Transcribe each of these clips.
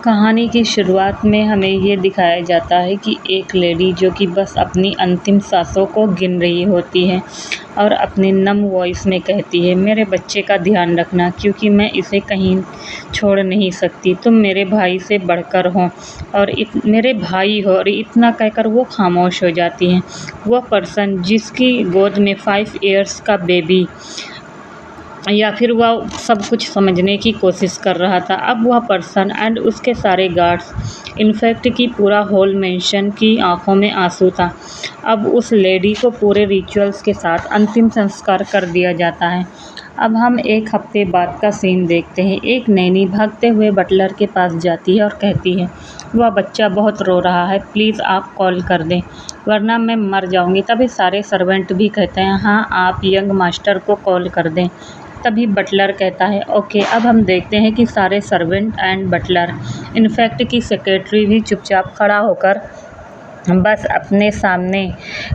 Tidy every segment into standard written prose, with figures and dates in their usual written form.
कहानी की शुरुआत में हमें ये दिखाया जाता है कि एक लेडी जो कि बस अपनी अंतिम सांसों को गिन रही होती है और अपनी नम वॉइस में कहती है, मेरे बच्चे का ध्यान रखना क्योंकि मैं इसे कहीं छोड़ नहीं सकती। तुम मेरे भाई से बढ़कर हो और मेरे भाई हो। और इतना कहकर वो खामोश हो जाती हैं। वह पर्सन जिसकी गोद में 5 इयर्स का बेबी या फिर वह सब कुछ समझने की कोशिश कर रहा था, अब वह पर्सन एंड उसके सारे गार्ड्स, इनफैक्ट कि पूरा होल मेंशन की आंखों में आंसू था। अब उस लेडी को पूरे रिचुअल्स के साथ अंतिम संस्कार कर दिया जाता है। अब हम एक हफ्ते बाद का सीन देखते हैं। एक नैनी भागते हुए बटलर के पास जाती है और कहती है, वह बच्चा बहुत रो रहा है, प्लीज़ आप कॉल कर दें वरना मैं मर जाऊंगी। तभी सारे सर्वेंट भी कहते हैं, हाँ आप यंग मास्टर को कॉल कर दें। तभी बटलर कहता है, ओके। अब हम देखते हैं कि सारे सर्वेंट एंड बटलर, इनफैक्ट कि सेक्रेटरी भी चुपचाप खड़ा होकर बस अपने सामने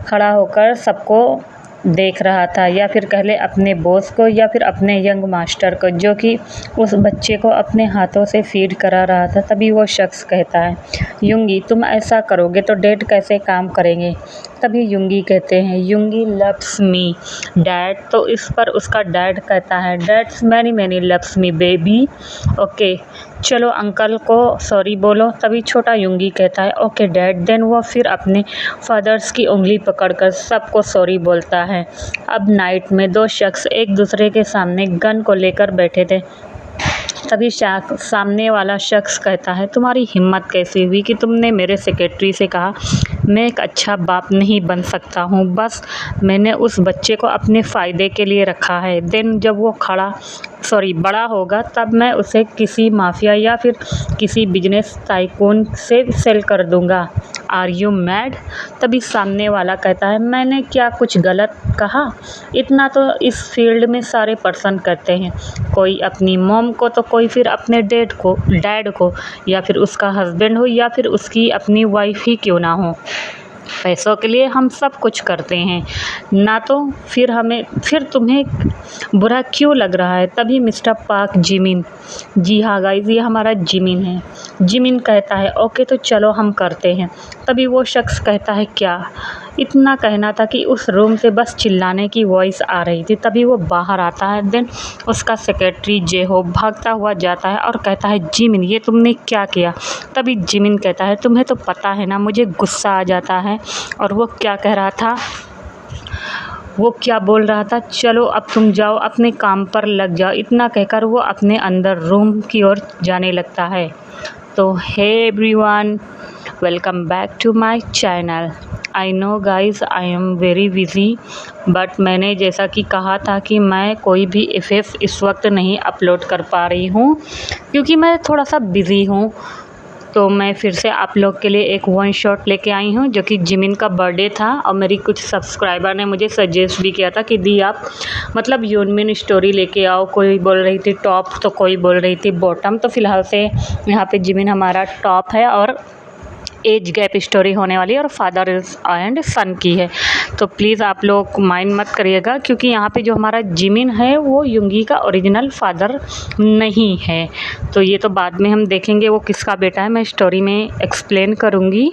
खड़ा होकर सबको देख रहा था, या फिर कह ले अपने बॉस को या फिर अपने यंग मास्टर को जो कि उस बच्चे को अपने हाथों से फीड करा रहा था। तभी वो शख्स कहता है, युंगी तुम ऐसा करोगे तो डैड कैसे काम करेंगे। तभी युंगी कहते हैं, युंगी लव्स मी डैड। तो इस पर उसका डैड कहता है, dads many many loves me baby. Okay चलो अंकल को सॉरी बोलो। तभी छोटा युंगी कहता है, ओके डैड। देन वो फिर अपने फादर्स की उंगली पकड़कर सबको सॉरी बोलता है। अब नाइट में 2 शख्स एक दूसरे के सामने गन को लेकर बैठे थे। तभी सामने वाला शख्स कहता है, तुम्हारी हिम्मत कैसी हुई कि तुमने मेरे सेक्रेटरी से कहा मैं एक अच्छा बाप नहीं बन सकता हूँ, बस मैंने उस बच्चे को अपने फ़ायदे के लिए रखा है। देन जब वो बड़ा होगा तब मैं उसे किसी माफिया या फिर किसी बिजनेस टाइकून से सेल कर दूंगा। Are you mad. तभी सामने वाला कहता है, मैंने क्या कुछ गलत कहा। इतना तो इस फील्ड में सारे पर्सन करते हैं, कोई अपनी मॉम को तो कोई फिर अपने डैड को या फिर उसका हस्बैंड हो या फिर उसकी अपनी वाइफ ही क्यों ना हो। पैसों के लिए हम सब कुछ करते हैं ना, तो फिर तुम्हें बुरा क्यों लग रहा है। तभी मिस्टर पार्क जिमिन, जी हाँ गाइस ये हमारा जिमिन है, जिमिन कहता है, ओके तो चलो हम करते हैं। तभी वो शख्स कहता है, क्या। इतना कहना था कि उस रूम से बस चिल्लाने की वॉइस आ रही थी। तभी वो बाहर आता है। देन उसका सेक्रेटरी जेहो भागता हुआ जाता है और कहता है, जिमिन ये तुमने क्या किया। तभी जिमिन कहता है, तुम्हें तो पता है ना मुझे गुस्सा आ जाता है। और वो क्या कह रहा था, वो क्या बोल रहा था, चलो अब तुम जाओ अपने काम पर लग जाओ। इतना कहकर वो अपने अंदर रूम की ओर जाने लगता है। तो hey everyone, welcome back to my channel. I know guys I am very busy, but मैंने जैसा कि कहा था कि मैं कोई भी एफएफ इस वक्त नहीं अपलोड कर पा रही हूँ क्योंकि मैं थोड़ा सा बिज़ी हूँ। तो मैं फिर से आप लोग के लिए एक 1 शॉट लेके आई हूँ जो कि जिमिन का बर्थडे था और मेरी कुछ सब्सक्राइबर ने मुझे सजेस्ट भी किया था कि दी आप मतलब यूनमिन स्टोरी लेके आओ। कोई बोल रही थी टॉप तो कोई बोल रही थी बॉटम। तो फ़िलहाल से यहाँ पे जिमिन हमारा टॉप है और एज गैप स्टोरी होने वाली है और फादर एंड सन की है। तो प्लीज़ आप लोग माइंड मत करिएगा क्योंकि यहाँ पे जो हमारा जिमिन है वो युंगी का ओरिजिनल फादर नहीं है। तो ये तो बाद में हम देखेंगे वो किसका बेटा है, मैं स्टोरी में एक्सप्लेन करूँगी।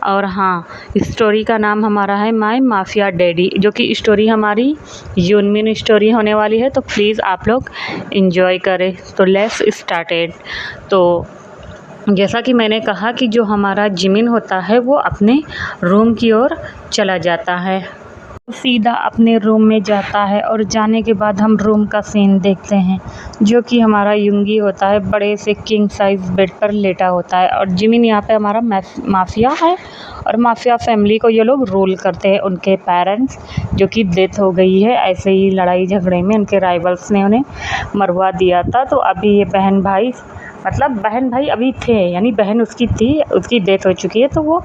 और हाँ, स्टोरी का नाम हमारा है माय माफिया डैडी, जो कि स्टोरी हमारी यूनमिन स्टोरी होने वाली है। तो प्लीज़ आप लोग इन्जॉय करें। तो लेट्स स्टार्टेड। तो जैसा कि मैंने कहा कि जो हमारा जिमिन होता है वो अपने रूम की ओर चला जाता है, सीधा अपने रूम में जाता है। और जाने के बाद हम रूम का सीन देखते हैं जो कि हमारा युंगी होता है बड़े से किंग साइज बेड पर लेटा होता है और जिमिन यहाँ पे हमारा माफिया है और माफिया फैमिली को ये लोग रूल करते हैं। उनके पेरेंट्स जो कि डेथ हो गई है ऐसे ही लड़ाई झगड़े में, उनके राइवल्स ने उन्हें मरवा दिया था। तो अभी ये बहन भाई अभी थे, यानी बहन उसकी थी, उसकी डेथ हो चुकी है तो वो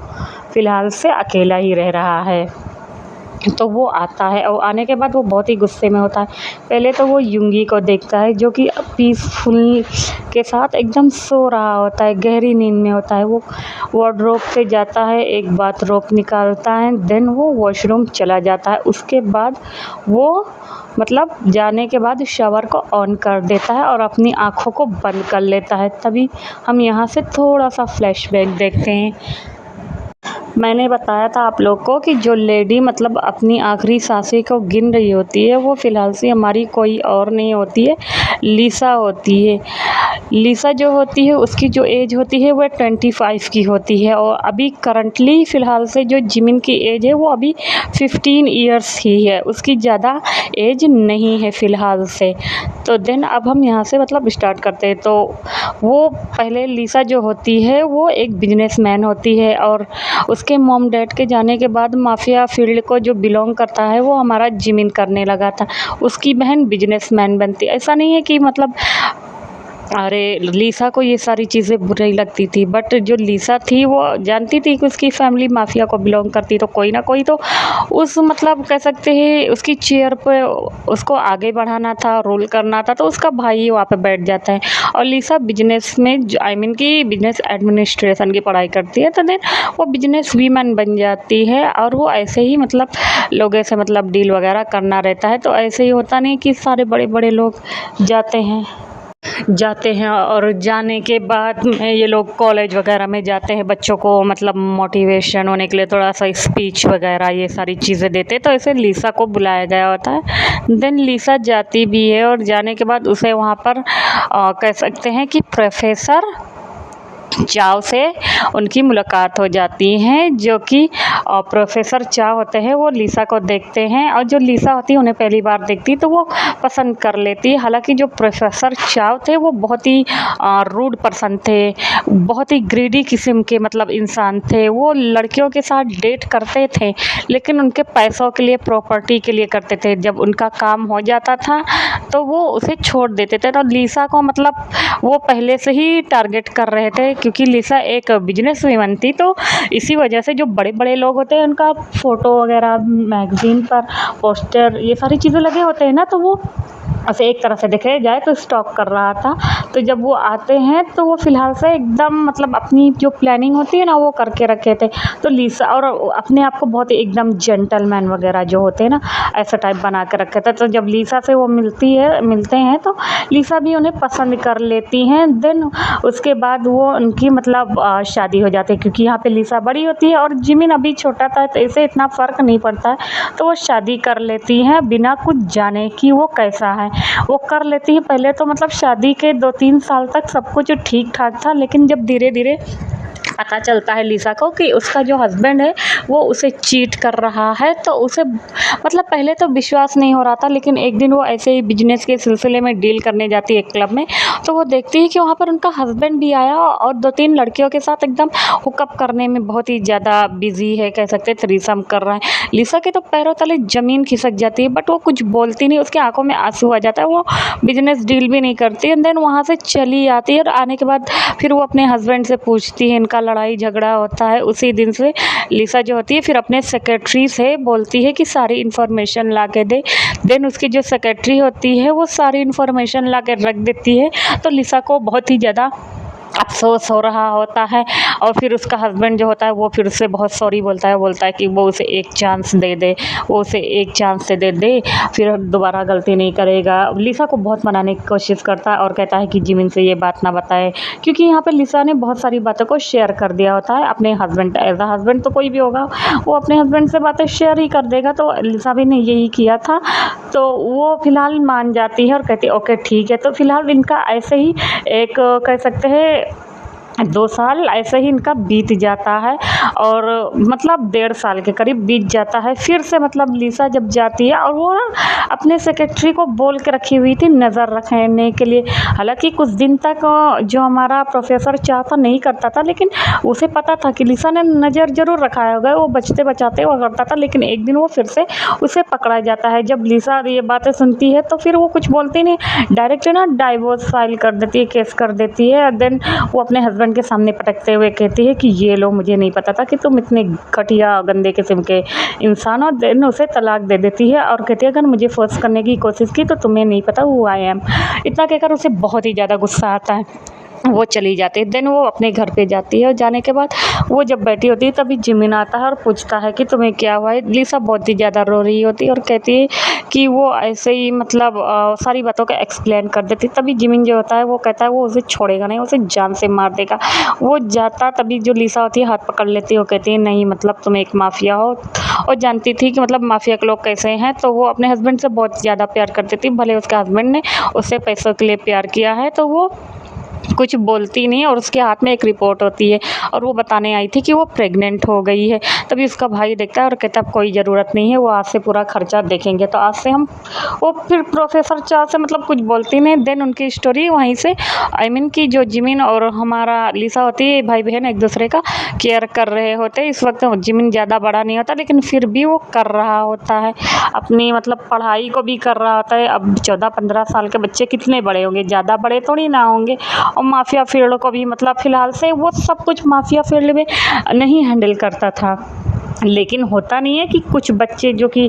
फ़िलहाल से अकेला ही रह रहा है। तो वो आता है और आने के बाद वो बहुत ही गुस्से में होता है। पहले तो वो युंगी को देखता है जो कि पीसफुल के साथ एकदम सो रहा होता है, गहरी नींद में होता है। वो वार्डरोब पे जाता है, एक बाथरोब निकालता है, देन वो वॉशरूम चला जाता है। उसके बाद वो मतलब जाने के बाद शावर को ऑन कर देता है और अपनी आँखों को बंद कर लेता है। तभी हम यहाँ से थोड़ा-सा फ्लैशबैक देखते हैं। मैंने बताया था आप लोग को कि जो लेडी मतलब अपनी आखिरी सांसें को गिन रही होती है, वो फ़िलहाल से हमारी कोई और नहीं होती है, लिसा होती है। लिसा जो होती है उसकी जो एज होती है वो 25 की होती है और अभी करंटली फ़िलहाल से जो जिमिन की एज है वो अभी 15 इयर्स ही है, उसकी ज़्यादा एज नहीं है फ़िलहाल से। तो देन अब हम यहाँ से मतलब स्टार्ट करते हैं। तो वो पहले लिसा जो होती है वो एक बिजनेसमैन होती है और उसके मॉम डैड के जाने के बाद माफिया फील्ड को जो बिलोंग करता है वो हमारा जिमिन करने लगा था। उसकी बहन बिजनेसमैन बनती। ऐसा नहीं है कि मतलब अरे लिसा को ये सारी चीज़ें बुरी लगती थी, बट जो लिसा थी वो जानती थी कि उसकी फैमिली माफिया को बिलोंग करती, तो कोई ना कोई तो उस मतलब कह सकते हैं उसकी चेयर पे उसको आगे बढ़ाना था, रोल करना था, तो उसका भाई ही वहाँ पे बैठ जाता है। और लिसा बिजनेस में आई मीन कि बिजनेस एडमिनिस्ट्रेशन की पढ़ाई करती है, तो देन वो बिजनेस वीमन बन जाती है और वो ऐसे ही मतलब लोगों से मतलब डील वगैरह करना रहता है। तो ऐसे ही होता नहीं कि सारे बड़े बड़े लोग जाते हैं और जाने के बाद में ये लोग कॉलेज वगैरह में जाते हैं, बच्चों को मतलब मोटिवेशन होने के लिए थोड़ा सा स्पीच वगैरह ये सारी चीज़ें देते हैं। तो ऐसे लिसा को बुलाया गया होता है। देन लिसा जाती भी है और जाने के बाद उसे वहाँ पर कह सकते हैं कि प्रोफेसर चाव से उनकी मुलाकात हो जाती है, जो कि प्रोफेसर चाव होते हैं वो लिसा को देखते हैं और जो लिसा होती है उन्हें पहली बार देखती तो वो पसंद कर लेती है। हालांकि जो प्रोफेसर चाव थे वो बहुत ही रूड पर्सन थे, बहुत ही ग्रीडी किस्म के मतलब इंसान थे। वो लड़कियों के साथ डेट करते थे लेकिन उनके पैसों के लिए, प्रॉपर्टी के लिए करते थे। जब उनका काम हो जाता था तो वो उसे छोड़ देते थे। तो लिसा को मतलब वो पहले से ही टारगेट कर रहे थे क्योंकि लिसा एक बिजनेस वूमन थी। तो इसी वजह से जो बड़े बड़े लोग होते हैं उनका फ़ोटो वगैरह मैगज़ीन पर पोस्टर ये सारी चीज़ें लगे होते हैं ना, तो वो ऐसे एक तरह से देखे जाए तो स्टॉक कर रहा था। तो जब वो आते हैं तो वो फ़िलहाल से एकदम मतलब अपनी जो प्लानिंग होती है ना वो करके रखे थे। तो लिसा और अपने आप को बहुत ही एकदम जेंटलमैन वगैरह जो होते हैं ना ऐसा टाइप बना के रखे थे। तो जब लिसा से वो मिलते हैं तो लिसा भी उन्हें पसंद कर लेती हैं। देन उसके बाद वो उनकी मतलब शादी हो जाती है क्योंकि यहाँ पे लिसा बड़ी होती है और जिमिन अभी छोटा था, तो इसे इतना फ़र्क नहीं पड़ता है। तो वो शादी कर लेती हैं बिना कुछ जाने कि वो कैसा है, वो कर लेती है। पहले तो मतलब शादी के 2-3 साल तक सब कुछ ठीक ठाक था, लेकिन जब धीरे धीरे पता चलता है लिसा को कि उसका जो हस्बैंड है वो उसे चीट कर रहा है, तो उसे मतलब पहले तो विश्वास नहीं हो रहा था। लेकिन एक दिन वो ऐसे ही बिजनेस के सिलसिले में डील करने जाती है एक क्लब में, तो वो देखती है कि वहाँ पर उनका हस्बैंड भी आया और 2-3 लड़कियों के साथ एकदम हुकअप करने में बहुत ही ज़्यादा बिजी है, कह सकते हैं थ्रीसम कर रहा है। लिसा के तो पैरों तले ज़मीन खिसक जाती है, बट वो कुछ बोलती नहीं, उसकी आंखों में आंसू आ जाता है, वो बिजनेस डील भी नहीं करती। एंड देन वहाँ से चली आती है और आने के बाद फिर वो अपने हस्बैंड से पूछती है, इनका लड़ाई झगड़ा होता है। उसी दिन से लिसा जो होती है फिर अपने सेक्रेटरी से बोलती है कि सारी इन्फॉर्मेशन ला के दे। देन उसकी जो सेक्रेटरी होती है वो सारी इन्फॉर्मेशन ला के रख देती है। तो लिसा को बहुत ही ज़्यादा अफ़सोस हो रहा होता है और फिर उसका हस्बैंड जो होता है वो फिर उससे बहुत सॉरी बोलता है कि वो उसे एक चांस दे दे, वो उसे एक चांस से दे दे, फिर दोबारा गलती नहीं करेगा। लिसा को बहुत मनाने की कोशिश करता है और कहता है कि जिमिन से ये बात ना बताए, क्योंकि यहाँ पे लिसा ने बहुत सारी बातों को शेयर कर दिया होता है अपने हस्बैंड। एज अ हस्बैंड तो कोई भी होगा वो अपने हस्बैंड से बातें शेयर ही कर देगा, तो लिसा भी ने यही किया था। तो वो फ़िलहाल मान जाती है और कहती है ओके ठीक है। तो फ़िलहाल इनका ऐसे ही एक कह सकते हैं 2 साल ऐसे ही इनका बीत जाता है और मतलब 1.5 साल के करीब बीत जाता है। फिर से मतलब लिसा जब जाती है और वो ना अपने सेक्रेटरी को बोल के रखी हुई थी नज़र रखने के लिए। हालांकि कुछ दिन तक जो हमारा प्रोफेसर चाहता नहीं करता था, लेकिन उसे पता था कि लिसा ने नज़र ज़रूर रखाया होगा, वो बचते बचाते वो करता था। लेकिन एक दिन वो फिर से उसे पकड़ा जाता है। जब लिसा ये बातें सुनती है तो फिर वो कुछ बोलती नहीं, डायरेक्ट ना डाइवोर्स फाइल कर देती है, केस कर देती है। और देन वो अपने हस्बैंड हस्बैंड के सामने पटकते हुए कहती है कि ये लो, मुझे नहीं पता था कि तुम इतने घटिया गंदे किस्म के इंसान हो। देन उसे तलाक दे देती है और कहती है अगर मुझे फोर्स करने की कोशिश की तो तुम्हें नहीं पता हु आई एम। इतना कहकर उसे बहुत ही ज़्यादा गुस्सा आता है, वो चली जाती है। देन वो अपने घर पे जाती है और जाने के बाद वो जब बैठी होती है तभी जिमिन आता है और पूछता है कि तुम्हें क्या हुआ है। लिसा बहुत ही ज़्यादा रो रही होती है और कहती है कि वो ऐसे ही मतलब सारी बातों का एक्सप्लेन कर देती। तभी जिमिन जो होता है वो कहता है वो उसे छोड़ेगा नहीं, उसे जान से मार देगा। वो जाता तभी जो लिसा होती है हाथ पकड़ लेती है, वो कहती है नहीं मतलब तुम एक माफिया हो, और जानती थी कि मतलब माफिया के लोग कैसे हैं। तो वो अपने हस्बैंड से बहुत ज़्यादा प्यार करती थी, भले उसके हस्बैंड ने उससे पैसों के लिए प्यार किया है। तो वो कुछ बोलती नहीं और उसके हाथ में एक रिपोर्ट होती है और वो बताने आई थी कि वो प्रेग्नेंट हो गई है। तभी उसका भाई देखता है और कहता है अब कोई ज़रूरत नहीं है, वो आज से पूरा खर्चा देखेंगे। तो आज से हम वो फिर प्रोफेसर चा से मतलब कुछ बोलती नहीं। देन उनकी स्टोरी वहीं से आई मीन कि जो जिमिन और हमारा लिसा होती है, भाई बहन एक दूसरे का केयर कर रहे होते हैं। इस वक्त जिमिन ज़्यादा बड़ा नहीं होता लेकिन फिर भी वो कर रहा होता है अपनी मतलब पढ़ाई को भी कर रहा होता है। अब 14-15 साल के बच्चे कितने बड़े होंगे, ज़्यादा बड़े थोड़ी ना होंगे। और माफिया फील्ड को भी मतलब फ़िलहाल से वो सब कुछ माफिया फील्ड में नहीं हैंडल करता था। लेकिन होता नहीं है कि कुछ बच्चे जो कि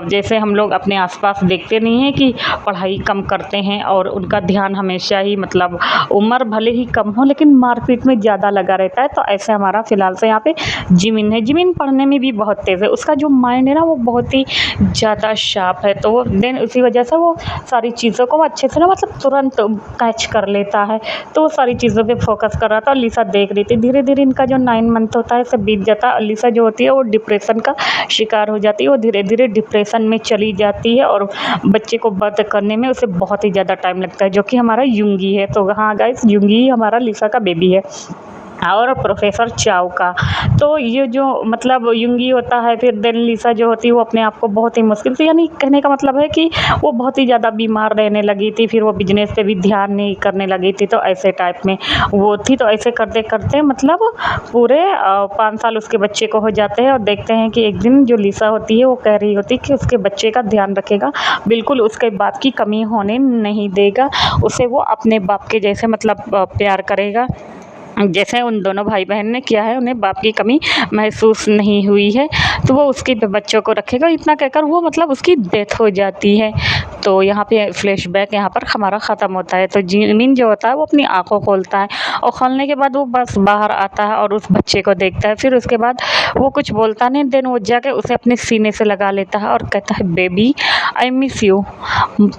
जैसे हम लोग अपने आसपास देखते नहीं हैं कि पढ़ाई कम करते हैं और उनका ध्यान हमेशा ही मतलब उम्र भले ही कम हो लेकिन मारपीट में ज़्यादा लगा रहता है। तो ऐसे हमारा फ़िलहाल से यहाँ पे जिमिन है। जिमिन पढ़ने में भी बहुत तेज़ है, उसका जो माइंड है ना वो बहुत ही ज़्यादा शार्प है। तो वो देन उसी वजह से वो सारी चीज़ों को अच्छे से ना मतलब तुरंत कैच कर लेता है। तो वो सारी चीज़ों पे फोकस कर रहा था और लिसा देख रही थी। धीरे धीरे इनका जो 9 मंथ होता है सब बीत जाता है और लिसा जो होती है वो डिप्रेशन का शिकार हो जाती है। वो धीरे धीरे डिप्रेशन में चली जाती है और बच्चे को बर्थ करने में उसे बहुत ही ज़्यादा टाइम लगता है, जो कि हमारा युंगी है। तो हाँ गाइस, युंगी ही हमारा लिसा का बेबी है और प्रोफेसर चाओ का। तो ये जो मतलब युंगी होता है, फिर देन लिसा जो होती है वो अपने आप को बहुत ही मुश्किल से, यानी कहने का मतलब है कि वो बहुत ही ज़्यादा बीमार रहने लगी थी। फिर वो बिजनेस पे भी ध्यान नहीं करने लगी थी, तो ऐसे टाइप में वो थी। तो ऐसे करते करते मतलब पूरे 5 साल उसके बच्चे को हो जाते हैं और देखते हैं कि एक दिन जो लिसा होती है वो कह रही होती है कि उसके बच्चे का ध्यान रखेगा, बिल्कुल उसके बाप की कमी होने नहीं देगा, उसे वो अपने बाप के जैसे मतलब प्यार करेगा जैसे उन दोनों भाई बहन ने किया है। उन्हें बाप की कमी महसूस नहीं हुई है, तो वो उसके बच्चों को रखेगा। इतना कहकर वो मतलब उसकी डेथ हो जाती है। तो यहाँ पे फ्लैशबैक यहाँ पर हमारा ख़त्म होता है। तो जिमिन जो होता है वो अपनी आंखों खोलता है और खोलने के बाद वो बस बाहर आता है और उस बच्चे को देखता है। फिर उसके बाद वो कुछ बोलता नहीं, देन वो जाके उसे अपने सीने से लगा लेता है और कहता है बेबी आई मिस यू,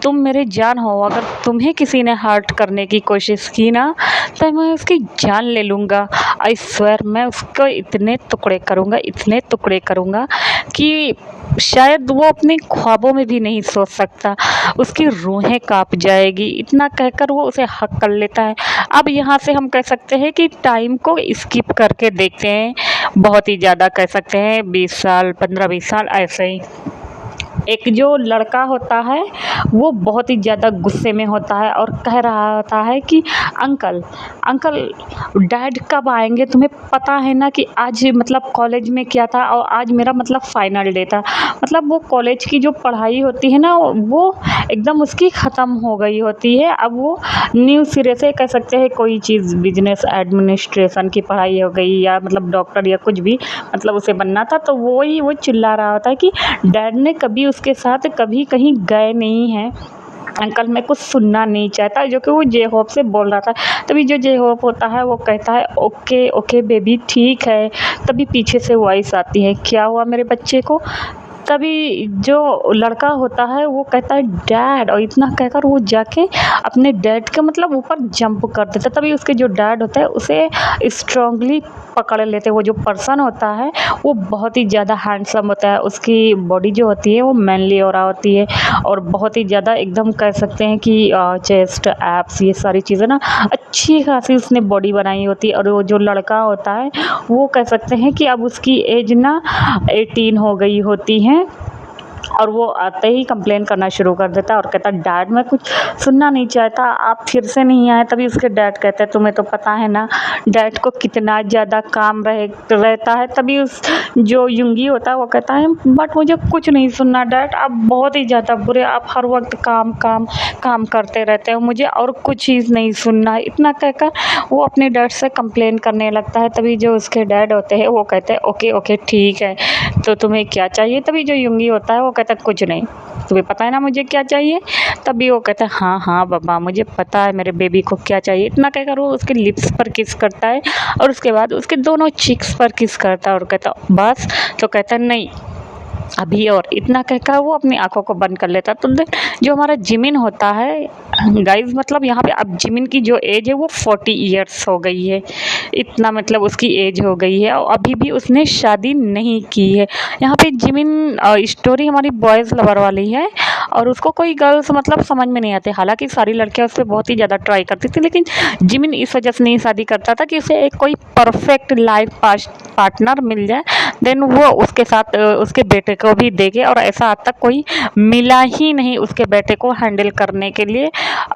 तुम मेरे जान हो। अगर तुम्हें किसी ने हर्ट करने की कोशिश की ना तो मैं उसकी जान ले लूँगा। आई स्वेयर, मैं उसको इतने टुकड़े करूँगा, इतने टुकड़े करूँगा कि शायद वो अपने ख्वाबों में भी नहीं सोच सकता, उसकी रूहें कांप जाएगी। इतना कहकर वो उसे हक कर लेता है। अब यहाँ से हम कह सकते हैं कि टाइम को स्किप करके देखते हैं, बहुत ही ज़्यादा कह सकते हैं 20 साल 15-20 साल ऐसे ही। एक जो लड़का होता है वो बहुत ही ज़्यादा गुस्से में होता है और कह रहा होता है कि अंकल अंकल डैड कब आएंगे, तुम्हें पता है ना कि आज मतलब कॉलेज में क्या था और आज मेरा मतलब फाइनल डे था। मतलब वो कॉलेज की जो पढ़ाई होती है ना वो एकदम उसकी ख़त्म हो गई होती है। अब वो न्यू सिरे से कह सकते हैं कोई चीज़ बिजनेस एडमिनिस्ट्रेशन की पढ़ाई हो गई या मतलब डॉक्टर या कुछ भी मतलब उसे बनना था। तो वो चिल्ला रहा होता है कि डैड ने कभी उसके साथ कभी कहीं गए नहीं हैं, अंकल मैं कुछ सुनना नहीं चाहता, जो कि वो जे होप से बोल रहा था। तभी जो जे होप होता है वो कहता है ओके ओके बेबी ठीक है। तभी पीछे से वॉइस आती है क्या हुआ मेरे बच्चे को। तभी जो लड़का होता है वो कहता है डैड, और इतना कहकर वो जाके अपने डैड के मतलब ऊपर जंप कर देता है। तभी उसके जो डैड होता है उसे स्ट्रांगली पकड़ लेते हैं। वो जो पर्सन होता है वो बहुत ही ज़्यादा हैंडसम होता है, उसकी बॉडी जो होती है वो मैनली हो रहा होती है और बहुत ही ज़्यादा एकदम कह सकते हैं कि चेस्ट एप्स ये सारी चीज़ें ना अच्छी खासी उसने बॉडी बनाई होती है। और वो जो लड़का होता है वो कह सकते हैं कि अब उसकी एज ना 18 हो गई होती है और वो आते ही कंप्लेन करना शुरू कर देता है और कहता है डैड मैं कुछ सुनना नहीं चाहता, आप फिर से नहीं आए। तभी उसके डैड कहते हैं तुम्हें तो पता है ना डैड को कितना ज़्यादा काम रहता है। तभी उस जो युंगी होता है वो कहता है बट मुझे कुछ नहीं सुनना डैड, आप बहुत ही ज़्यादा बुरे, आप हर वक्त काम काम काम करते रहते हो, मुझे और कुछ चीज़ नहीं सुनना है। इतना कहकर वो अपने डैड से कंप्लेन करने लगता है। तभी जो उसके डैड होते हैं वो कहते हैं ओके ओके ठीक है, तो तुम्हें क्या चाहिए। तभी जो युंगी होता है वो कहता है कुछ नहीं, तुम्हें पता है ना मुझे क्या चाहिए। तभी वो कहता है हाँ हाँ बाबा मुझे पता है मेरे बेबी को क्या चाहिए। इतना कहकर वो उसके लिप्स पर किस करता है और उसके बाद उसके दोनों चिक्स पर किस करता है और कहता बस। तो कहता है नहीं अभी और। इतना कहकर वो अपनी आंखों को बंद कर लेता। तो जो हमारा जिमिन होता है गाइस, मतलब यहाँ पे अब जिमिन की जो एज है वो 40 ईयर्स हो गई है। इतना मतलब उसकी एज हो गई है और अभी भी उसने शादी नहीं की है। यहाँ पे जिमिन स्टोरी हमारी बॉयज़ लवर वाली है और उसको कोई गर्ल्स मतलब समझ में नहीं आते। हालांकि सारी लड़कियां उस पर बहुत ही ज़्यादा ट्राई करती थी, लेकिन जिमिन इस वजह से नहीं शादी करता था कि उसे एक कोई परफेक्ट लाइफ पार्टनर मिल जाए, देन वो उसके साथ उसके बेटे को भी देखे। और ऐसा आज तक कोई मिला ही नहीं उसके बेटे को हैंडल करने के लिए।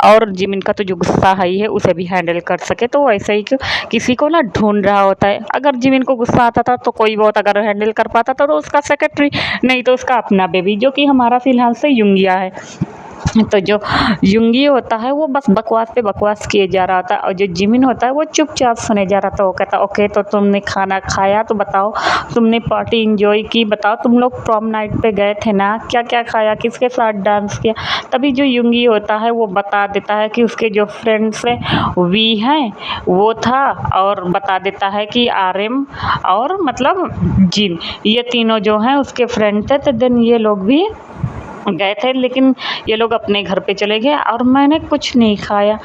और जिमिन का तो जो गुस्सा है ही है उसे भी हैंडल कर सके, तो वो ऐसे ही क्यों किसी को ना ढूंढ रहा होता है। अगर जिमिन को गुस्सा आता था तो कोई बहुत अगर हैंडल कर पाता था तो उसका सेक्रेटरी, नहीं तो उसका अपना बेबी, जो कि हमारा फिलहाल से युंगिया है। तो जो युंगी होता है वो बस बकवास पे बकवास किए जा रहा था और जो जिमिन होता है वो चुपचाप सुने जा रहा था। वो कहता ओके तो तुमने खाना खाया तो बताओ, तुमने पार्टी इंजॉय की, बताओ तुम लोग प्रॉम नाइट पे गए थे ना, क्या क्या खाया, किसके साथ डांस किया। तभी जो युंगी होता है वो बता देता है कि उसके जो फ्रेंड्स हैं वी हैं वो था, और बता देता है कि आरएम और मतलब जिन, ये तीनों जो हैं उसके फ्रेंड थे। तो देन ये लोग भी गए थे लेकिन ये लोग अपने घर पे चले गए और मैंने कुछ नहीं खाया।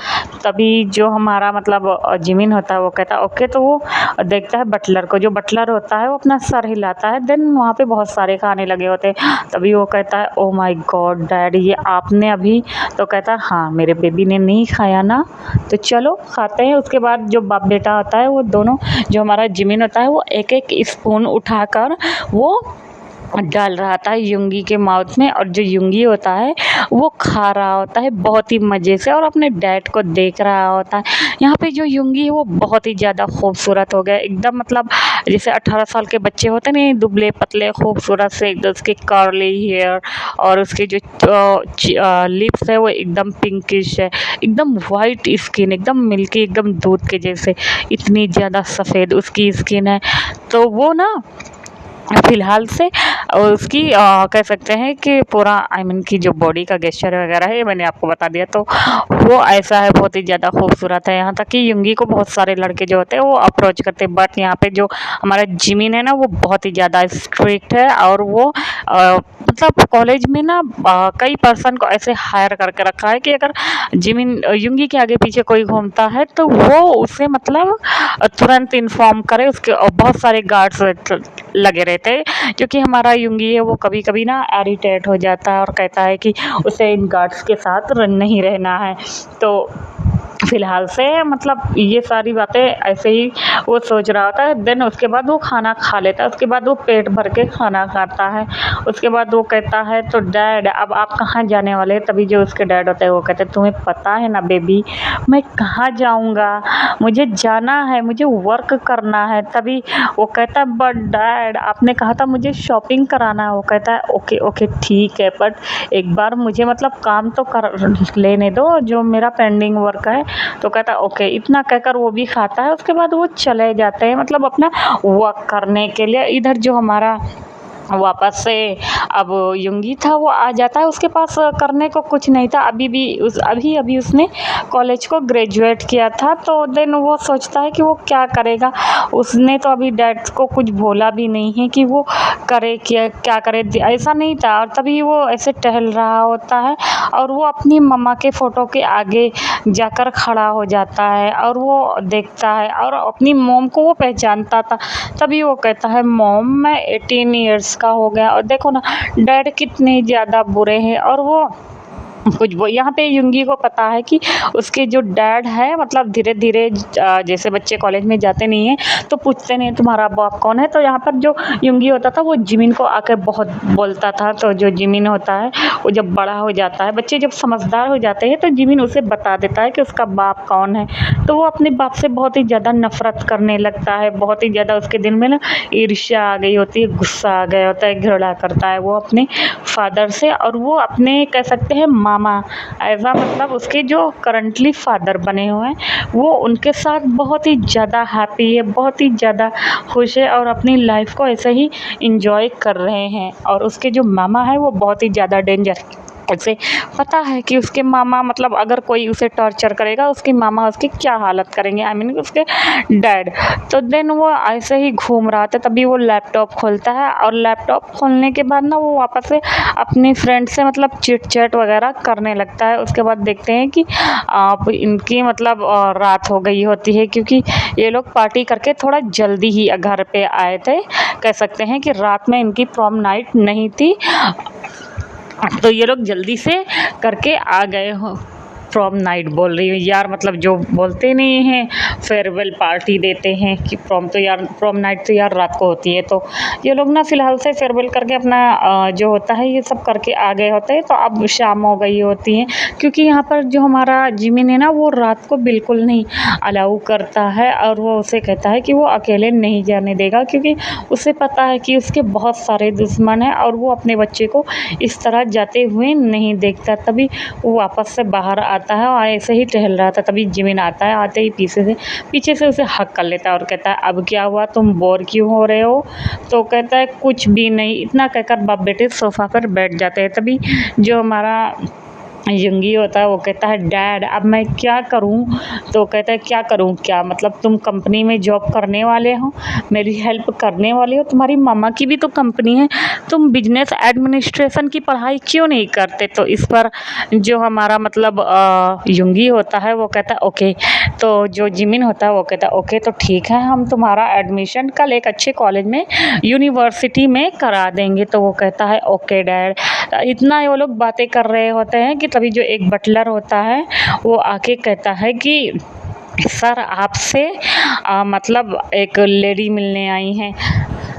तभी जो हमारा मतलब जिमिन होता है वो कहता है ओके। तो वो देखता है बटलर को, जो बटलर होता है वो अपना सर हिलाता है, देन वहाँ पे बहुत सारे खाने लगे होते हैं। तभी वो कहता है ओ माय गॉड डैड ये आपने अभी। तो कहता है हाँ मेरे बेबी ने नहीं खाया ना, तो चलो खाते हैं। उसके बाद जो बाप बेटा होता है वो दोनों, जो हमारा जिमिन होता है वो एक एक स्पून उठाकर वो डाल रहा था युंगी के माउथ में, और जो युंगी होता है वो खा रहा होता है बहुत ही मज़े से और अपने डैड को देख रहा होता है। यहाँ पे जो युंगी है वो बहुत ही ज़्यादा खूबसूरत हो गया एकदम, मतलब जैसे 18 साल के बच्चे होते नहीं, दुबले पतले खूबसूरत से एकदम, उसके कर्ली हेयर और उसके जो लिप्स है वो एकदम पिंकिश है, एकदम वाइट स्किन, एकदम मिल्की, एकदम दूध के जैसे, इतनी ज़्यादा सफ़ेद उसकी स्किन है। तो वो ना फिलहाल से उसकी कह सकते हैं कि पूरा आई मीन की जो बॉडी का गेस्चर वगैरह है ये मैंने आपको बता दिया। तो वो ऐसा है, बहुत ही ज़्यादा खूबसूरत है। यहाँ तक कि युंगी को बहुत सारे लड़के जो होते हैं वो अप्रोच करते हैं, बट यहाँ पे जो हमारा जिमिन है ना वो बहुत ही ज़्यादा स्ट्रिक्ट है और वो मतलब कॉलेज में ना कई पर्सन को ऐसे हायर करके रखा है कि अगर जिमिन युंगी के आगे पीछे कोई घूमता है तो वो उसे मतलब तुरंत इन्फॉर्म करे। उसके और बहुत सारे गार्ड्स लगे रहते हैं, जो कि हमारा युंगी है वो कभी कभी ना इरिटेट हो जाता है और कहता है कि उसे इन गार्ड्स के साथ नहीं रहना है। तो फिलहाल से मतलब ये सारी बातें ऐसे ही वो सोच रहा होता है। देन उसके बाद वो खाना खा लेता है, उसके बाद वो पेट भर के खाना खाता है। उसके बाद वो कहता है तो डैड अब आप कहाँ जाने वाले हैं। तभी जो उसके डैड होते हैं वो कहते हैं तुम्हें पता है ना बेबी मैं कहाँ जाऊँगा, मुझे जाना है, मुझे वर्क करना है। तभी वो कहता है बट डैड आपने कहा था मुझे शॉपिंग कराना है। वो कहता है ओके ओके ठीक है, बट एक बार मुझे मतलब काम तो कर लेने दो जो मेरा पेंडिंग वर्क है। तो कहता है ओके। इतना कहकर वो भी खाता है। उसके बाद वो चले जाते हैं मतलब अपना वर्क करने के लिए। इधर जो हमारा वापस से अब युंगी था वो आ जाता है, उसके पास करने को कुछ नहीं था। अभी उसने कॉलेज को ग्रेजुएट किया था। तो देन वो सोचता है कि वो क्या करेगा। उसने तो अभी डैड को कुछ बोला भी नहीं है कि वो करे क्या करे, ऐसा नहीं था। और तभी वो ऐसे टहल रहा होता है और वो अपनी मम्मा के फ़ोटो के आगे जाकर खड़ा हो जाता है और वो देखता है और अपनी मॉम को वो पहचानता था। तभी वो कहता है मॉम मैं 18 ईयर्स का हो गया। और देखो ना डैड कितने ज़्यादा बुरे हैं। और वो कुछ वो यहाँ पे युंगी को पता है कि उसके जो डैड है मतलब धीरे धीरे जैसे बच्चे कॉलेज में जाते नहीं हैं तो पूछते नहीं तुम्हारा बाप कौन है। तो यहाँ पर जो युंगी होता था वो जिमिन को आकर बहुत बोलता था। तो जो जिमिन होता है वो जब बड़ा हो जाता है, बच्चे जब समझदार हो जाते हैं तो जिमिन उसे बता देता है कि उसका बाप कौन है। तो वो अपने बाप से बहुत ही ज़्यादा नफरत करने लगता है, बहुत ही ज़्यादा उसके दिल में ना ईर्ष्या आ गई होती है, गुस्सा आ गया होता है, घृणा करता है वो अपने फादर से। और वो अपने कह सकते हैं मामा ऐसा मतलब उसके जो करंटली फादर बने हुए हैं वो उनके साथ बहुत ही ज़्यादा हैप्पी है, बहुत ही ज़्यादा खुश है और अपनी लाइफ को ऐसे ही इंजॉय कर रहे हैं। और उसके जो मामा है वो बहुत ही ज़्यादा डेंजर, उसे पता है कि उसके मामा मतलब अगर कोई उसे टॉर्चर करेगा उसके मामा उसकी क्या हालत करेंगे, आई मीन उसके डैड। तो देन वो ऐसे ही घूम रहा था, तभी वो लैपटॉप खोलता है और लैपटॉप खोलने के बाद ना वो वापस से अपनी फ्रेंड से मतलब चिट चैट वगैरह करने लगता है। उसके बाद देखते हैं कि आप इनकी मतलब रात हो गई होती है, क्योंकि ये लोग पार्टी करके थोड़ा जल्दी ही घर पे आए थे। कह सकते हैं कि रात में इनकी प्रॉम नाइट नहीं थी, तो ये लोग जल्दी से करके आ गए हो। प्रॉम नाइट बोल रही हूँ यार, मतलब जो बोलते नहीं हैं फेयरवेल पार्टी देते हैं कि प्रॉम तो यार प्रॉम नाइट तो यार रात को होती है। तो ये लोग ना फ़िलहाल से फेयरवेल करके अपना जो होता है ये सब करके आ गए होते हैं। तो अब शाम हो गई होती है, क्योंकि यहाँ पर जो हमारा जिमिन है ना वो रात को बिल्कुल नहीं अलाउ करता है और वो उसे कहता है कि वो अकेले नहीं जाने देगा, क्योंकि उसे पता है कि उसके बहुत सारे दुश्मन हैं और वो अपने बच्चे को इस तरह जाते हुए नहीं देखता। तभी वो वापस से बाहर आता है और ऐसे ही टहल रहा था, तभी जिमिन आता है। आते ही पीछे से उसे हक कर लेता है और कहता है अब क्या हुआ, तुम बोर क्यों हो रहे हो। तो कहता है कुछ भी नहीं। इतना कहकर बाप बेटे सोफ़ा पर बैठ जाते हैं। तभी जो हमारा युंगी होता है वो कहता है डैड अब मैं क्या करूं। तो कहता है क्या करूं, क्या मतलब तुम कंपनी में जॉब करने वाले हो, मेरी हेल्प करने वाले हो, तुम्हारी मामा की भी तो कंपनी है, तुम बिजनेस एडमिनिस्ट्रेशन की पढ़ाई क्यों नहीं करते। तो इस पर जो हमारा मतलब युंगी होता है वो कहता है ओके। तो जो जिमिन होता है वो कहता है ओके तो ठीक है, हम तुम्हारा एडमिशन कल एक अच्छे कॉलेज में यूनिवर्सिटी में करा देंगे। तो वो कहता है ओके डैड। इतना वो लोग बातें कर रहे होते हैं कि तभी जो एक बटलर होता है वो आके कहता है कि सर आपसे मतलब एक लेडी मिलने आई हैं।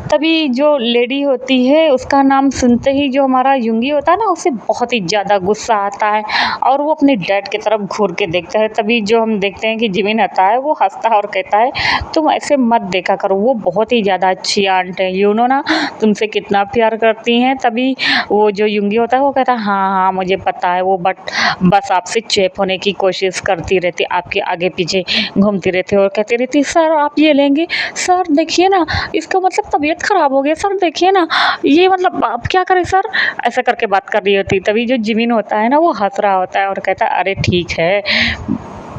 तभी जो लेडी होती है उसका नाम सुनते ही जो हमारा युंगी होता है ना उसे बहुत ही ज़्यादा गुस्सा आता है और वो अपने डैड की तरफ घूर के देखता है। तभी जो हम देखते हैं कि जिमिन आता है वो हंसता है और कहता है तुम ऐसे मत देखा करो, वो बहुत ही ज़्यादा अच्छी आंट है, यू नो ना तुमसे कितना प्यार करती हैं। तभी वो जो युंगी होता है वो कहता है हाँ हाँ मुझे पता है, वो बस आपसे चेप होने की कोशिश करती रहती, आपके आगे पीछे घूमती रहती और कहती रहती सर आप ये लेंगे, सर देखिए ना इसका मतलब तबीयत ख़राब हो गया, सर देखिए ना ये मतलब आप क्या करें सर, ऐसा करके बात कर रही होती। तभी जो जिमिन होता है ना वो हंस रहा होता है और कहता है अरे ठीक है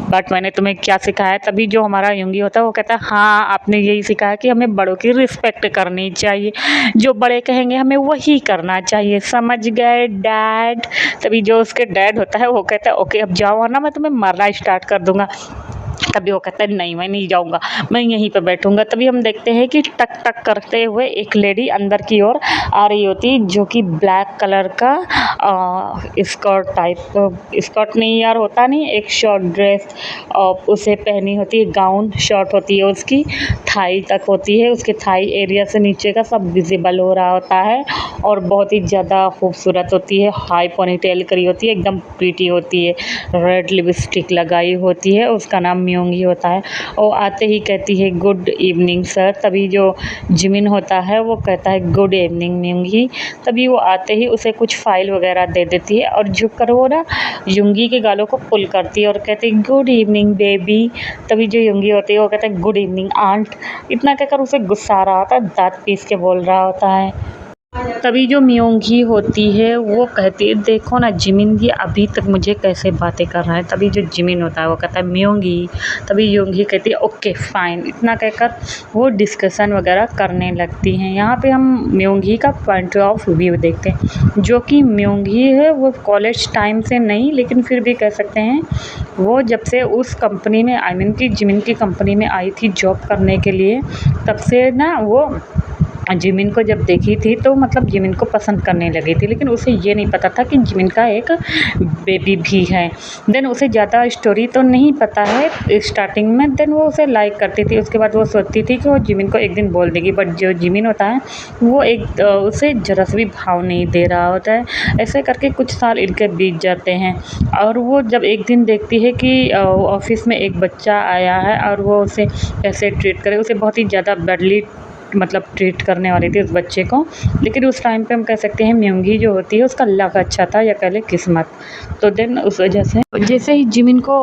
बट मैंने तुम्हें क्या सिखाया। तभी जो हमारा युंगी होता है वो कहता है हाँ आपने यही सिखाया कि हमें बड़ों की रिस्पेक्ट करनी चाहिए, जो बड़े कहेंगे हमें वही करना चाहिए, समझ गए डैड। तभी जो उसके डैड होता है वो कहता है ओके अब जाओ वरना मैं तुम्हें मारना स्टार्ट कर दूंगा। तभी वो कहता है नहीं मैं नहीं जाऊंगा, मैं यहीं पे बैठूंगा। तभी हम देखते हैं कि टक टक करते हुए एक लेडी अंदर की ओर आ रही होती जो कि ब्लैक कलर का स्कर्ट टाइप, स्कर्ट नहीं यार होता नहीं, एक शॉर्ट ड्रेस उसे पहनी होती है, गाउन शॉर्ट होती है उसकी, थाई तक होती है, उसके थाई एरिया से नीचे का सब विजिबल हो रहा होता है और बहुत ही ज़्यादा खूबसूरत होती है, हाई पोनीटेल करी होती है, एकदम प्रीटी होती है, रेड लिपस्टिक लगाई होती है, उसका नाम म्योंगी होता है। वो आते ही कहती है गुड इवनिंग सर। तभी जो जिमिन होता है वो कहता है गुड इवनिंग म्योंगी। तभी वो आते ही उसे कुछ फाइल वगैरह दे देती है और झुक कर वो ना युंगी के गालों को पुल करती है और कहती है गुड इवनिंग बेबी। तभी जो युंगी होती है वो कहता है गुड इवनिंग आंट। इतना कहकर उसे गुस्सा आ रहा होता है, दांत पीस के बोल रहा होता है। तभी जो म्योंगी होती है वो कहती है देखो ना जिमिन ये अभी तक मुझे कैसे बातें कर रहा है। तभी जो जिमिन होता है वो कहता है म्योंगी। तभी योंगी कहती है ओके फाइन। इतना कहकर वो डिस्कशन वगैरह करने लगती हैं। यहाँ पे हम म्योंगी का पॉइंट ऑफ व्यू देखते हैं। जो कि म्योंगी है वो कॉलेज टाइम से नहीं लेकिन फिर भी कह सकते हैं वो जब से उस कंपनी में आई मीन कि जिमिन की कंपनी में आई थी जॉब करने के लिए, तब से ना वो जिमिन को जब देखी थी तो मतलब जिमिन को पसंद करने लगी थी, लेकिन उसे ये नहीं पता था कि जिमिन का एक बेबी भी है। देन उसे ज़्यादा स्टोरी तो नहीं पता है स्टार्टिंग में। देन वो उसे लाइक करती थी, उसके बाद वो सोचती थी कि वो जिमिन को एक दिन बोल देगी, बट जो जिमिन होता है वो उसे ज़रा सा भी भाव नहीं दे रहा होता है। ऐसे करके कुछ साल इनके बीत जाते हैं और वो जब एक दिन देखती है कि ऑफिस में एक बच्चा आया है और वो उसे कैसे ट्रीट करे, उसे बहुत ही ज़्यादा बैडली मतलब ट्रीट करने वाली थी उस बच्चे को। लेकिन उस टाइम पे हम कह सकते हैं म्योंगी जो होती है उसका लक अच्छा था या कह लें किस्मत। तो देन उस वजह से जैसे ही जिमिन को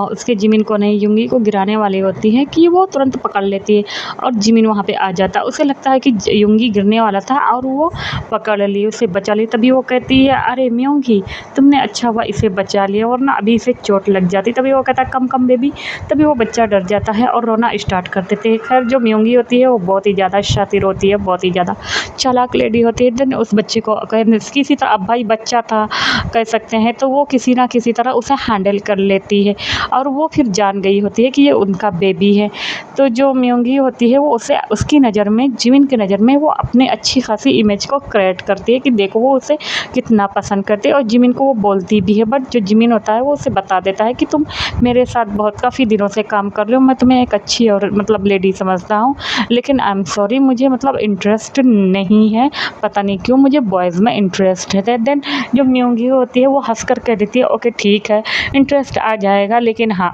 उसके जिमिन को नहीं युंगी को गिराने वाली होती है कि वो तुरंत पकड़ लेती है और जिमिन वहाँ पे आ जाता है। उसे लगता है कि युंगी गिरने वाला था और वो पकड़ ली, उसे बचा ली। तभी वो कहती है, अरे म्योंगी तुमने अच्छा हुआ इसे बचा लिया वरना अभी इसे चोट लग जाती। तभी वो कहता है कम कम बेबी। तभी वो बच्चा डर जाता है और रोना स्टार्ट कर देते हैं। खैर जो म्योंगी होती है वो बहुत ही ज़्यादा शातिर होती है, बहुत ही ज़्यादा चालाक लेडी होती है। देन उस बच्चे को किसी तरह, अब भाई बच्चा था कह सकते हैं, तो वो किसी ना किसी तरह उसे हैंडल कर लेती है और वो फिर जान गई होती है कि ये उनका बेबी है। तो जो म्योंगी होती है वो उसे उसकी नज़र में, जिमिन की नज़र में वो अपने अच्छी खासी इमेज को क्रिएट करती है कि देखो वो उसे कितना पसंद करती है। और जिमिन को वो बोलती भी है, बट जो जिमिन होता है वो उसे बता देता है कि तुम मेरे साथ बहुत काफ़ी दिनों से काम कर रहे हो, मैं तुम्हें एक अच्छी और मतलब लेडी समझता हूँ, लेकिन आई एम सॉरी मुझे मतलब इंटरेस्ट नहीं है, पता नहीं क्यों मुझे बॉयज़ में इंटरेस्ट है। देन जो म्योंगी होती है वो हंस कर कह देती है, ओके ठीक है इंटरेस्ट आ जाएगा, लेकिन हाँ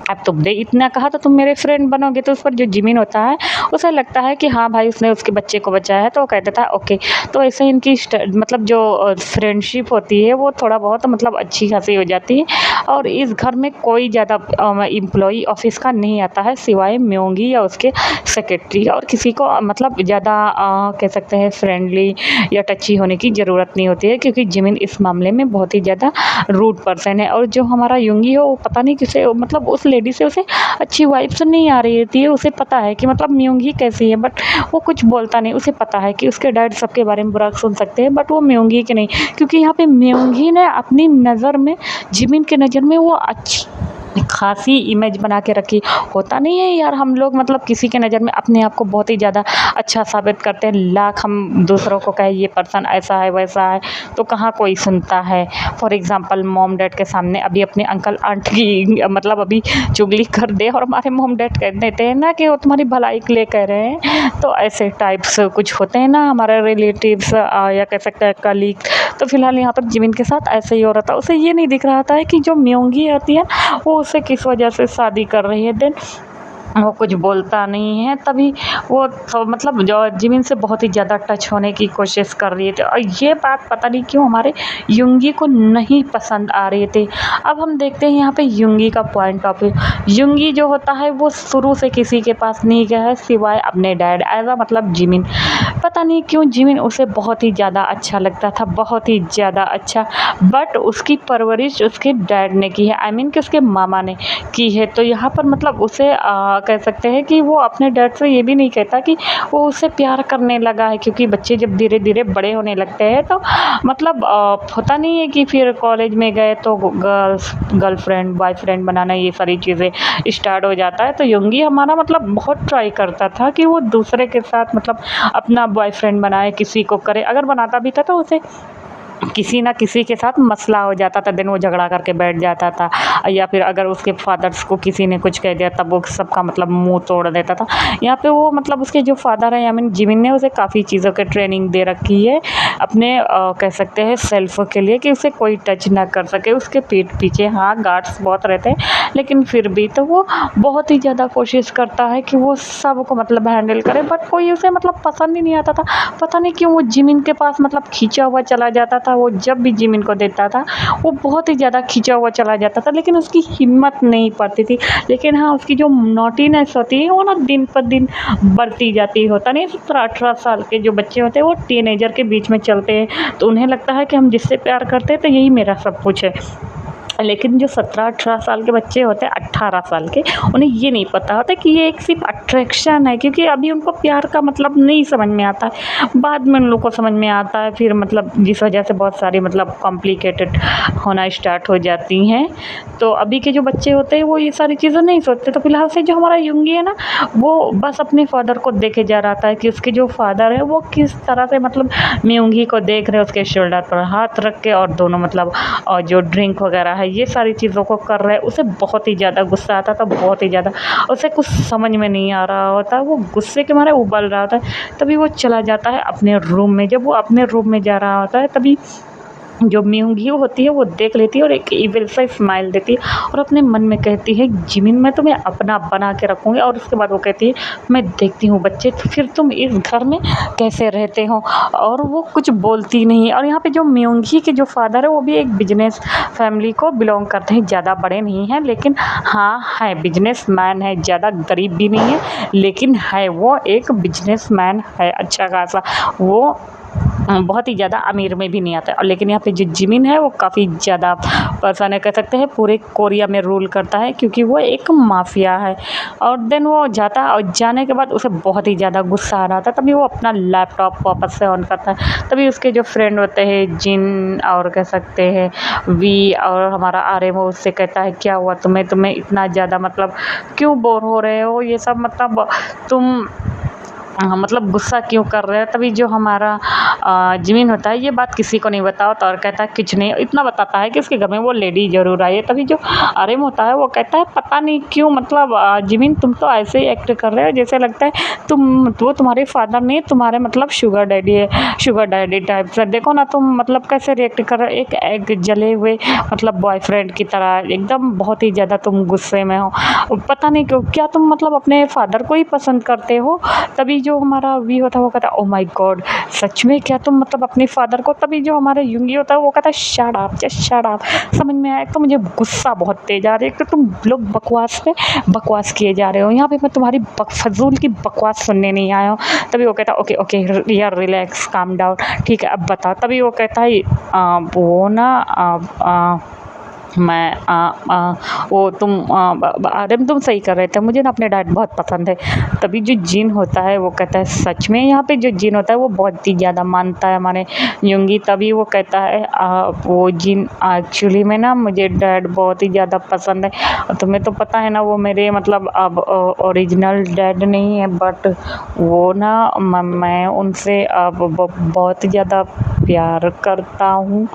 अब तुमने इतना कहा तो तुम मेरे फ्रेंड बनोगे। तो उस पर जो जिमिन होता है उसे लगता है कि हाँ भाई उसने उसके बच्चे को बचाया है, तो वो कह देता है ओके। तो ऐसे इनकी मतलब जो फ्रेंडशिप होती है वो थोड़ा बहुत मतलब अच्छी खासी हो जाती है। और इस घर में कोई ज़्यादा एम्प्लॉई ऑफिस का नहीं आता है सिवाय म्योंगी या उसके सेक्रेटरी, और किसी को मतलब ज़्यादा कह सकते हैं फ्रेंडली या टची होने की ज़रूरत नहीं होती है, क्योंकि जिमिन इस मामले में बहुत ही ज़्यादा रूड पर्सन है। और जो हमारा युंगी है वो पता नहीं किसे मतलब उस लेडी से उसे अच्छी वाइब्स नहीं आ रही होती है। उसे पता है कि मतलब म्योंगी कैसी है, बट वो कुछ बोलता नहीं। उसे पता है कि उसके डैड सबके बारे में बुरा सुन सकते हैं, बट वो म्योंगी के नहीं, क्योंकि यहाँ पे म्योंगी ने अपनी नज़र में, जिमिन के नज़र में वो अच्छी खासी इमेज बना के रखी। होता नहीं है यार, हम लोग मतलब किसी के नज़र में अपने आप को बहुत ही ज़्यादा अच्छा साबित करते हैं, लाख हम दूसरों को कहे ये पर्सन ऐसा है वैसा है, तो कहाँ कोई सुनता है। फॉर एग्जांपल मॉम डैड के सामने अभी अपने अंकल आंट की मतलब अभी चुगली कर दे और हमारे मॉम डैड कह देते हैं ना कि वो तुम्हारी भलाई के लिए कह रहे हैं। तो ऐसे टाइप्स कुछ होते हैं ना हमारे रिलेटिव्स या कह सकते हैं कलीग। तो फिलहाल यहाँ पर जिमिन के साथ ऐसे ही हो रहा था। उसे ये नहीं दिख रहा था कि जो म्योंगी आती है वो उसे किस वजह से शादी कर रही है। देन वो कुछ बोलता नहीं है। तभी वो तो मतलब जो जिमिन से बहुत ही ज़्यादा टच होने की कोशिश कर रही थी, और ये बात पता नहीं क्यों हमारे युंगी को नहीं पसंद आ रही थी। अब हम देखते हैं यहाँ पे युंगी का पॉइंट ऑफ व्यू। युंगी जो होता है वो शुरू से किसी के पास नहीं गया है सिवाय अपने डैड, ऐसा मतलब जिमिन। पता नहीं क्यों जिमिन उसे बहुत ही ज़्यादा अच्छा लगता था, बहुत ही ज़्यादा अच्छा। बट उसकी परवरिश उसके डैड ने की है, आई मीन कि उसके मामा ने की है। तो यहाँ पर मतलब उसे कह सकते हैं कि वो अपने डैड से ये भी नहीं कहता कि वो उससे प्यार करने लगा है, क्योंकि बच्चे जब धीरे धीरे बड़े होने लगते हैं तो मतलब होता नहीं है कि फिर कॉलेज में गए तो गर्लफ्रेंड बॉयफ्रेंड बनाना ये सारी चीज़ें स्टार्ट हो जाता है। तो युंगी हमारा मतलब बहुत ट्राई करता था कि वो दूसरे के साथ मतलब अपना बॉयफ्रेंड बनाए, किसी को करे। अगर बनाता भी था तो उसे किसी ना किसी के साथ मसला हो जाता था, दिन वो झगड़ा करके बैठ जाता था, या फिर अगर उसके फादर्स को किसी ने कुछ कह दिया तब वो सबका मतलब मुंह तोड़ देता था। यहाँ पे वो मतलब उसके जो फादर हैं, आई मीन जिमिन ने उसे काफ़ी चीज़ों के ट्रेनिंग दे रखी है अपने कह सकते हैं सेल्फ के लिए, कि उसे कोई टच ना कर सके। उसके पीठ पीछे हाँ गार्ड्स बहुत रहते हैं, लेकिन फिर भी तो वो बहुत ही ज़्यादा कोशिश करता है कि वो सबको मतलब हैंडल करे, बट कोई उसे मतलब पसंद ही नहीं आता था। पता नहीं क्यों वो जिमिन के पास मतलब खींचा हुआ चला जाता था। वो जब भी जिमिन को देता था वो बहुत ही ज़्यादा खींचा हुआ चला जाता था, लेकिन उसकी हिम्मत नहीं पड़ती थी। लेकिन हाँ उसकी जो नॉटीनेस होती है वो ना दिन पर दिन बढ़ती जाती होता नहीं। 17-18 साल के जो बच्चे होते हैं वो टीनेजर के बीच में चलते हैं, तो उन्हें लगता है कि हम जिससे प्यार करते हैं तो यही मेरा सब कुछ है। लेकिन जो 17-18 साल के बच्चे होते हैं, 18 साल के, उन्हें ये नहीं पता होता कि ये एक सिर्फ़ अट्रैक्शन है, क्योंकि अभी उनको प्यार का मतलब नहीं समझ में आता है। बाद में उन लोग को समझ में आता है, फिर मतलब जिस वजह से बहुत सारी मतलब कॉम्प्लिकेटेड होना स्टार्ट हो जाती हैं। तो अभी के जो बच्चे होते हैं वो ये सारी चीज़ें नहीं सोचते। तो फिलहाल से जो हमारा युंगी है ना, वो बस अपने फादर को देखे जा रहा था कि उसके जो फादर है वो किस तरह से मतलब म्योंगी को देख रहे हैं, उसके शोल्डर पर हाथ रख के, और दोनों मतलब और जो ड्रिंक वगैरह है ये सारी चीज़ों को कर रहे हैं। उसे बहुत ही ज़्यादा गुस्सा आता था, बहुत ही ज़्यादा। उसे कुछ समझ में नहीं आ रहा होता, वो गुस्से के मारे उबल रहा होता है। तभी वो चला जाता है अपने रूम में। जब वो अपने रूम में जा रहा होता है, तभी जो म्योंगी होती है वो देख लेती है और एक इविल सा स्माइल देती है और अपने मन में कहती है, जिमिन मैं तुम्हें अपना बना के रखूँगी। और उसके बाद वो कहती है, मैं देखती हूँ बच्चे तो फिर तुम इस घर में कैसे रहते हो। और वो कुछ बोलती नहीं है। और यहाँ पे जो म्योंगी के जो फादर है वो भी एक बिजनेस फैमिली को बिलोंग करते हैं, ज़्यादा बड़े नहीं हैं, लेकिन हाँ है बिजनेसमैन है, ज़्यादा गरीब भी नहीं है, लेकिन है वो एक बिजनेसमैन है अच्छा खासा। वो बहुत ही ज़्यादा अमीर में भी नहीं आता है। और लेकिन यहाँ पे जो जिमिन है वो काफ़ी ज़्यादा पर्सन है, कह सकते हैं पूरे कोरिया में रूल करता है, क्योंकि वो एक माफिया है। और देन वो जाता है, और जाने के बाद उसे बहुत ही ज़्यादा गुस्सा आ रहा था। तभी वो अपना लैपटॉप वापस से ऑन करता है। तभी उसके जो फ्रेंड होते हैं जिन, और कह सकते हैं वी, और हमारा आर्यन, वो उससे कहता है, क्या हुआ तुम्हें इतना ज़्यादा मतलब क्यों बोर हो रहे हो, ये सब मतलब तुम मतलब गुस्सा क्यों कर रहे हैं। तभी जो हमारा जिमिन होता है ये बात किसी को नहीं बताता और कहता है कुछ नहीं, इतना बताता है कि उसके घर में वो लेडी ज़रूर आई है। तभी जो आर्यन होता है वो कहता है, पता नहीं क्यों मतलब जिमिन तुम तो ऐसे ही एक्ट कर रहे हो जैसे लगता है वो तुम्हारे फादर नहीं, तुम्हारे मतलब शुगर डैडी है, शुगर डैडी टाइप से। देखो ना तुम मतलब कैसे रिएक्ट कर रहे हो, एक जले हुए मतलब बॉयफ्रेंड की तरह, एकदम बहुत ही ज़्यादा तुम गुस्से में हो। पता नहीं क्यों, क्या तुम मतलब अपने फादर को ही पसंद करते हो। तभी जो हमारा वी होता है वो कहता है, ओह माय गॉड, सच में क्या तुम मतलब अपने फादर को। तभी जो हमारा युंगी होता है वो कहता है, shut up, just shut up. समझ में आया, तो मुझे गुस्सा बहुत तेज आ रही है कि तुम लोग बकवास पे बकवास किए जा रहे हो, यहाँ पे मैं तुम्हारी फजूल की बकवास सुनने नहीं आया हूँ। तभी वो कहता है, ओके ओके यार रिलैक्स, काम डाउन, ठीक है अब बताओ। तभी वो कहता है, वो ना मैं वो तुम आर्यन तुम सही कर रहे थे, मुझे ना अपने डैड बहुत पसंद है। तभी जो जिन होता है वो कहता है, सच में। यहाँ पे जो जिन होता है वो बहुत ही ज़्यादा मानता है हमारे युंगी। तभी वो कहता है, वो जिन एक्चुअली में ना मुझे डैड बहुत ही ज़्यादा पसंद है, और तुम्हें तो पता है ना वो मेरे मतलब अब ओरिजिनल डैड नहीं है, बट वो ना मैं उनसे अब बहुत ही ज़्यादा प्यार करता हूँ।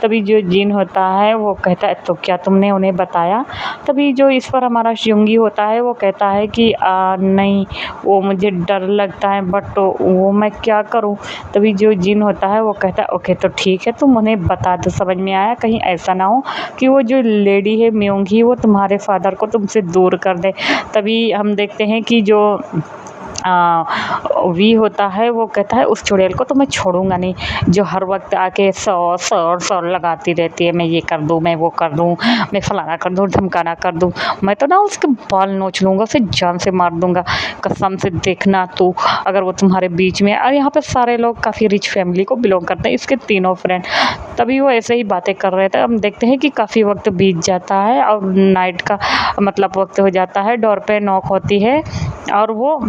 तभी जो जिन होता है वो कहता है, तो क्या तुमने उन्हें बताया। तभी जो इस पर हमारा युंगी होता है वो कहता है कि नहीं, वो मुझे डर लगता है, बट वो मैं क्या करूं। तभी जो जिन होता है वो कहता है, ओके तो ठीक है तुम उन्हें बता दो। समझ में आया, कहीं ऐसा ना हो कि वो जो लेडी है म्योंगी वो तुम्हारे फादर को तुमसे दूर कर दे। तभी हम देखते हैं कि जो वी होता है वो कहता है, उस चुड़ैल को तो मैं छोड़ूंगा नहीं, जो हर वक्त आके सौर लगाती रहती है, मैं ये कर दूँ, मैं वो कर दूँ, मैं फलाना कर दूँ, धमकाना कर दूँ, मैं तो ना उसके बाल नोच लूँगा, उसे जान से मार दूंगा, कसम से देखना तू अगर वो तुम्हारे बीच में। और यहाँ पे सारे लोग काफ़ी रिच फैमिली को बिलोंग करते हैं, इसके तीनों फ्रेंड। तभी वो ऐसे ही बातें कर रहे थे। हम देखते हैं कि काफ़ी वक्त बीत जाता है और नाइट का मतलब वक्त हो जाता है, डोर पे नॉक होती है, और वो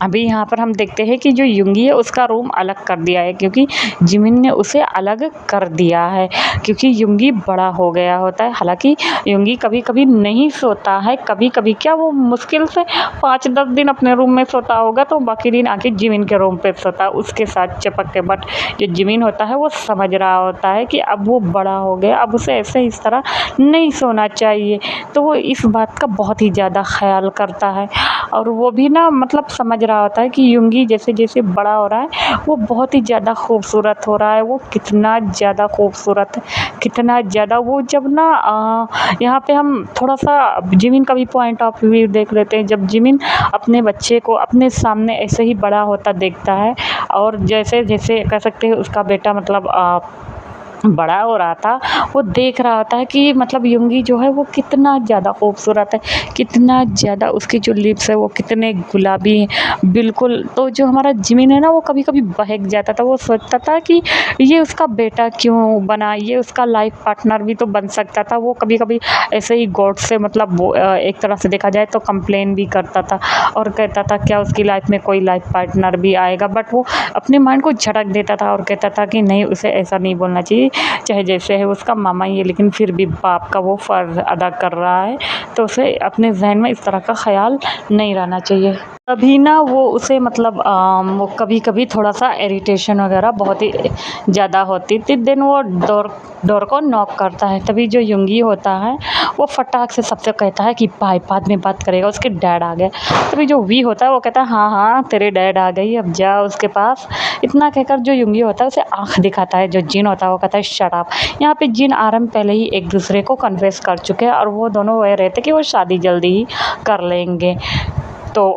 अभी यहाँ पर हम देखते हैं कि जो युंगी है उसका रूम अलग कर दिया है, क्योंकि जिमिन ने उसे अलग कर दिया है, क्योंकि युंगी बड़ा हो गया होता है। हालांकि युंगी कभी कभी नहीं सोता है, कभी कभी क्या वो मुश्किल से 5-10 दिन अपने रूम में सोता होगा, तो बाकी दिन आके जिमिन के रूम पे सोता है उसके साथ चिपक के। बट जो जिमिन होता है वो समझ रहा होता है कि अब वो बड़ा हो गया, अब उसे ऐसे इस तरह नहीं सोना चाहिए, तो वो इस बात का बहुत ही ज़्यादा ख्याल करता है। और वो भी ना मतलब समझ रहा होता है कि युंगी जैसे जैसे बड़ा हो रहा है वो बहुत ही ज़्यादा खूबसूरत हो रहा है। वो कितना ज़्यादा खूबसूरत है, कितना ज़्यादा। वो जब ना यहाँ पे हम थोड़ा सा जिमिन का भी पॉइंट ऑफ व्यू देख लेते हैं। जब जिमिन अपने बच्चे को अपने सामने ऐसे ही बड़ा होता देखता है, और जैसे जैसे कह सकते हैं उसका बेटा मतलब बड़ा हो रहा था, वो देख रहा था कि मतलब युंगी जो है वो कितना ज़्यादा खूबसूरत है, कितना ज़्यादा उसकी जो लिप्स है वो कितने गुलाबी हैं बिल्कुल। तो जो हमारा जिमिन है ना वो कभी-कभी बहक जाता था, वो सोचता था कि ये उसका बेटा क्यों बना, ये उसका लाइफ पार्टनर भी तो बन सकता था। वो कभी-कभी ऐसे ही गॉड से मतलब वो एक तरह से देखा जाए तो कंप्लेन भी करता था और कहता था क्या उसकी लाइफ में कोई लाइफ पार्टनर भी आएगा, बट वो अपने माइंड को झटक देता था और कहता था कि नहीं, उसे ऐसा नहीं बोलना चाहिए, चाहे जैसे है उसका मामा ही है लेकिन फिर भी बाप का वो फ़र्ज़ अदा कर रहा है, तो उसे अपने ज़हन में इस तरह का ख़्याल नहीं रहना चाहिए। तभी ना वो उसे मतलब वो कभी-कभी थोड़ा-सा इरिटेशन वग़ैरह बहुत ही ज़्यादा होती थी। देन वो डोर डोर को नॉक करता है, तभी जो युंगी होता है वो फटाक से सबसे कहता है कि बाय, बाद में बात करेगा, उसके डैड आ गए। तभी जो वी होता है वो कहता है हाँ, हाँ, तेरे डैड आ गई, अब जा उसके पास। इतना कहकर जो युंगी होता है उसे आँख दिखाता है, जो जिन होता है वो कहता है शट अप। यहाँ पे जिन आरम पहले ही एक दूसरे को कन्फेस कर चुके हैं और वो दोनों वह रहते कि वो शादी जल्दी ही कर लेंगे। तो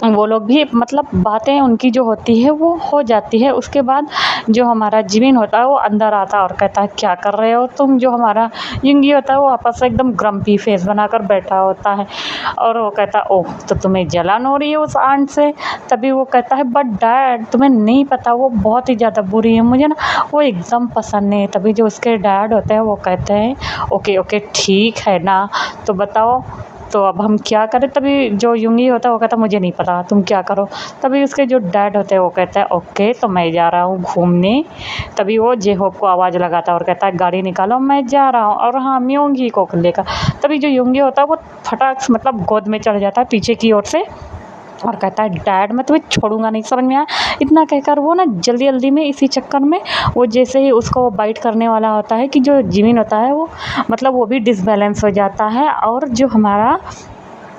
वो लोग भी मतलब बातें उनकी जो होती है वो हो जाती है। उसके बाद जो हमारा जिमिन होता है वो अंदर आता है और कहता है क्या कर रहे हो तुम। जो हमारा युंगी होता है वो आपस में एकदम ग्रम्पी फेस बनाकर बैठा होता है और वो कहता है ओह, तो तुम्हें जलन हो रही है उस आंट से। तभी वो कहता है बट डैड तुम्हें नहीं पता, वो बहुत ही ज़्यादा बुरी है, मुझे ना वो एकदम पसंद नहीं है। तभी जो उसके डैड होते हैं वो कहते हैं ओके ओके ठीक है ना, तो बताओ तो अब हम क्या करें। तभी जो युंगी होता है वो कहता है मुझे नहीं पता, तुम क्या करो। तभी उसके जो डैड होते हैं वो कहता है ओके, तो मैं जा रहा हूँ घूमने। तभी वो जे होप को आवाज़ लगाता है और कहता है गाड़ी निकालो, मैं जा रहा हूँ, और हाँ युंगी को लेकर। तभी जो युंगी होता है वो फटाक से मतलब गोद में चढ़ जाता है पीछे की ओर से और कहता है डैड मैं तुम्हें छोड़ूंगा नहीं, समझ में आया। इतना कहकर वो ना जल्दी जल्दी में इसी चक्कर में वो जैसे ही उसको वो बाइट करने वाला होता है कि जो जिमिन होता है वो मतलब वो भी डिसबैलेंस हो जाता है और जो हमारा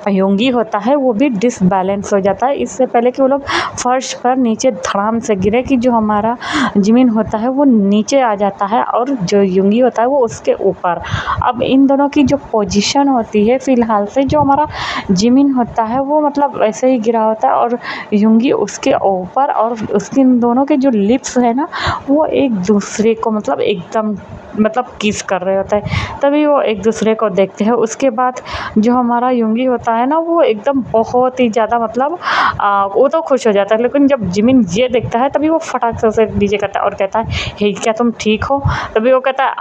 योंगी होता है वो भी डिसबैलेंस हो जाता है। इससे पहले कि वो लोग फर्श पर नीचे धड़ाम से गिरे कि जो हमारा जिमिन होता है वो नीचे आ जाता है और जो योंगी होता है वो उसके ऊपर। अब इन दोनों की जो पोजीशन होती है फ़िलहाल से, जो हमारा जिमिन होता है वो मतलब ऐसे ही गिरा होता है और योंगी उसके ऊपर, और उसके इन दोनों के जो लिप्स है ना वो एक दूसरे को मतलब एकदम मतलब किस कर रहे होते हैं। तभी वो एक दूसरे को देखते हैं। उसके बाद जो हमारा योंगी होता है ना वो एकदम बहुत ही ज़्यादा मतलब वो तो खुश हो जाता है, लेकिन जब जिमिन ये देखता है तभी वो फटाक से उसे नीचे करता है और कहता है हे क्या तुम ठीक हो। तभी वो कहता है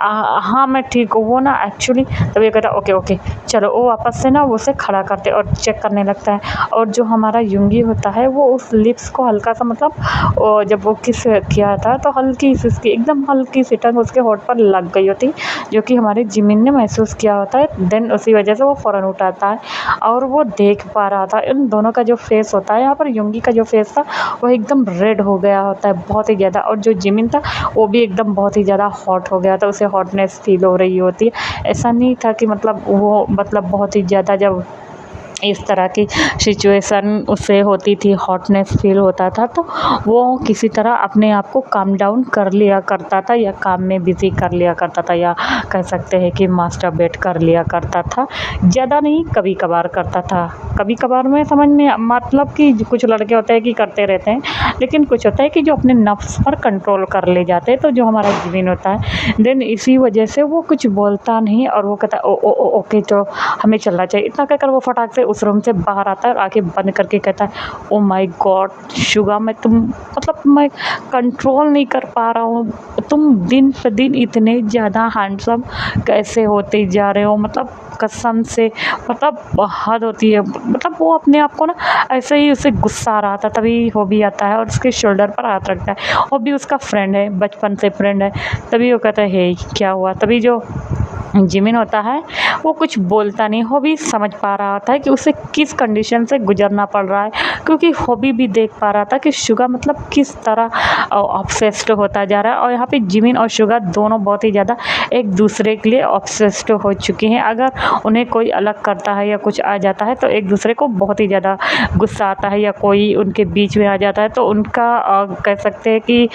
हाँ मैं ठीक हूँ, वो ना एक्चुअली। तभी वो कहता है ओके ओके चलो। वो वापस से ना वो उसे खड़ा करते और चेक करने लगता है, और जो हमारा योंगी होता है वो उस लिप्स को हल्का सा मतलब जब वो किस किया था तो हल्की सी उसकी एकदम हल्की सी टंग उसके होठ पर लग गई होती, जो कि हमारे जिमिन ने महसूस किया होता है। देन उसी वजह से वो फ़ौरन उठाता है और वो देख पा रहा था इन दोनों का जो फेस होता है। यहाँ पर योंगी का जो फेस था वो एकदम रेड हो गया होता है बहुत ही ज़्यादा, और जो जिमिन था वो भी एकदम बहुत ही ज़्यादा हॉट हो गया था, उसे हॉटनेस फील हो रही होती है। ऐसा नहीं था कि मतलब वो मतलब बहुत ही ज़्यादा जब इस तरह की सिचुएशन उससे होती थी हॉटनेस फील होता था तो वो किसी तरह अपने आप को काम डाउन कर लिया करता था या काम में बिज़ी कर लिया करता था, या कह सकते हैं कि मास्टरबेट कर लिया करता था। ज़्यादा नहीं, कभी कभार करता था। कभी कभार में समझ में मतलब कि कुछ लड़के होते हैं कि करते रहते हैं, लेकिन कुछ होता है कि जो अपने नफ्स पर कंट्रोल कर ले जाते हैं। तो जो हमारा जिमिन होता है देन इसी वजह से वो कुछ बोलता नहीं और वो कहता है ओ ओ ओ ओके चलो हमें चलना चाहिए। इतना कहकर वो फटाक से उस रूम से बाहर आता है और आंखें बंद करके कहता है ओ माय गॉड शुगा, मैं तुम मतलब मैं कंट्रोल नहीं कर पा रहा हूँ, तुम दिन पे दिन इतने ज़्यादा हैंडसम कैसे होते जा रहे हो, मतलब कसम से मतलब हद होती है। मतलब वो अपने आप को ना ऐसे ही उसे गुस्सा आ रहा था। तभी वो भी आता है और उसके शोल्डर पर हाथ रखता है, वो भी उसका फ्रेंड है, बचपन से फ्रेंड है। तभी वो कहता है हे क्या हुआ। तभी जो जिमिन होता है वो कुछ बोलता नहीं, वो भी समझ पा रहा होता है कि उसे किस कंडीशन से गुजरना पड़ रहा है, क्योंकि हॉबी भी देख पा रहा था कि शुगा मतलब किस तरह ऑब्सेस्ड होता जा रहा है। और यहाँ पे जिमिन और शुगा दोनों बहुत ही ज़्यादा एक दूसरे के लिए ऑब्सेस्ड हो चुके हैं। अगर उन्हें कोई अलग करता है या कुछ आ जाता है तो एक दूसरे को बहुत ही ज़्यादा गुस्सा आता है, या कोई उनके बीच में आ जाता है तो उनका कह सकते हैं कि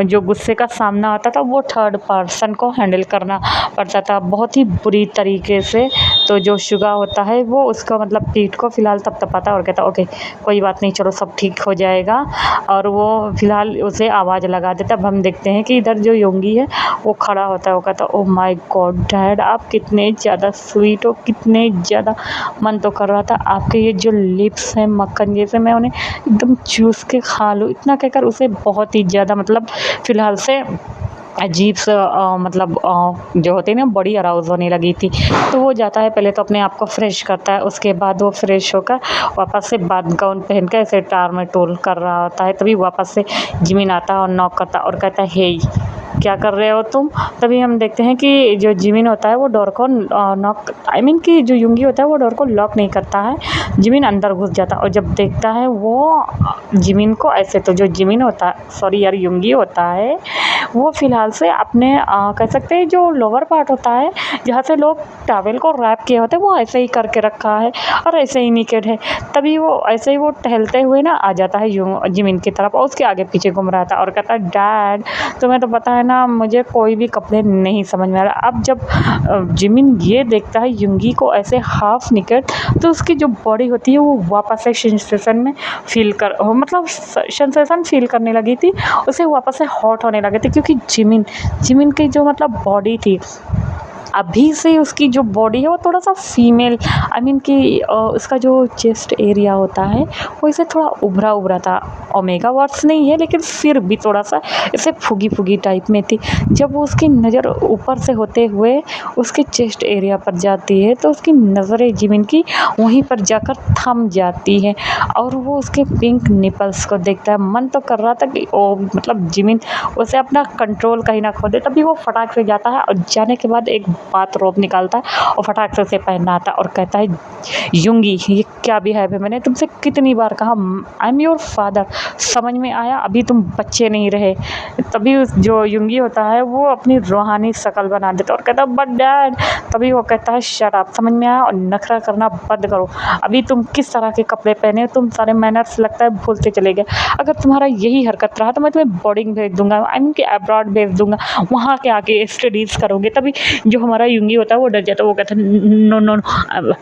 जो गुस्से का सामना आता था वो थर्ड पर्सन को हैंडल करना पड़ता था। बहुत ही बुरी तरीके से। तो जो शुगा होता है वो उसका मतलब पीठ को फ़िलहाल तपतपाता है और कहता है ओके कोई बात नहीं, चलो सब ठीक हो जाएगा। और वो फ़िलहाल उसे आवाज़ लगा देता है। अब हम देखते हैं कि इधर जो योंगी है वो खड़ा होता है, वो कहता है ओह माय गॉड डैड, आप कितने ज़्यादा स्वीट हो, कितने ज़्यादा। मन तो कर रहा था आपके ये जो लिप्स हैं मक्खन जैसे, मैं उन्हें एकदम चूस के खा लूँ। इतना कहकर उसे बहुत ही ज़्यादा मतलब फ़िलहाल से अजीब सा मतलब जो होती है ना बॉडी अराउज़ होने लगी थी। तो वो जाता है, पहले तो अपने आप को फ्रेश करता है, उसके बाद वो फ्रेश होकर वापस से बाद गाउन पहन के ऐसे टार में टोल कर रहा होता है। तभी वापस से जिमिन आता है और नॉक करता है और कहता है हे क्या कर रहे हो तुम। तभी हम देखते हैं कि जो जिमिन होता है वो डोर को नॉक कि जो युंगी होता है वो डोर को लॉक नहीं करता है। जिमिन अंदर घुस जाता है और जब देखता है वो जिमिन को ऐसे, तो जो जिमिन होता है सॉरी यार युंगी होता है वो फ़िलहाल से अपने कह सकते हैं जो लोअर पार्ट होता है जहाँ से लोग टॉवल को रैप किए होते हैं वो ऐसे ही करके रखा है और ऐसे ही नेकेड है। तभी वो ऐसे ही वो टहलते हुए ना आ जाता है जिमिन की तरफ और उसके आगे पीछे घूम रहा था और कहता है डैड तुम्हें तो पता है ना मुझे कोई भी कपड़े नहीं समझ में आ रहा। अब जब जिमिन ये देखता है युंगी को ऐसे हाफ नेकेड, तो उसकी जो बॉडी होती है वो वापस से सेंसेशन में फील कर मतलब सेंसेशन फील करने लगी थी, उसे वापस से हॉट होने लगे थे क्योंकि जिमिन की जो मतलब बॉडी थी अभी से उसकी जो बॉडी है वो थोड़ा सा फीमेल कि उसका जो चेस्ट एरिया होता है वो इसे थोड़ा उभरा उभरा था। ओमेगा वर्ड्स नहीं है लेकिन फिर भी थोड़ा सा इसे फुगी फुगी टाइप में थी। जब वो उसकी नज़र ऊपर से होते हुए उसके चेस्ट एरिया पर जाती है तो उसकी नज़रें जिमिन की वहीं पर जाकर थम जाती है और वो उसके पिंक निपल्स को देखता है। मन तो कर रहा था कि ओ मतलब जिमिन उसे अपना कंट्रोल कहीं ना खो दे। तभी वो फटाक से जाता है और जाने के बाद एक बाथरोब निकालता है और फटाक से उसे पहनाता है और कहता है युंगी ये क्या बिहेव है, मैंने तुमसे कितनी बार कहा आई एम योर फादर, समझ में आया, अभी तुम बच्चे नहीं रहे। तभी उस जो युंगी होता है वो अपनी रूहानी शक्ल बना देता है और कहता है बट डैड। तभी वो कहता है शट अप, समझ में आया, और नखरा करना बंद करो। अभी तुम किस तरह के कपड़े पहने, तुम सारे मैनर्स लगता है भूलते चले गए। अगर तुम्हारा यही हरकत रहा तो मैं तुम्हें बोर्डिंग भेज दूंगा, कि अब्रॉड भेज दूंगा, वहाँ के आके स्टडीज़ करोगे। तभी जो हमारा युंगी होता है वो डर जाता है, वो कहता है no no no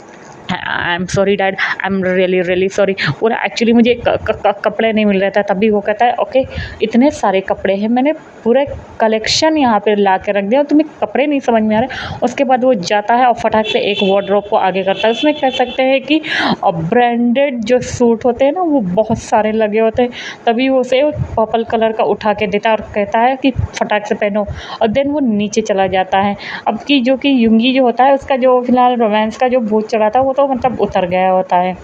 I am sorry dad, I am really sorry. और एक्चुअली मुझे कपड़े नहीं मिल रहे था। तभी वो कहता है ओके इतने सारे कपड़े हैं, मैंने पूरे कलेक्शन यहाँ पे ला के रख दिया और तुम्हें कपड़े नहीं समझ में आ रहे। उसके बाद वो जाता है और फटाक से एक वार्डरोब को आगे करता है। उसमें कह सकते हैं कि ब्रांडेड जो सूट होते हैं ना वो बहुत सारे लगे होते हैं। तभी वो उसे पर्पल कलर का उठा के देता है और कहता है कि फटाक से पहनो, और देन वो नीचे चला जाता है। अब की जो कि युंगी जो होता है उसका जो फिलहाल रोमांस का जो भूत चढ़ा था वो तो मतलब उतर गया होता है,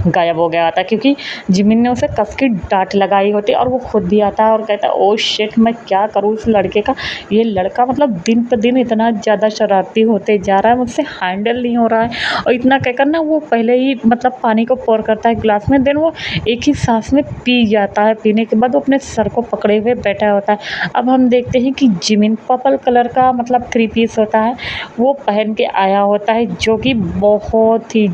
गायब हो गया था, क्योंकि जिमिन ने उसे कस की डांट लगाई होती और वो खुद भी आता है और कहता है ओ शिट मैं क्या करूँ इस लड़के का, ये लड़का मतलब दिन पर दिन इतना ज़्यादा शरारती होते जा रहा है, मुझसे हैंडल नहीं हो रहा है। और इतना कहकर ना वो पहले ही मतलब पानी को पोर करता है गिलास में, देन वो एक ही सांस में पी जाता है। पीने के बाद वो अपने सर को पकड़े हुए बैठा होता है। अब हम देखते हैं कि जिमिन पर्पल कलर का मतलब 3 पीस होता है वो पहन के आया होता है, जो कि बहुत ही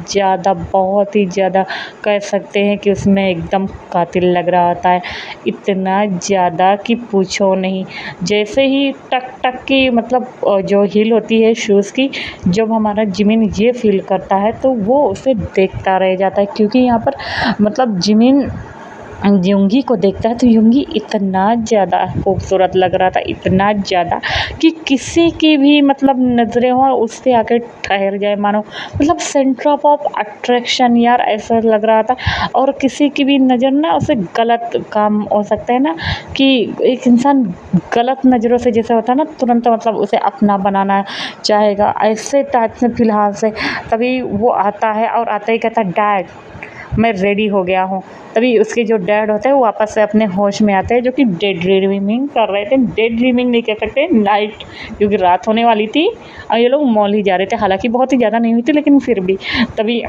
ज़्यादा कह सकते हैं कि उसमें एकदम कातिल लग रहा होता है। इतना ज़्यादा कि पूछो नहीं। जैसे ही टक टक की मतलब जो हील होती है शूज़ की, जब हमारा जिमिन ये फील करता है तो वो उसे देखता रह जाता है, क्योंकि यहाँ पर मतलब जिमिन युंगी को देखता है तो युंगी इतना ज़्यादा खूबसूरत लग रहा था, इतना ज़्यादा कि किसी की भी मतलब नज़रें हो उस पे आकर ठहर जाए, मानो मतलब सेंटर ऑफ अट्रैक्शन यार ऐसा लग रहा था। और किसी की भी नज़र ना उसे गलत काम हो सकता है ना, कि एक इंसान गलत नज़रों से जैसे होता है ना तुरंत मतलब उसे अपना बनाना चाहेगा, ऐसे टाइप से फ़िलहाल से। तभी वो आता है और आता ही कहता डैड मैं रेडी हो गया हूँ। तभी उसके जो डैड होते हैं वो वापस से अपने होश में आते हैं, जो कि डे ड्रीमिंग कर रहे थे। डे ड्रीमिंग नहीं कह सकते, नाइट, क्योंकि रात होने वाली थी और ये लोग मॉल ही जा रहे थे, हालांकि बहुत ही ज़्यादा नहीं हुई थी लेकिन फिर भी। तभी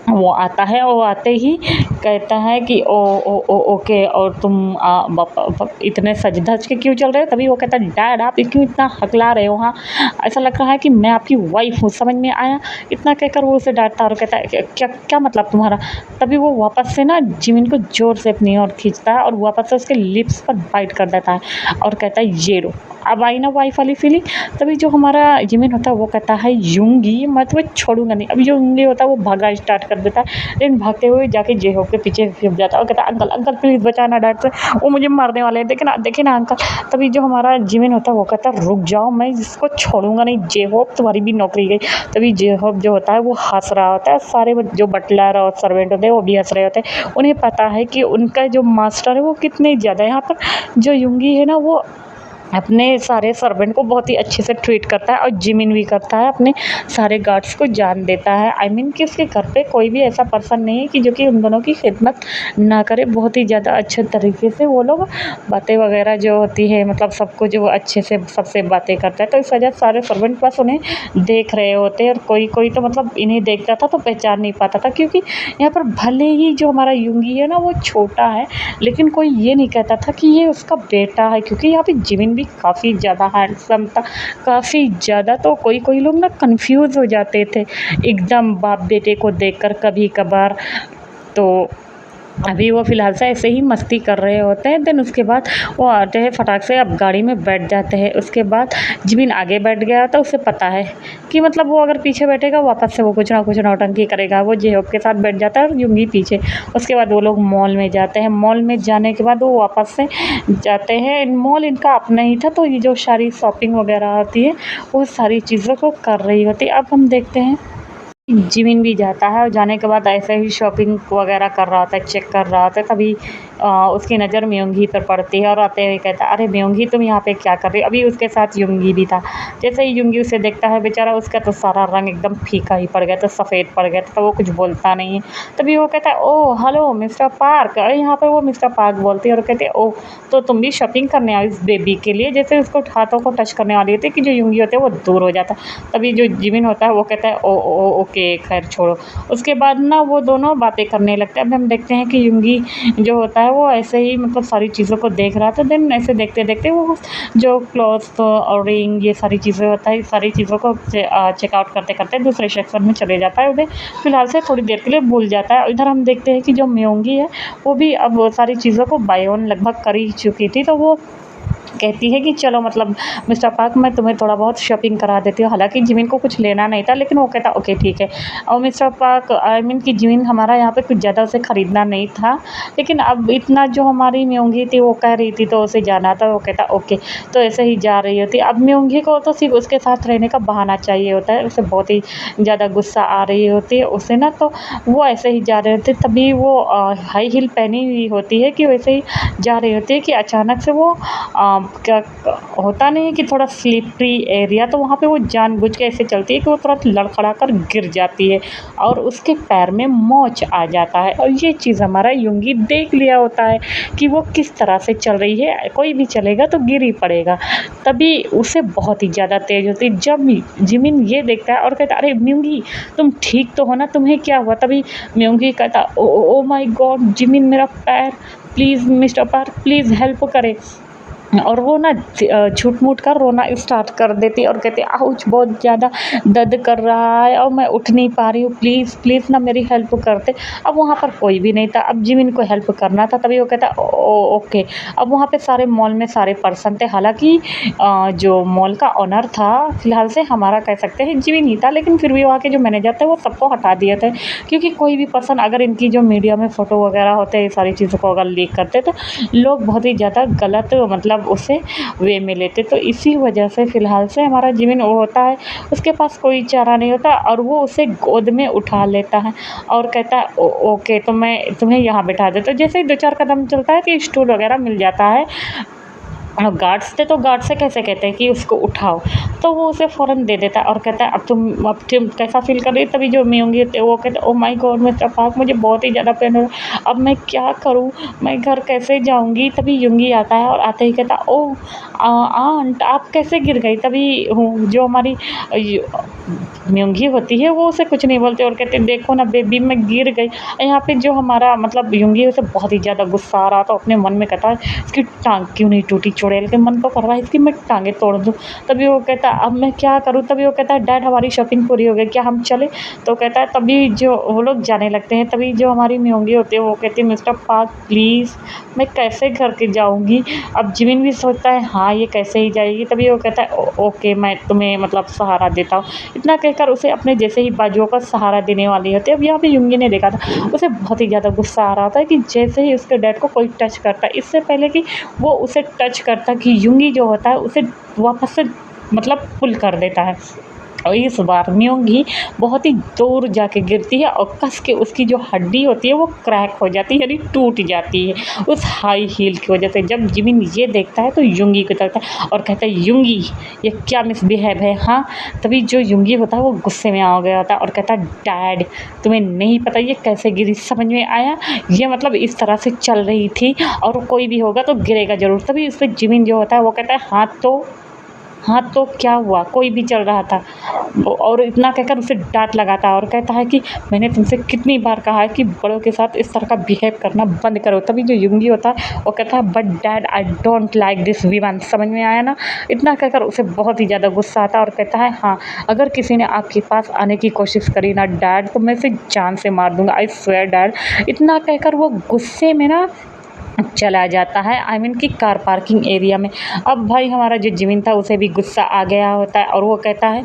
वो आता है और आते ही कहता है कि ओके और तुम इतने सज धज के क्यों चल रहे हो। तभी वो कहता है डैड आप क्यों इतना हकला रहे हो, हाँ ऐसा लग रहा है कि मैं आपकी वाइफ हूँ, समझ में आया। इतना कहकर वो उसे डांटता और कहता है क्या क्या मतलब तुम्हारा। तभी वो वापस से ना जिमिन को ज़ोर से अपनी ओर खींचता है और वापस से उसके लिप्स पर बाइट कर देता है और कहता है ये लो अब आई ना वाइफ़ वाली फीलिंग। तभी जो हमारा जिमिन होता है वो कहता है यूँगी मैं तुम्हें छोड़ूँगा नहीं। अब जो यूँगी होता है वो भागना स्टार्ट कर देता है, लेकिन भागते हुए जाके जे-होप के पीछे छिप जाता है और कहता है अंकल अंकल प्लीज़ बचाना डैड से, वो मुझे मारने वाले हैं, देखिए ना अंकल। तभी जो हमारा जिमिन होता है वो कहता है रुक जाओ मैं इसको छोड़ूँगा नहीं, जे-होप तुम्हारी भी नौकरी गई। तभी जे-होप जो होता है वो हँस रहा होता है, सारे जो बटलर और सर्वेंट होते हैं वो भी हँस रहे होते हैं। उन्हें पता है कि उनका जो मास्टर है वो कितने ज़्यादा यहाँ पर जो यूँगी है ना वो अपने सारे सर्वेंट को बहुत ही अच्छे से ट्रीट करता है और जिमिन भी करता है, अपने सारे गार्ड्स को जान देता है। आई मीन कि उसके घर पे कोई भी ऐसा पर्सन नहीं है कि जो कि उन दोनों की खिदमत ना करे। बहुत ही ज़्यादा अच्छे तरीके से वो लोग बातें वगैरह जो होती है मतलब सबको जो अच्छे से सबसे बातें करता है। तो इस वजह से सारे सर्वेंट बस उन्हें देख रहे होते हैं और कोई तो मतलब इन्हें देखता था तो पहचान नहीं पाता था, क्योंकि यहाँ पर भले ही जो हमारा यूँगी है ना वो छोटा है, लेकिन कोई ये नहीं कहता था कि ये उसका बेटा है, क्योंकि यहाँ पे जिमिन भी काफ़ी ज़्यादा हैंडसम था, काफ़ी ज़्यादा। तो कोई लोग ना कन्फ्यूज़ हो जाते थे एकदम बाप बेटे को देखकर कभी कभार। तो अभी वो फ़िलहाल से ऐसे ही मस्ती कर रहे होते हैं। देन उसके बाद वो आते हैं फटाक से, अब गाड़ी में बैठ जाते हैं। उसके बाद जिमिन आगे बैठ गया तो उसे पता है कि मतलब वो अगर पीछे बैठेगा वापस से वो कुछ ना कुछ नौटंकी करेगा। वो जे-होप के साथ बैठ जाता है और यूँगी पीछे। उसके बाद वो लोग मॉल में जाते हैं। मॉल में जाने के बाद वो वापस से जाते हैं। मॉल इनका अपना ही था, तो ये जो सारी शॉपिंग वगैरह होती है वो सारी चीज़ों को कर रही होती है। अब हम देखते हैं जिमिन भी जाता है और जाने के बाद ऐसे ही शॉपिंग वगैरह कर रहा होता है, चेक कर रहा होता है। तभी उसकी नज़र म्योंगी पर पड़ती है और आते हुए कहता है अरे म्योंगी तुम यहाँ पे क्या कर रही हो। अभी उसके साथ यूँगी भी था। जैसे ही यूँगी उसे देखता है बेचारा उसका तो सारा रंग एकदम फीका ही पड़ गया था, सफ़ेद पड़ गया था, तो वो कुछ बोलता नहीं है। तभी वो कहता है ओह हेलो मिस्टर पार्क। यहाँ पर वो मिस्टर पार्क बोलती है और कहते हैं ओह तो तुम भी शॉपिंग करने आई इस बेबी के लिए। जैसे उसको हाथों को टच करने वाली होती है कि जो यूँगी होते हैं वो दूर हो जाता है। तभी जो जिमिन होता है वो कहता है ओ ओ ओके खैर छोड़ो। उसके बाद ना वो दोनों बातें करने लगते हैं। अब हम देखते हैं कि यूँगी जो होता है वो ऐसे ही मतलब सारी चीज़ों को देख रहा था। देन ऐसे देखते देखते वो जो क्लॉथ्स और रिंग ये सारी चीज़ें होता है, सारी चीज़ों को चेकआउट करते करते दूसरे सेक्शन में चले जाता है। उन्हें फ़िलहाल से थोड़ी देर के लिए भूल जाता है। इधर हम देखते हैं कि जो म्योंगी है वो भी अब वो सारी चीज़ों को बाय ऑन लगभग कर ही चुकी थी। तो वो कहती है कि चलो मतलब मिस्टर पार्क मैं तुम्हें थोड़ा बहुत शॉपिंग करा देती हूँ। हालाँकि जिमिन को कुछ लेना नहीं था, लेकिन वो कहता ओके ठीक है। और मिस्टर पार्क आई मीन कि जिमिन हमारा यहाँ पे कुछ ज़्यादा उसे ख़रीदना नहीं था, लेकिन अब इतना जो हमारी म्योंगी थी वो कह रही थी तो उसे जाना था। वो कहता ओके, तो ऐसे ही जा रही होती। अब म्योंगी को तो सिर्फ उसके साथ रहने का बहाना चाहिए होता है। उसे बहुत ही ज़्यादा गुस्सा आ रही होती है उसे ना, तो वो ऐसे ही जा रहे होते। तभी वो हाई हील पहनी हुई होती है कि वैसे ही जा रही होती है कि अचानक से वो क्या होता नहीं है कि थोड़ा स्लिपरी एरिया, तो वहाँ पे वो जानबूझ के ऐसे चलती है कि वो तुरंत लड़खड़ा कर गिर जाती है और उसके पैर में मोच आ जाता है। और ये चीज़ हमारा यूँगी देख लिया होता है कि वो किस तरह से चल रही है, कोई भी चलेगा तो गिर ही पड़ेगा। तभी उसे बहुत ही ज़्यादा तेज़ होती है। जब जिमिन ये देखता है और कहता है अरे म्योंगी तुम ठीक तो हो ना, तुम्हें क्या हुआ। तभी म्योंगी कहता ओ माय गॉड जिमिन मेरा पैर, please mister park please help करें। और वो ना झूठ-मूठ का रोना स्टार्ट कर देती है और कहती है आउच बहुत ज़्यादा दर्द कर रहा है और मैं उठ नहीं पा रही हूँ, प्लीज़ प्लीज़ ना मेरी हेल्प कर दे। अब वहाँ पर कोई भी नहीं था, अब जिमिन को हेल्प करना था। तभी वो कहता ओके। अब वहाँ पे सारे मॉल में सारे पर्सन थे। हालाँकि जो मॉल का ओनर था फ़िलहाल से हमारा कह सकते हैं जिमिन ही था, लेकिन फिर भी वहाँ के जो मैनेजर थे वो सबको हटा दिए थे, क्योंकि कोई भी पर्सन अगर इनकी जो मीडिया में फ़ोटो वगैरह होते हैं सारी चीज़ों को अगर लीक करते तो लोग बहुत ही ज़्यादा गलत मतलब उसे वे में लेते। तो इसी वजह से फ़िलहाल से हमारा जिमिन वो होता है उसके पास कोई चारा नहीं होता और वो उसे गोद में उठा लेता है और कहता है ओके तो मैं तुम्हें यहाँ बिठा देता हूँ। जैसे ही 2-4 कदम चलता है कि स्टूल वगैरह मिल जाता है। गार्ड्स थे तो गार्ड से कैसे कहते हैं कि उसको उठाओ, तो वो उसे फ़ौरन दे देता है और कहता है अब तुम कैसा फ़ील कर रही है। तभी जो म्योंगी होते हैं वो कहते हैं oh my God mister park मुझे बहुत ही ज़्यादा पेन हो रहा है, अब मैं क्या करूँ, मैं घर कैसे जाऊँगी। तभी यूँगी आता है और आते ही कहता ओह आंट आप कैसे गिर गई। तभी जो हमारी म्योंगी होती है वो उसे कुछ नहीं बोलते और कहते देखो ना बेबी मैं गिर गई। यहाँ पे जो हमारा मतलब यूँगी है उसे बहुत ही ज़्यादा गुस्सा आ रहा था, अपने मन में कहता है इसकी टाँग क्यों नहीं टूटी, चुड़ैल के मन तो कर रहा है इसकी मैं टाँगें तोड़ दूँ। तभी वो कहता है अब मैं क्या करूँ? तभी वो कहता है डैड हमारी शॉपिंग पूरी हो गई, क्या हम चलें? तो कहता है तभी जो वो लोग जाने लगते हैं, तभी जो हमारी म्योंगी होती है वो कहती है मिस्टर पार्क प्लीज़ मैं कैसे घर के जाऊँगी? अब जिमिन भी सोचता है हाँ, ये कैसे ही जाएगी? तभी वो कहता है ओके मैं तुम्हें मतलब सहारा देता हूँ। इतना कहकर उसे अपने जैसे ही बाजुओं का सहारा देने वाली होती है। अब यहाँ पे युंगी ने देखा था, उसे बहुत ही ज़्यादा गुस्सा आ रहा था कि जैसे ही उसके डैड को कोई टच करता है, इससे पहले कि वो उसे टच करता कि युंगी जो होता है उसे वापस से मतलब पुल कर देता है। और इस बार म्योंगी बहुत ही दूर जाके गिरती है और कस के उसकी जो हड्डी होती है वो क्रैक हो जाती है, यानी टूट जाती है उस हाई हील की वजह से। जब जिमिन ये देखता है तो युंगी को देखता है और कहता है युंगी ये क्या मिसबिहेव है हाँ? तभी जो युंगी होता है वो गुस्से में आ गया होता है और कहता है डैड तुम्हें नहीं पता ये कैसे गिरी, समझ में आया? ये मतलब इस तरह से चल रही थी और कोई भी होगा तो गिरेगा ज़रूर। तभी उस पर जिमिन जो होता है वो कहता है हाँ तो क्या हुआ, कोई भी चल रहा था। और इतना कहकर उसे डांट लगाता है और कहता है कि मैंने तुमसे कितनी बार कहा है कि बड़ों के साथ इस तरह का बिहेव करना बंद करो। तभी जो युंगी होता है वो कहता है but dad I don't like this women, समझ में आया ना? इतना कहकर उसे बहुत ही ज़्यादा गुस्सा आता है और कहता है हाँ अगर किसी ने आपके पास आने की कोशिश करी ना डैड तो मैं उसे जान से मार दूंगा, आई स्वेयर डैड। इतना कहकर वो गुस्से में ना चला जाता है आई मीन कि कार पार्किंग एरिया में। अब भाई हमारा जो जिमिन था उसे भी गुस्सा आ गया होता है और वो कहता है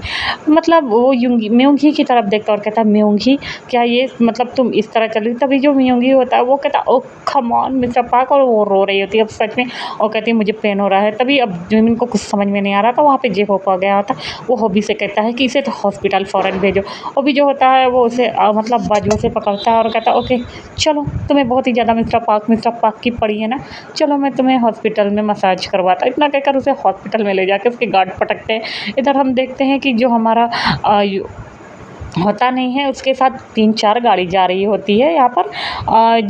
मतलब वो म्योंगी की तरफ देखता है और कहता है म्योंगी क्या ये मतलब तुम इस तरह चल रही? तभी जो म्योंगी होता है वो कहता है ओह कम ऑन मिस्टर पार्क, और वो रो रही होती है अब सच में और कहती है मुझे पेन हो रहा है। तभी अब जिमिन को कुछ समझ में नहीं आ रहा था, वहाँ पे जे होप आ गया होता। वो हॉबी से कहता है कि इसे तो हॉस्पिटल फ़ौरन भेजो। हॉबी जो होता है वो उसे मतलब बाजुओं से पकड़ता है और कहता है ओके चलो तुम्हें बहुत ही ज़्यादा मिस्टर पार्क की पड़ी है ना, चलो मैं तुम्हें हॉस्पिटल में मसाज करवाता। इतना कहकर उसे हॉस्पिटल में ले जाके उसके गार्ड पटकते हैं। इधर हम देखते हैं कि जो हमारा होता नहीं है उसके साथ 3-4 गाड़ी जा रही होती है। यहाँ पर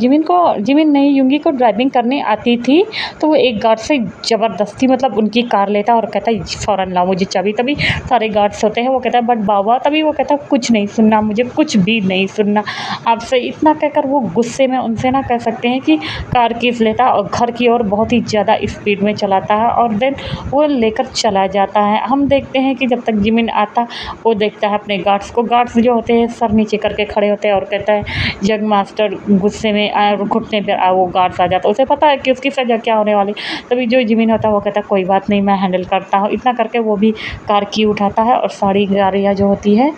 जिमिन नहीं युंगी को ड्राइविंग करने आती थी तो वो एक गार्ड से ज़बरदस्ती मतलब उनकी कार लेता और कहता है फ़ौरन लाओ मुझे चाबी। तभी सारे गार्ड्स होते हैं, वो कहता है बट बाबा, तभी वो कहता है कुछ नहीं सुनना, मुझे कुछ भी नहीं सुनना आपसे। इतना कहकर वो गुस्से में उनसे ना कह सकते हैं कि कार कीज़ लेता और घर की ओर बहुत ही ज़्यादा स्पीड में चलाता है और देन वो लेकर चला जाता है। हम देखते हैं कि जब तक जिमिन आता वो देखता है अपने गार्ड्स को। गार्ड्स जो होते हैं सर नीचे करके खड़े होते हैं और कहता है यंग मास्टर गुस्से में आए और घुटने पर वो गार्ड्स आ जाता है। उसे पता है कि उसकी सज़ा क्या होने वाली। तभी जो जिमिन होता है वो कहता है कोई बात नहीं मैं हैंडल करता हूँ। इतना करके वो भी कार की उठाता है और सारी गाड़ियाँ जो होती है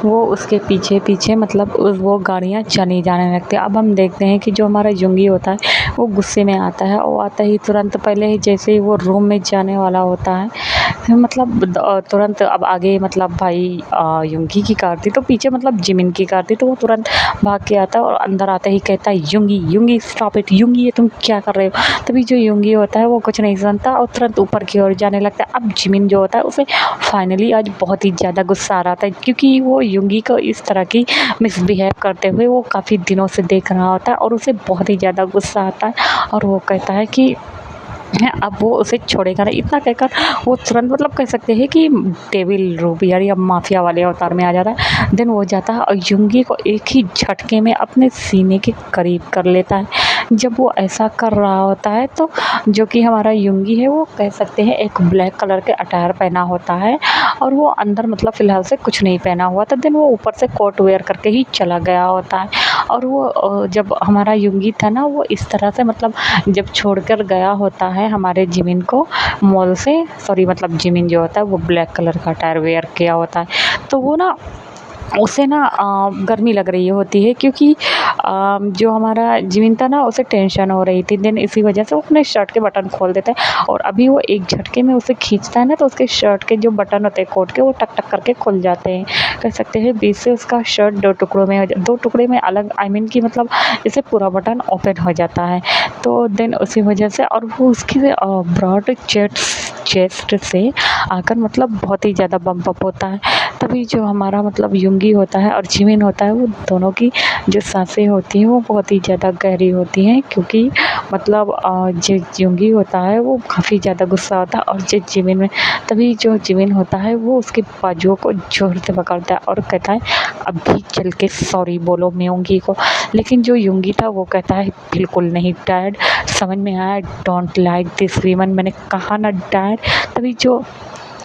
वो उसके पीछे पीछे मतलब वो गाड़ियाँ चली जाने लगती हैं। अब हम देखते हैं कि जो हमारा युंगी होता है वो गुस्से में आता है। वो आता ही तुरंत पहले ही जैसे ही वो रूम में जाने वाला होता है मतलब तुरंत अब आगे मतलब भाई युंगी की कार थी तो पीछे मतलब जिमिन की कार थी तो वो तुरंत भाग के आता है और अंदर आते ही कहता है युंगी स्टॉप इट, युंगी ये तुम क्या कर रहे हो? तभी जो युंगी होता है वो कुछ नहीं सुनता और तुरंत ऊपर की ओर जाने लगता है। अब जिमिन जो होता है उसे फाइनली आज बहुत ही ज़्यादा गुस्सा आ रहा था क्योंकि वो युंगी को इस तरह की मिसबिहेव करते हुए वो काफ़ी दिनों से देख रहा होता है और उसे बहुत ही ज़्यादा गुस्सा आता है और वो कहता है कि अब वो उसे छोड़ेगा नहीं। इतना कहकर वो तुरंत मतलब कह सकते हैं कि डेविल रूप या माफिया वाले अवतार में आ जाता है। देन वो जाता है और युंगी को एक ही झटके में अपने सीने के करीब कर लेता है। जब वो ऐसा कर रहा होता है तो जो कि हमारा युंगी है वो कह सकते हैं एक ब्लैक कलर के अटायर पहना होता है और वो अंदर मतलब फ़िलहाल से कुछ नहीं पहना हुआ था। देन वो ऊपर से कोट वेयर करके ही चला गया होता है और वो जब हमारा युंगी था ना वो इस तरह से मतलब जब छोड़कर गया होता है हमारे जिमिन को मॉल से, सॉरी मतलब जिमिन जो होता है वो ब्लैक कलर का अटायर वेयर किया होता है तो वो ना उसे ना गर्मी लग रही होती है क्योंकि जो हमारा जिमिन था ना उसे टेंशन हो रही थी। देन इसी वजह से वो अपने शर्ट के बटन खोल देता है और अभी वो एक झटके में उसे खींचता है ना तो उसके शर्ट के जो बटन होते हैं कोट के वो टक टक करके खुल जाते हैं। कह सकते हैं बीच से उसका शर्ट दो टुकड़े में अलग आई मीन कि मतलब जैसे पूरा बटन ओपन हो जाता है। तो देन उसी वजह से और वो उसकी ब्रॉड चेस्ट से आकर मतलब बहुत ही ज़्यादा बम्प अप होता है। तभी जो हमारा मतलब युंगी होता है और जिमिन होता है वो दोनों की जो सांसें होती हैं वो बहुत ही ज़्यादा गहरी होती हैं क्योंकि मतलब जो यूँगी होता है वो काफ़ी ज़्यादा गुस्सा होता है और जो जिमिन में तभी जो जिमिन होता है वो उसके बाजुओं को ज़ोर से पकड़ता है और कहता है अभी चल के सॉरी बोलो म्योंगी को। लेकिन जो यूँगी था वो कहता है बिल्कुल नहीं डैड, समझ में आया, डोंट लाइक दिस वीमन, मैंने कहा ना डैड। तभी जो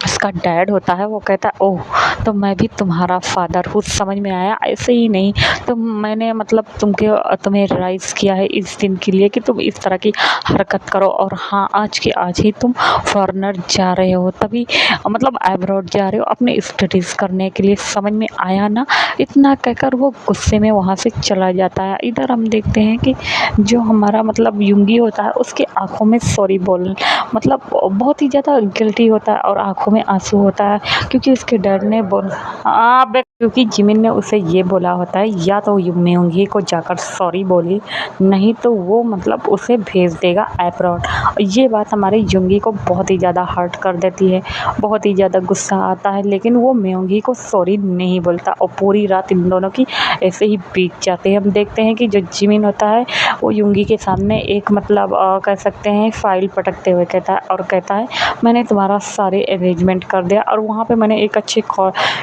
उसका डैड होता है वो कहता है ओह तो मैं भी तुम्हारा फादर हूँ, समझ में आया, ऐसे ही नहीं तो मैंने मतलब तुम्हें राइज़ किया है इस दिन के लिए कि तुम इस तरह की हरकत करो और हाँ आज के आज ही तुम फॉरेनर जा रहे हो, तभी मतलब अब्रॉड जा रहे हो अपने स्टडीज़ करने के लिए, समझ में आया ना। इतना कहकर वो गुस्से में वहाँ से चला जाता है। इधर हम देखते हैं कि जो हमारा मतलब यूँगी होता है उसकी आँखों में सॉरी बोल मतलब बहुत ही ज़्यादा गिल्टी होता है और आँखों में आंसू होता है क्योंकि उसके डैड ने क्योंकि जिमिन ने उसे ये बोला होता है या तो म्योंगी को जाकर सॉरी बोली, नहीं तो वो मतलब उसे भेज देगा अब्रॉड। ये बात हमारे यूँगी को बहुत ही ज़्यादा हर्ट कर देती है, बहुत ही ज़्यादा गुस्सा आता है, लेकिन वो म्योंगी को सॉरी नहीं बोलता और पूरी रात इन दोनों की ऐसे ही बीत जाती है। हम देखते हैं कि जो जिमिन होता है वो यूँगी के सामने एक मतलब कह सकते हैं फाइल पटकते हुए कहता है और कहता है मैंने तुम्हारा सारे अरेंजमेंट कर दिया और वहाँ पे मैंने एक अच्छी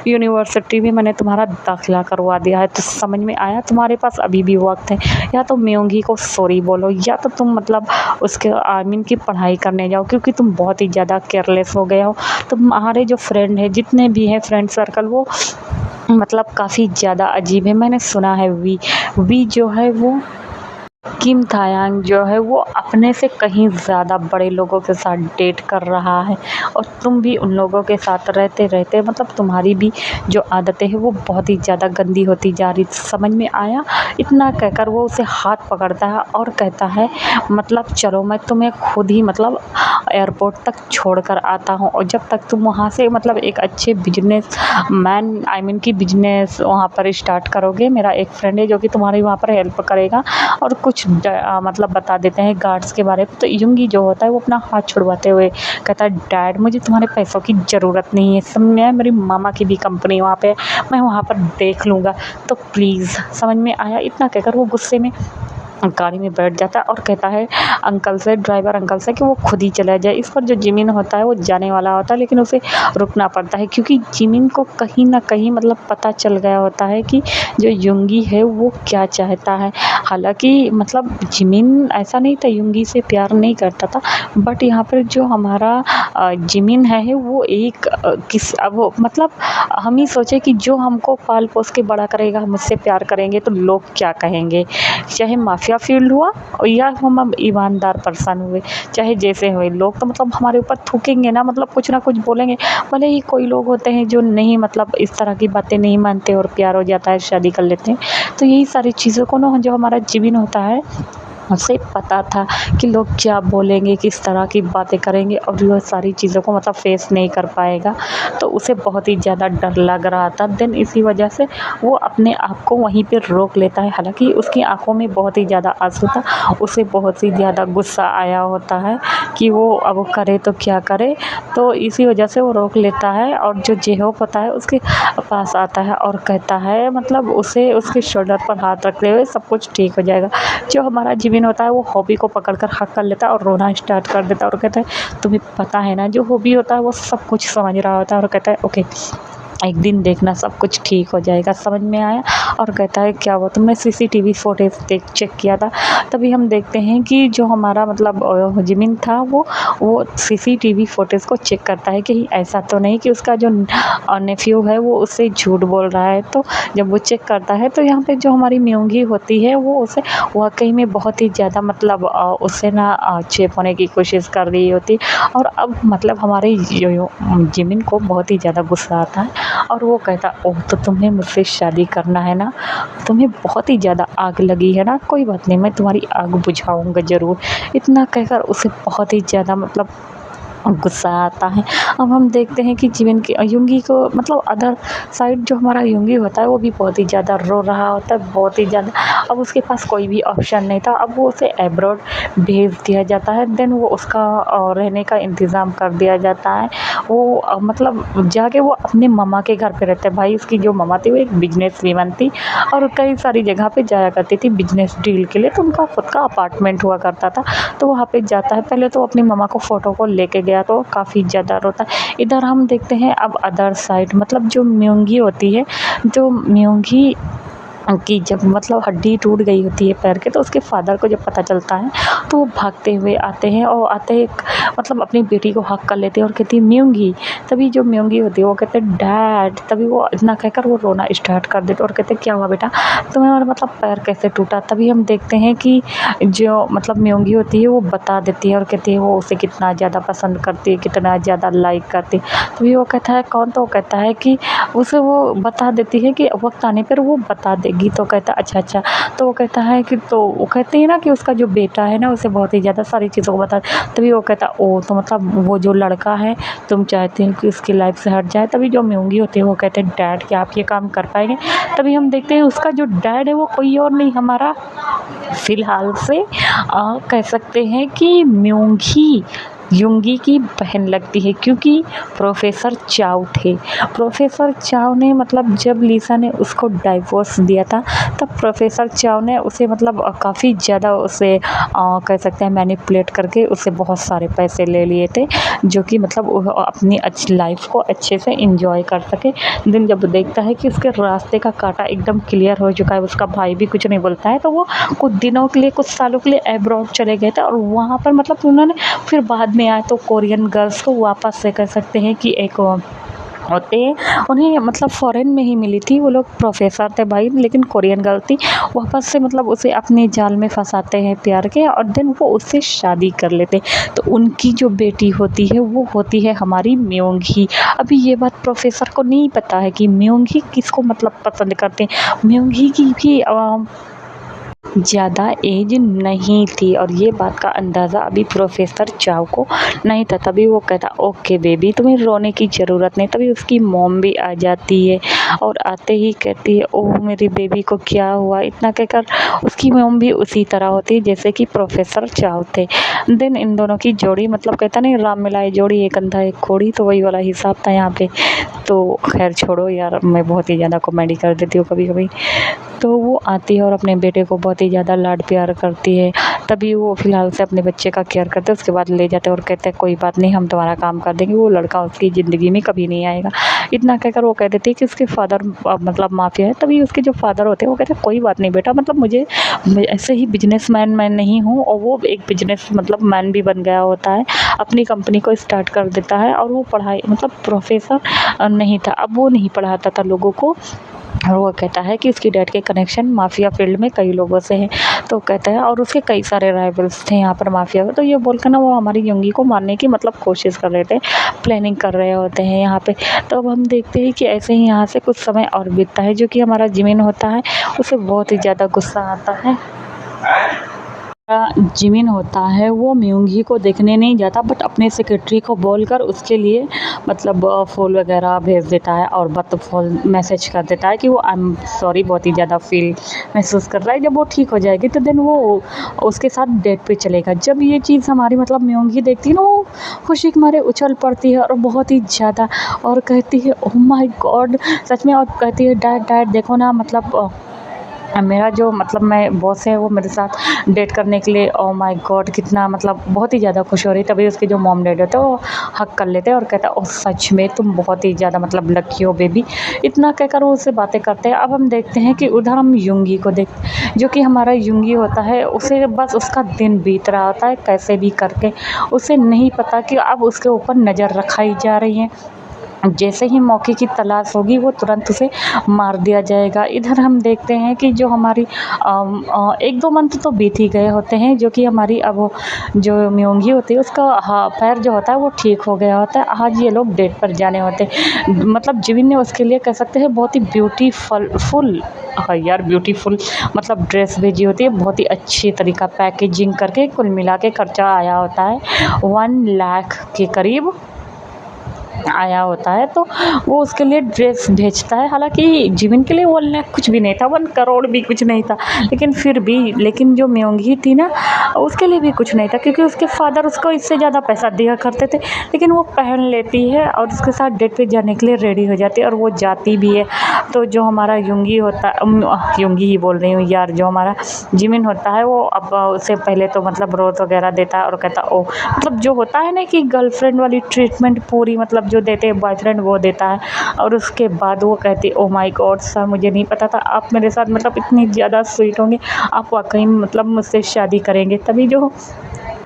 यूनिवर्सिटी में मैंने तुम्हारा दाखिला करवा दिया है, तो समझ में आया, तुम्हारे पास अभी भी वक्त है, या तो म्योंगी को सॉरी बोलो या तो तुम मतलब उसके आर्मिन की पढ़ाई करने जाओ क्योंकि तुम बहुत ही ज़्यादा केयरलेस हो गए हो। तुम्हारे जो फ्रेंड है जितने भी हैं फ्रेंड सर्कल वो मतलब काफ़ी ज़्यादा अजीब है। मैंने सुना है वी जो है वो किम थायांग जो है वो अपने से कहीं ज़्यादा बड़े लोगों के साथ डेट कर रहा है और तुम भी उन लोगों के साथ रहते रहते मतलब तुम्हारी भी जो आदतें हैं वो बहुत ही ज़्यादा गंदी होती जा रही, समझ में आया। इतना कहकर वो उसे हाथ पकड़ता है और कहता है मतलब चलो मैं तुम्हें खुद ही मतलब एयरपोर्ट तक छोड़ कर आता हूँ और जब तक तुम वहाँ से मतलब एक अच्छे बिजनेस मैन आई मीन की बिजनेस वहाँ पर स्टार्ट करोगे, मेरा एक फ्रेंड है जो कि तुम्हारी वहाँ पर हेल्प करेगा और कुछ मतलब बता देते हैं गार्ड्स के बारे में। तो यूँगी जो होता है वो अपना हाथ छुड़वाते हुए कहता है डैड मुझे तुम्हारे पैसों की ज़रूरत नहीं है, सब में मेरी मामा की भी कंपनी वहाँ पे, मैं वहाँ पर देख लूँगा, तो प्लीज़, समझ में आया। इतना कहकर वो गुस्से में गाड़ी में बैठ जाता है और कहता है अंकल से, ड्राइवर अंकल से कि वो खुद ही चला जाए। इस पर जो जिमिन होता है वो जाने वाला होता है लेकिन उसे रुकना पड़ता है क्योंकि जिमिन को कहीं न कहीं मतलब पता चल गया होता है कि जो यूँगी है वो क्या चाहता है। हालाँकि मतलब जिमिन ऐसा नहीं था, यूँगी से प्यार नहीं करता था, बट यहाँ पर जो हमारा जिमिन है वो एक वो मतलब हम ही सोचे कि जो हमको पाल पोस के बड़ा करेगा, हम उससे प्यार करेंगे तो लोग क्या कहेंगे, चाहे माफिया फील्ड हुआ या हम अब ईमानदार पर्सन हुए, चाहे जैसे हुए, लोग तो मतलब हमारे ऊपर थूकेंगे ना, मतलब कुछ ना कुछ बोलेंगे। भले ही कोई लोग होते हैं जो नहीं मतलब इस तरह की बातें नहीं मानते और प्यार हो जाता है, शादी कर लेते हैं। तो यही सारी चीज़ों को ना जो हमारा जिमिन होता है उसे पता था कि लोग क्या बोलेंगे, किस तरह की बातें करेंगे और वो सारी चीज़ों को मतलब फेस नहीं कर पाएगा, तो उसे बहुत ही ज़्यादा डर लग रहा था। देन इसी वजह से वो अपने आप को वहीं पे रोक लेता है। हालांकि उसकी आंखों में बहुत ही ज़्यादा आंसू था, उसे बहुत ही ज़्यादा गुस्सा आया होता है कि वो अब करे तो क्या करे, तो इसी वजह से वो रोक लेता है और जो जेहोप होता है उसके पास आता है और कहता है मतलब उसे उसके शोल्डर पर हाथ रखते हुए सब कुछ ठीक हो जाएगा। जो हमारा जिमिन होता है वो हॉबी को पकड़कर हक कर लेता है और रोना स्टार्ट कर देता है और कहता है तुम्हें पता है ना, जो हॉबी होता है वो सब कुछ समझ रहा होता है और कहता है ओके एक दिन देखना सब कुछ ठीक हो जाएगा, समझ में आया। और कहता है क्या हुआ, तुमने सीसीटीवी फुटेज चेक किया था। तभी हम देखते हैं कि जो हमारा मतलब जिमिन था वो सीसीटीवी फुटेज को चेक करता है कि ऐसा तो नहीं कि उसका जो नेफ्यू है वो उससे झूठ बोल रहा है। तो जब वो चेक करता है तो यहाँ पे जो हमारी म्योंगी होती है वो उसे वाकई में बहुत ही ज़्यादा मतलब उससे ना चेप होने की कोशिश कर रही होती और अब मतलब हमारे जिमिन को बहुत ही ज़्यादा गुस्सा आता है और वो कहता ओह तो तुम्हें मुझसे शादी करना है ना, तुम्हें बहुत ही ज़्यादा आग लगी है ना, कोई बात नहीं मैं तुम्हारी आग बुझाऊंगा ज़रूर। इतना कहकर उसे बहुत ही ज़्यादा मतलब गुस्सा आता है। अब हम देखते हैं कि जीवन की युंगी को मतलब अदर साइड जो हमारा युंगी होता है वो भी बहुत ही ज़्यादा रो रहा होता है, बहुत ही ज़्यादा। अब उसके पास कोई भी ऑप्शन नहीं था, अब वो उसे अब्रॉड भेज दिया जाता है। देन वो उसका रहने का इंतज़ाम कर दिया जाता है। वो मतलब जाके वो अपने मम्मा के घर पे रहता है। भाई उसकी जो मम्मा थी वो एक बिजनेस वीमन थी और कई सारी जगह पे जाया करती थी बिजनेस डील के लिए, तो उनका खुद का अपार्टमेंट हुआ करता था। तो वहाँ पे जाता है, पहले तो अपनी मम्मा को फ़ोटो को लेके गया तो काफ़ी ज़्यादा रोता है। इधर हम देखते हैं अब अदर साइड मतलब जो म्योंगी होती है, जो म्योंगी की जब मतलब हड्डी टूट गई होती है पैर के, तो उसके फादर को जब पता चलता है तो वो भागते हुए आते हैं और आते ही मतलब अपनी बेटी को हक कर लेते हैं और कहती है म्योंगी। तभी जो म्योंगी होती है वो कहते हैं डैड, तभी वो इतना कहकर वो रोना स्टार्ट कर देते और कहते क्या हुआ बेटा तुम्हें, और मतलब पैर कैसे टूटा। तभी हम देखते हैं कि जो मतलब म्योंगी होती है वो बता देती है और कहती है वो उसे कितना ज़्यादा पसंद करती है, कितना ज़्यादा लाइक करती है। तभी वो कहता है कौन, तो वो कहता है कि उसे वो बता देती है कि वक्त आने पर वो बता देगी। तो कहता है अच्छा अच्छा। तो वो कहता है कि तो वो कहते हैं ना कि उसका जो बेटा है ना उसे बहुत ही ज़्यादा सारी चीज़ों को बता। तभी वो कहता है ओ, तो मतलब वो जो लड़का है तुम चाहते हो कि उसकी लाइफ से हट जाए। तभी जो म्योंगी होती है वो कहते हैं डैड क्या आप ये काम कर पाएंगे। तभी हम देखते हैं उसका जो डैड है वो कोई और नहीं, हमारा फ़िलहाल से कह सकते हैं कि म्योंगी युंगी की बहन लगती है, क्योंकि प्रोफेसर चाव थे। प्रोफेसर चाव ने मतलब जब लिसा ने उसको डाइवोर्स दिया था तब प्रोफेसर चाव ने उसे मतलब काफ़ी ज़्यादा उसे कह सकते हैं मैनिपुलेट करके उससे बहुत सारे पैसे ले लिए थे, जो कि मतलब वो अपनी अच्छी लाइफ को अच्छे से इंजॉय कर सके। दिन जब देखता है कि उसके रास्ते का कांटा एकदम क्लियर हो चुका है, उसका भाई भी कुछ नहीं बोलता है, तो वो कुछ दिनों के लिए कुछ सालों के लिए अब्रॉड चले गए थे और वहाँ पर मतलब उन्होंने फिर बाद में आए तो कोरियन गर्ल्स को वापस से कह सकते हैं कि एक होते हैं उन्हें मतलब फ़ॉरेन में ही मिली थी, वो लोग प्रोफेसर थे भाई लेकिन कोरियन गर्ल थी। वापस से मतलब उसे अपने जाल में फंसाते हैं प्यार के और देन वो उससे शादी कर लेते। तो उनकी जो बेटी होती है वो होती है हमारी म्योंगी। अभी ये बात प्रोफेसर को नहीं पता है कि म्योंगी किसको मतलब पसंद करते हैं। म्योंगी की भी ज़्यादा एज नहीं थी और ये बात का अंदाज़ा अभी प्रोफेसर चाव को नहीं था। तभी वो कहता ओके बेबी तुम्हें रोने की ज़रूरत नहीं। तभी उसकी मॉम भी आ जाती है और आते ही कहती है ओह मेरी बेबी को क्या हुआ, इतना कहकर उसकी मॉम भी उसी तरह होती है जैसे कि प्रोफेसर चाव थे। देन इन दोनों की जोड़ी मतलब कहता नहीं राम मिलाए जोड़ी एक अंधा एक खोड़ी, तो वही वाला हिसाब था यहाँ पे। तो खैर छोड़ो यार, मैं बहुत ही ज़्यादा कॉमेडी कर देती हूँ कभी कभी। तो वो आती है और अपने बेटे को बहुत ही ज़्यादा लाड प्यार करती है। तभी वो फ़िलहाल से अपने बच्चे का केयर करते हैं, उसके बाद ले जाते हैं और कहते हैं कोई बात नहीं हम तुम्हारा काम कर देंगे, वो लड़का उसकी ज़िंदगी में कभी नहीं आएगा। इतना कहकर वो कह देती है कि उसके फादर मतलब माफिया है। तभी उसके जो फादर होते हैं वो कहते हैं कोई बात नहीं बेटा, मतलब मैं ऐसे ही बिजनेसमैन मैं नहीं हूँ, और वो एक बिजनेस मतलब मैन भी बन गया होता है, अपनी कंपनी को स्टार्ट कर देता है। और वो पढ़ाई मतलब प्रोफेसर नहीं था, अब वो नहीं पढ़ाता था लोगों को। और वो कहता है कि उसकी डैड के कनेक्शन माफिया फील्ड में कई लोगों से हैं। तो कहता है और उसके कई सारे राइवल्स थे यहाँ पर माफिया में। तो ये बोलकर ना वो हमारी युंगी को मारने की मतलब कोशिश कर रहे थे, प्लानिंग कर रहे होते हैं यहाँ पे। तो अब हम देखते हैं कि ऐसे ही यहाँ से कुछ समय और बीतता है, जो कि हमारा जिमिन होता है उसे बहुत ही ज़्यादा गुस्सा आता है। जिमिन होता है वो म्योंगी को देखने नहीं जाता, बट अपने सेक्रेटरी को बोलकर उसके लिए मतलब फूल वगैरह भेज देता है और फूल मैसेज कर देता है कि वो आई एम सॉरी बहुत ही ज़्यादा फील महसूस कर रहा है, जब वो ठीक हो जाएगी तो देन वो उसके साथ डेट पे चलेगा। जब ये चीज़ हमारी मतलब म्योंगी देखती है ना, वो खुशी के मारे उछल पड़ती है और बहुत ही ज़्यादा, और कहती है ओह माय गॉड सच में, और कहती है डैड डैड देखो ना मतलब मेरा जो मतलब मैं बॉस है वो मेरे साथ डेट करने के लिए, ओह माय गॉड कितना मतलब बहुत ही ज़्यादा खुश हो रही। तभी उसके जो मॉम डैड होते हैं वो हक कर लेते हैं और कहता है ओह सच में तुम बहुत ही ज़्यादा मतलब लकी हो बेबी, इतना कहकर वो उससे बातें करते हैं। अब हम देखते हैं कि उधर हम युंगी को जो कि हमारा युंगी होता है, उसे बस उसका दिन बीत रहा होता है कैसे भी करके, उसे नहीं पता कि अब उसके ऊपर नज़र रखाई जा रही है। जैसे ही मौके की तलाश होगी वो तुरंत उसे मार दिया जाएगा। इधर हम देखते हैं कि जो हमारी 1-2 मंथ तो बीत ही गए होते हैं, जो कि हमारी अब जो म्योंगी होती है उसका पैर जो होता है वो ठीक हो गया होता है। आज ये लोग डेट पर जाने होते हैं। मतलब जिमिन ने उसके लिए कह सकते हैं बहुत ही ब्यूटीफुल, हाँ यार ब्यूटीफुल मतलब ड्रेस भेजी होती है, बहुत ही अच्छी तरीका पैकेजिंग करके। कुल मिला के खर्चा आया होता है 1 लाख के करीब आया होता है। तो वो उसके लिए ड्रेस भेजता है। हालाँकि जिमिन के लिए 1 लाख कुछ भी नहीं था, 1 करोड़ भी कुछ नहीं था, लेकिन फिर भी लेकिन जो म्योंगी थी ना उसके लिए भी कुछ नहीं था, क्योंकि उसके फादर उसको इससे ज़्यादा पैसा दिया करते थे। लेकिन वो पहन लेती है और उसके साथ डेट पे जाने के लिए रेडी हो जाती है और वो जाती भी है। तो जो हमारा युंगी होता युंगी ही बोल रही हूँ यार, जो हमारा जिमिन होता है वो अब उससे पहले तो मतलब रोज़ वगैरह देता है और कहता ओ मतलब जो होता है ना कि गर्लफ्रेंड वाली ट्रीटमेंट पूरी मतलब जो देते हैं बॉयफ्रेंड वो देता है। और उसके बाद वो कहती ओ माय गॉड सर, मुझे नहीं पता था आप मेरे साथ मतलब इतनी ज़्यादा स्वीट होंगे, आप वाकई में मतलब मुझसे शादी करेंगे। तभी जो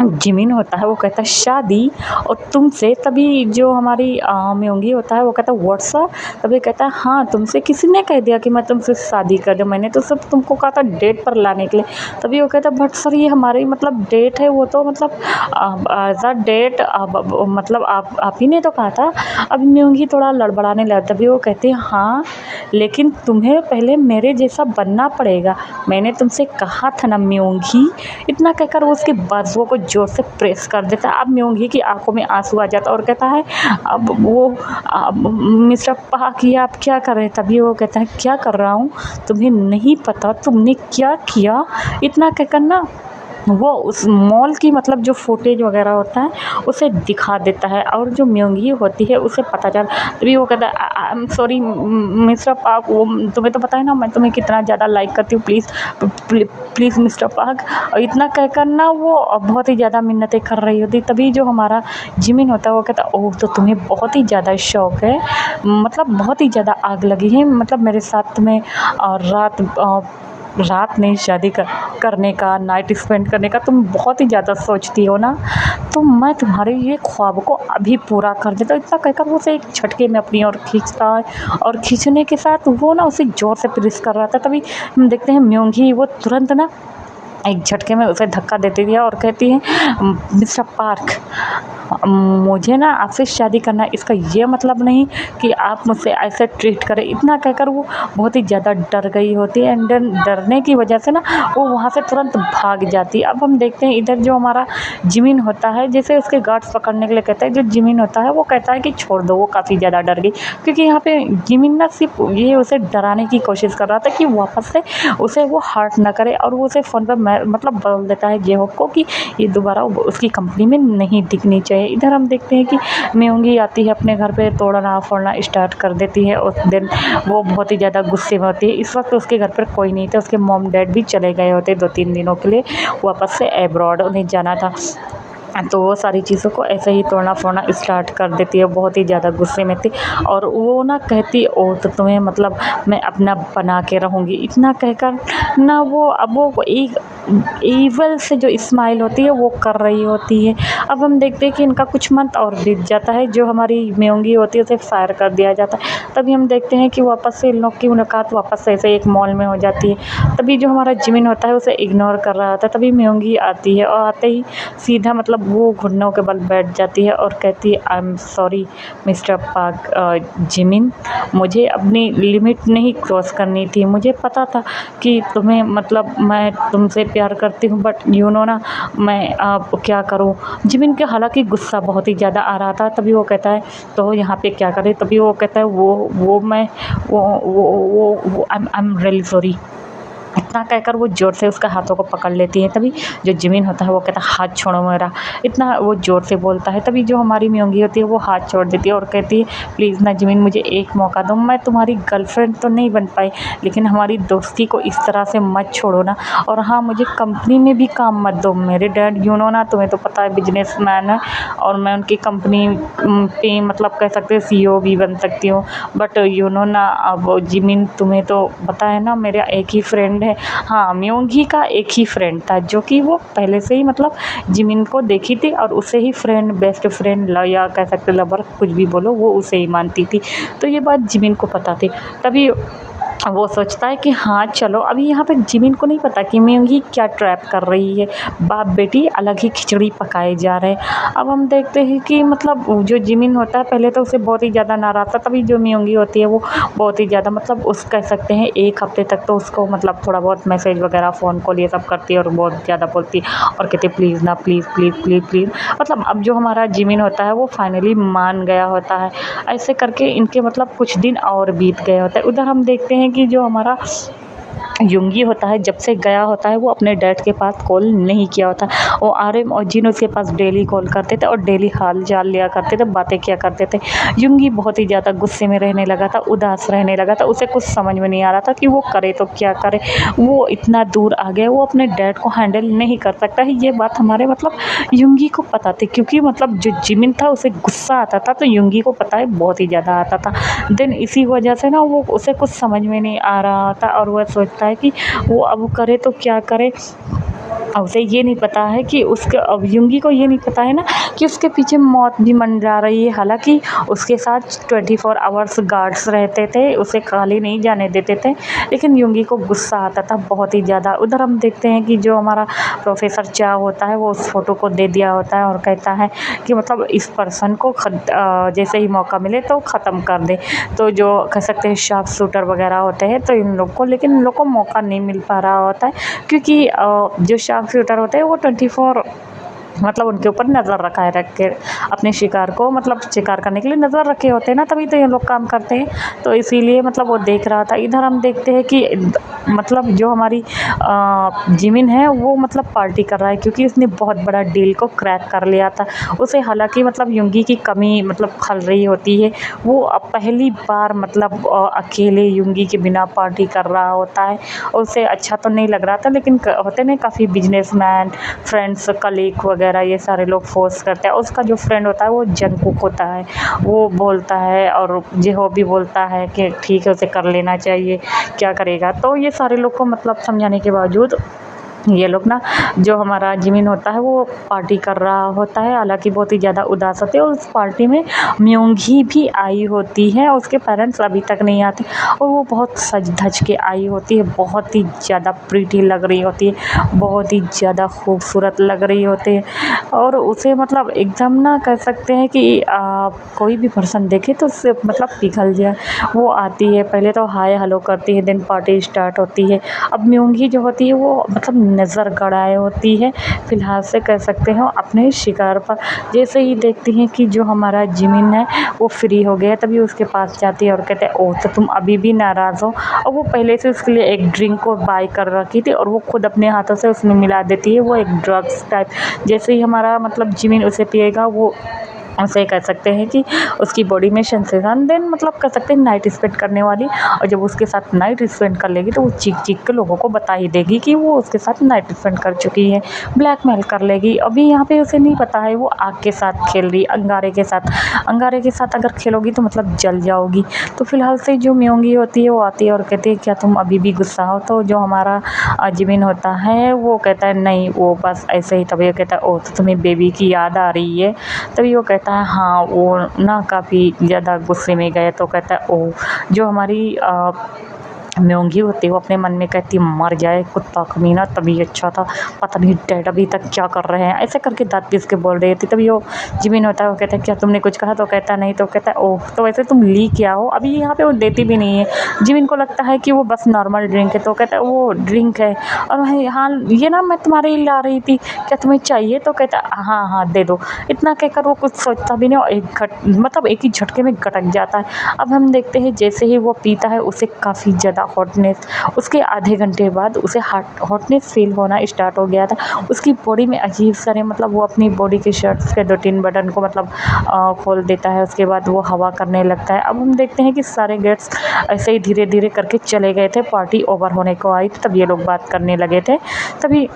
जिमिन होता है वो कहता है शादी और तुमसे। तभी जो हमारी म्योंगी होता है वो कहता है व्हाट्सअप। तभी कहता है हाँ तुमसे किसी ने कह दिया कि मैं तुमसे शादी कर दूँ, मैंने तो सब तुमको कहा था डेट पर लाने के लिए। तभी वो कहता है बट सर ये हमारी मतलब डेट है, वो तो मतलब एज अ डेट मतलब आप ही ने तो कहा था। अब म्योंगी थोड़ा लड़बड़ाने लगा। तभी वो कहते हैं हाँ लेकिन तुम्हें पहले मेरे जैसा बनना पड़ेगा, मैंने तुमसे कहा था ना म्योंगी। इतना कहकर वो उसके बाजुओं को जोर से प्रेस कर देता है। अब म्योंगी की आंखों में आंसू आ जाता है और कहता है अब वो मिस्टर पाक ये आप क्या कर रहे हैं। तभी वो कहता है क्या कर रहा हूँ, तुम्हें नहीं पता तुमने क्या किया। इतना कहकर ना वो उस मॉल की मतलब जो फुटेज वगैरह होता है उसे दिखा देता है और जो म्योंगी होती है उसे पता चल। तभी वो कहता है आई एम सॉरी मिस्टर पाक, वो तुम्हें तो पता है ना मैं तुम्हें कितना ज़्यादा लाइक करती हूँ, प्लीज़ मिस्टर पाक। और इतना कहकर ना वो बहुत ही ज़्यादा मिन्नतें कर रही होती। तभी जो हमारा जिमिन होता है वो कहता है ओह तो तुम्हें बहुत ही ज़्यादा शौक है, मतलब बहुत ही ज़्यादा आग लगी है मतलब मेरे साथ में और रात में शादी करने का, नाइट स्पेंड करने का तुम बहुत ही ज़्यादा सोचती हो ना, तो मैं तुम्हारे ये ख्वाब को अभी पूरा कर देता हूँ। इतना कहकर वो उसे एक झटके में अपनी ओर खींचता है और खींचने के साथ वो ना उसे ज़ोर से प्रेस कर रहा था। तभी हम देखते हैं म्योंगी वो तुरंत ना एक झटके में उसे धक्का देती है और कहती है मिस्टर पार्क मुझे ना आपसे शादी करना, इसका ये मतलब नहीं कि आप मुझसे ऐसे ट्रीट करें। इतना कहकर वो बहुत ही ज़्यादा डर गई होती है एंड डरने की वजह से ना वो वहाँ से तुरंत भाग जाती है। अब हम देखते हैं इधर जो हमारा जिमिन होता है, जैसे उसके गार्ड्स पकड़ने के लिए कहता है, जो जिमिन होता है वो कहता है कि छोड़ दो। वो काफ़ी ज़्यादा डर गई क्योंकि यहाँ पे जिमिन ना सिर्फ ये उसे डराने की कोशिश कर रहा था कि वापस से उसे वो हर्ट ना करे। और वो उसे फ़ोन पर मतलब बोल देता है जेहोक को कि ये दोबारा उसकी कंपनी में नहीं दिखनी चाहिए। इधर हम देखते हैं कि म्योंगी आती है अपने घर पे, तोड़ना फोड़ना स्टार्ट कर देती है। उस दिन वो बहुत ही ज़्यादा गुस्से में होती है। इस वक्त उसके घर पर कोई नहीं था, उसके मॉम डैड भी चले गए होते 2-3 दिनों के लिए, वापस से अब्रॉड उन्हें जाना था। तो वो सारी चीज़ों को ऐसे ही तोड़ना फोड़ना स्टार्ट कर देती है, बहुत ही ज़्यादा गुस्से में थी। और वो ना कहती ओ तो तुम्हें मतलब मैं अपना बना के रहूँगी। इतना कहकर ना वो अब वो एक ईवल से जो स्माइल होती है वो कर रही होती है। अब हम देखते हैं कि इनका कुछ मंथ और बीत जाता है, जो हमारी म्योंगी होती है उसे फायर कर दिया जाता है। तभी हम देखते हैं कि वापस से इन लोग की मुलाकात वापस से ऐसे एक मॉल में हो जाती है। तभी जो हमारा जिमिन होता है उसे इग्नोर कर रहा होता है। तभी म्योंगी आती है और आते ही सीधा मतलब वो घुटनों के बल बैठ जाती है और कहती है आई एम सॉरी मिस्टर पाक जिमिन, मुझे अपनी लिमिट नहीं क्रॉस करनी थी। मुझे पता था कि तुम्हें मतलब मैं तुमसे प्यार करती हूँ, बट यू नो ना मैं क्या करूँ। जिमिन के हालांकि गुस्सा बहुत ही ज़्यादा आ रहा था। तभी वो कहता है तो यहाँ पे क्या करें। तभी वो कहता है वो आई एम रियली सॉरी। इतना कहकर वो ज़ोर से उसका हाथों को पकड़ लेती है। तभी जो जिमिन होता है वो कहता है हाथ छोड़ो मेरा, इतना वो ज़ोर से बोलता है। तभी जो हमारी म्योंगी होती है वो हाथ छोड़ देती है और कहती है प्लीज़ ना जिमिन मुझे एक मौका दो, मैं तुम्हारी गर्लफ्रेंड तो नहीं बन पाई लेकिन हमारी दोस्ती को इस तरह से मत छोड़ो ना। और हाँ मुझे कंपनी में भी काम मत दो। मेरे डैड यू नो ना तुम्हें तो पता है बिजनेसमैन है और मैं उनकी कंपनी पे मतलब कह सकते हैं CEO भी बन सकती हूँ, बट यू नो ना अब जिमिन तुम्हें तो पता है ना मेरा एक ही फ्रेंड है है। हाँ, म्योंगी का एक ही फ्रेंड था जो कि वो पहले से ही मतलब जिमिन को देखी थी और उसे ही फ्रेंड, बेस्ट फ्रेंड या कह सकते लवर, कुछ भी बोलो, वो उसे ही मानती थी। तो ये बात जिमिन को पता थी। तभी वो सोचता है कि हाँ चलो, अभी यहाँ पे जिमिन को नहीं पता कि म्योंगी क्या ट्रैप कर रही है। बाप बेटी अलग ही खिचड़ी पकाए जा रहे हैं। अब हम देखते हैं कि मतलब जो जिमिन होता है पहले तो उसे बहुत ही ज़्यादा नाराज़ था, तभी जो म्योंगी होती है वो बहुत ही ज़्यादा मतलब उस कह सकते हैं 1 हफ्ते तक तो उसको मतलब थोड़ा बहुत मैसेज वगैरह फ़ोन कॉल ये सब करती है और बहुत ज़्यादा बोलती है और कहती है प्लीज़ ना, प्लीज़ प्लीज़ प्लीज़ प्लीज़। मतलब अब जो हमारा जिमिन होता है वो फाइनली मान गया होता है। ऐसे करके इनके मतलब कुछ दिन और बीत गए होते हैं। उधर हम देखते हैं कि जो हमारा युंगी होता है जब से गया होता है वो अपने डैड के पास कॉल नहीं किया होता। वो आर्यन और जिन उसके पास डेली कॉल करते थे और डेली हाल चाल लिया करते थे, बातें किया करते थे। युंगी बहुत ही ज़्यादा गुस्से में रहने लगा था, उदास रहने लगा था। उसे कुछ समझ में नहीं आ रहा था कि वो करे तो क्या करे। वो इतना दूर आ गया, वो अपने डैड को हैंडल नहीं कर सकता है। ये बात हमारे मतलब युंगी को पता थी, क्योंकि मतलब जो जिमिन था उसे गुस्सा आता था तो युंगी को पता है बहुत ही ज़्यादा आता था। देन इसी वजह से ना वो उसे कुछ समझ में नहीं आ रहा था और वह सोचता है कि वो अब करे तो क्या करे। अब उसे ये नहीं पता है कि उसके, अब युंगी को ये नहीं पता है ना कि उसके पीछे मौत भी मंडरा रही है। हालांकि उसके साथ 24 आवर्स गार्ड्स रहते थे, उसे खाली नहीं जाने देते थे, लेकिन युंगी को गुस्सा आता था बहुत ही ज़्यादा। उधर हम देखते हैं कि जो हमारा प्रोफेसर चा होता है वो उस फोटो को दे दिया होता है और कहता है कि मतलब इस पर्सन को जैसे ही मौका मिले तो ख़त्म कर दे। तो जो कह सकते हैं शार्प शूटर वगैरह होते हैं तो इन लोग को, लेकिन इन लोग को मौका नहीं मिल पा रहा होता है, क्योंकि जो शार्प शूटर होते हैं वो 24 मतलब उनके ऊपर नज़र रख के अपने शिकार को मतलब शिकार करने के लिए नज़र रखे होते हैं ना, तभी तो ये लोग काम करते हैं। तो इसीलिए मतलब वो देख रहा था। इधर हम देखते हैं कि मतलब जो हमारी जिमिन है वो मतलब पार्टी कर रहा है, क्योंकि उसने बहुत बड़ा डील को क्रैक कर लिया था। उसे हालांकि मतलब युंगी की कमी मतलब खल रही होती है। वो अब पहली बार मतलब अकेले युंगी के बिना पार्टी कर रहा होता है। उसे अच्छा तो नहीं लग रहा था, लेकिन होते नहीं काफ़ी बिजनेसमैन फ्रेंड्स कलीग वगैरह ये सारे लोग फोर्स करते हैं। उसका जो फ्रेंड होता है वो जंगकुक होता है, वो बोलता है और जेहो भी बोलता है कि ठीक है उसे कर लेना चाहिए, क्या करेगा। तो ये सारे लोग को मतलब समझाने के बावजूद ये लोग ना, जो हमारा जिमिन होता है वो पार्टी कर रहा होता है। हालांकि बहुत ही ज़्यादा उदास होते हैं। उस पार्टी में म्योंगी भी आई होती है, उसके पेरेंट्स अभी तक नहीं आते और वो बहुत सज धज के आई होती है, बहुत ही ज़्यादा प्रीटी लग रही होती है, बहुत ही ज़्यादा खूबसूरत लग रही होती है। और उसे मतलब एकदम ना कह सकते हैं कि कोई भी पर्सन देखे तो उससे मतलब पिघल जाए। वो आती है, पहले तो हाय हेलो करती है, देन पार्टी स्टार्ट होती है। अब म्योंगी जो होती है वो मतलब नज़र गड़ाए होती है, फिलहाल से कह सकते हो अपने शिकार पर। जैसे ही देखती हैं कि जो हमारा जिमिन है वो फ्री हो गया, तभी उसके पास जाती है और कहते हैं ओह तो तुम अभी भी नाराज़ हो। और वो पहले से उसके लिए एक ड्रिंक को बाय कर रखी थी और वो खुद अपने हाथों से उसमें मिला देती है। वो एक ड्रग्स टाइप, जैसे ही हमारा मतलब जिमिन उसे पिएगा वो उसे कह सकते हैं कि उसकी बॉडी में सेंसेशन, देन मतलब कह सकते हैं नाइट स्पेंड करने वाली। और जब उसके साथ नाइट स्पेंड कर लेगी तो वो चीख चीख के लोगों को बता ही देगी कि वो उसके साथ नाइट स्पेंड कर चुकी है, ब्लैकमेल कर लेगी। अभी यहाँ पे उसे नहीं पता है वो आग के साथ खेल रही, अंगारे के साथ। अंगारे के साथ अगर खेलोगी तो मतलब जल जाओगी। तो फिलहाल से जो म्योंगी होती है वो आती है और कहती है क्या तुम अभी भी गुस्सा हो। तो जो हमारा जिमिन होता है वो कहता है नहीं, वो बस ऐसे ही। तभी वो कहता है ओह तो तुम्हें बेबी की याद आ रही है। तभी वो कहता है हाँ, वो ना काफ़ी ज़्यादा गुस्से में गए। तो कहता है ओह, जो हमारी म्योंगी होती है वो अपने मन में कहती है मर जाए कुत्ता कमीना, तभी अच्छा था, पता नहीं डैड अभी तक क्या कर रहे हैं, ऐसे करके दांत पीस के बोल रही थी। तभी वो जिमिन होता है वो कहता है क्या तुमने कुछ कहा। तो कहता नहीं। तो कहता है ओह तो वैसे तुम ली क्या हो। अभी यहाँ पे वो देती भी नहीं है। जिमिन को लगता है कि वो बस नॉर्मल ड्रिंक है। तो कहता है वो ड्रिंक है और हाँ ये ना मैं तुम्हारे लिए ला रही थी, क्या तुम्हें चाहिए। तो कहता है हाँ हाँ दे दो। इतना कहकर वो कुछ सोचता भी नहीं और एक ही झटके में गटक जाता है। अब हम देखते हैं जैसे ही वो पीता है उसे काफ़ी ज़्यादा हॉटनेस, उसके आधे घंटे बाद उसे हॉटनेस फील होना स्टार्ट हो गया था। उसकी बॉडी में अजीब सारे मतलब वो अपनी बॉडी के शर्ट्स के 2-3 बटन को मतलब खोल देता है। उसके बाद वो हवा करने लगता है। अब हम देखते हैं कि सारे गेट्स ऐसे ही धीरे धीरे करके चले गए थे, पार्टी ओवर होने को आई। तब ये लोग बात करने लगे थे। तभी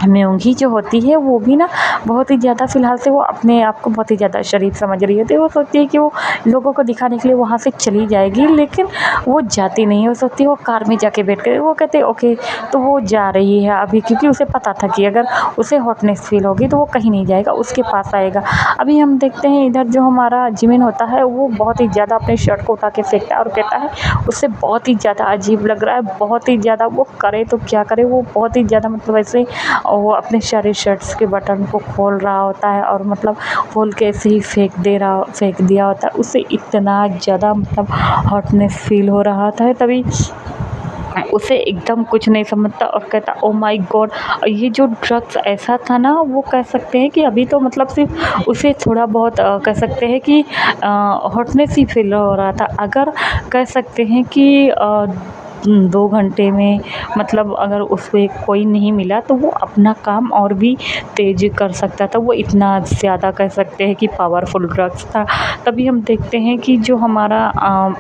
म्योंघी जो होती है वो भी ना बहुत ही ज़्यादा फ़िलहाल से वो अपने आप को बहुत ही ज़्यादा शरीफ समझ रही होती है। वो सोचती है कि वो लोगों को दिखाने के लिए वहाँ से चली जाएगी, लेकिन वो जाती नहीं है। वो सोचती है वो कार में जाके बैठ कर, वो कहते हैं ओके, तो वो जा रही है अभी, क्योंकि उसे पता था कि अगर उसे हॉटनेस फ़ील होगी तो वो कहीं नहीं जाएगा, उसके पास आएगा। अभी हम देखते हैं इधर जो हमारा जिमिन होता है वो बहुत ही ज़्यादा अपने शर्ट को उठा के फेंकता है और कहता है उससे बहुत ही ज़्यादा अजीब लग रहा है, बहुत ही ज़्यादा। वो करे तो क्या करे, वो बहुत ही ज़्यादा मतलब ऐसे वो अपने सारे शर्ट्स के बटन को खोल रहा होता है और मतलब खोल के ऐसे ही फेंक दिया होता है। उसे इतना ज़्यादा मतलब हॉटनेस फ़ील हो रहा था, तभी उसे एकदम कुछ नहीं समझता और कहता ओ माय गॉड। ये जो ड्रग्स ऐसा था ना, वो कह सकते हैं कि अभी तो मतलब सिर्फ उसे थोड़ा बहुत कह सकते हैं कि हॉटनेस ही फील हो रहा था। अगर कह सकते हैं कि 2 घंटे में मतलब अगर उसको कोई नहीं मिला तो वो अपना काम और भी तेज़ कर सकता था। वो इतना ज़्यादा कह सकते हैं कि पावरफुल ड्रग्स था। तभी हम देखते हैं कि जो हमारा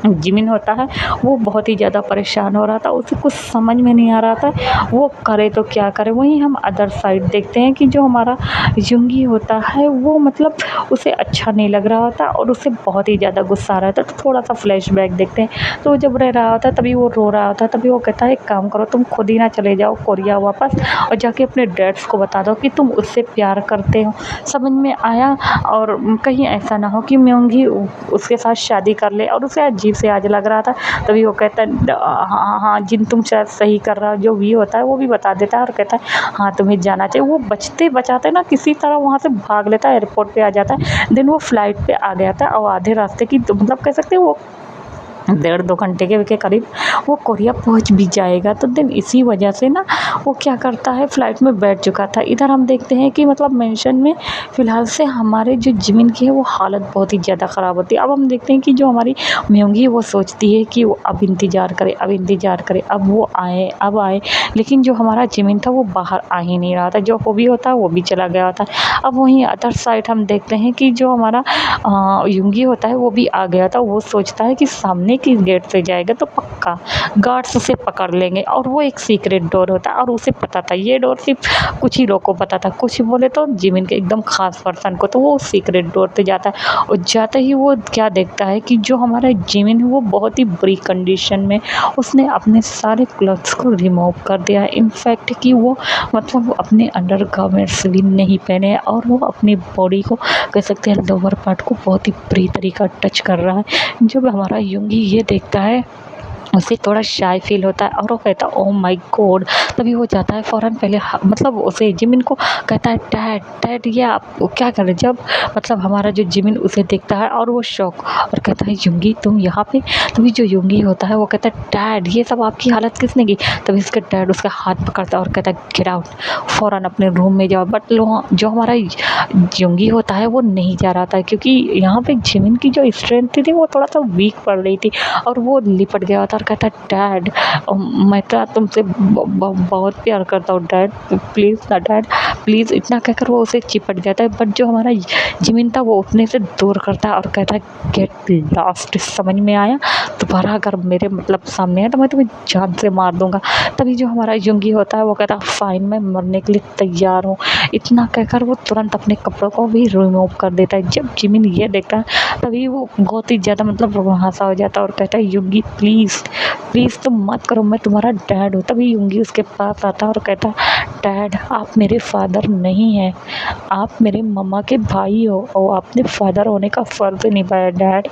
जिमिन होता है वो बहुत ही ज़्यादा परेशान हो रहा था, उसे कुछ समझ में नहीं आ रहा था वो करे तो क्या करे। वहीं हम अदर साइड देखते हैं कि जो हमारा युंगी होता है वो मतलब उसे अच्छा नहीं लग रहा होता और उसे बहुत ही ज़्यादा गुस्सा आ रहा था। तो थोड़ा सा फ्लैशबैक देखते हैं, तो जब रह रहा होता तभी वो रो रहा होता, तभी वो कहता है एक काम करो, तुम खुद ही ना चले जाओ कोरिया वापस और जाके अपने डैड्स को बता दो कि तुम उससे प्यार करते हो। समझ में आया, और कहीं ऐसा ना हो कि म्योंगी उसके साथ शादी कर ले। और उसे अजीब से आज लग रहा था, तभी वो कहता है हाँ हाँ जिन तुम शायद सही कर रहा हो। जो भी होता है वो भी बता देता है और कहता है हाँ तुम्हें जाना चाहिए। वो बचते बचाते ना किसी तरह वहाँ से भाग लेता है, एयरपोर्ट पे आ जाता है। देन वो फ्लाइट पे आ गया था और आधे रास्ते की तो मतलब कह सकते हैं वो 1.5-2 घंटे के करीब वो कोरिया पहुंच भी जाएगा। तो देन इसी वजह से ना वो क्या करता है, फ़्लाइट में बैठ चुका था। इधर हम देखते हैं कि मतलब मेंशन में फ़िलहाल से हमारे जो जिमिन की है वो हालत बहुत ही ज़्यादा ख़राब होती है। अब हम देखते हैं कि जो हमारी म्योंगी वो सोचती है कि वो अब इंतज़ार करे, अब वो आए, अब आए। लेकिन जो हमारा जिमिन था वो बाहर आ ही नहीं रहा था, जो वो भी होता वो भी चला गया होता। अब वहीं अदर साइड हम देखते हैं कि जो हमारा युंगी होता है वो भी आ गया था। वो सोचता है कि सामने की गेट से जाएगा तो पक्का गार्ड्स उसे पकड़ लेंगे, और वो एक सीक्रेट डोर होता है और उसे पता था ये डोर सिर्फ कुछ ही लोगों को पता था, कुछ बोले तो जिमिन के एकदम खास पर्सन को। तो वो सीक्रेट डोर पे जाता है और जाते ही वो क्या देखता है कि जो हमारा जिमिन है वो बहुत ही बुरी कंडीशन में, उसने अपने सारे क्लॉथ्स को रिमूव कर दिया है। इनफैक्ट कि वो मतलब वो अपने अंडर गारमेंट्स भी नहीं पहने और वो अपनी बॉडी को कह सकते हैं लोअर पार्ट को बहुत ही बुरी तरीका टच कर रहा है। जब हमारा युंगी ये देखता है उसे थोड़ा शाय फील होता है और वो कहता है ओह माय गॉड। तभी वो जाता है फ़ौरन पहले मतलब उसे जिमिन को कहता है डैड डैड ये आप क्या कर रहे। जब मतलब हमारा जो जिमिन उसे देखता है और वो शॉक और कहता है युंगी तुम यहाँ पे। तभी जो युंगी होता है वो कहता है डैड ये सब आपकी हालत किसने की। तभी उसका डैड उसका हाथ पकड़ता है और कहता है गेट आउट, फ़ौरन अपने रूम में जाओ। बट जो हमारा युंगी होता है वो नहीं जा रहा था, क्योंकि यहाँ पे जिमिन की जो स्ट्रेंथ थी वो थोड़ा सा वीक पड़ रही थी और वो लिपट गया था और कहता है डैड मैं तो तुमसे बहुत प्यार करता हूँ डैड, प्लीज़ ना डैड प्लीज़। इतना कहकर वो उसे चिपट जाता है। बट जो हमारा जिमिन था वो उतने से दूर करता है और कहता है गेट लास्ट, समझ में आया, दोबारा अगर मेरे मतलब सामने आया तो मैं तुम्हें जान से मार दूंगा। तभी जो हमारा युंगी होता है वो कहता है फाइन मैं मरने के लिए तैयार हूँ। इतना कहकर वो तुरंत अपने कपड़ों को भी रिमूव कर देता है। जब जिमिन ये देखता है तभी वो बहुत ही ज़्यादा मतलब वहाँ हो जाता है और कहता है युंगी प्लीज़ प्लीज़ तुम मत करो, मैं तुम्हारा डैड हूँ। तभी युंगी उसके पास आता है और कहता है डैड आप मेरे फादर नहीं हैं, आप मेरे मम्मा के भाई हो और आपने फादर होने का फ़र्ज़ निभाया डैड।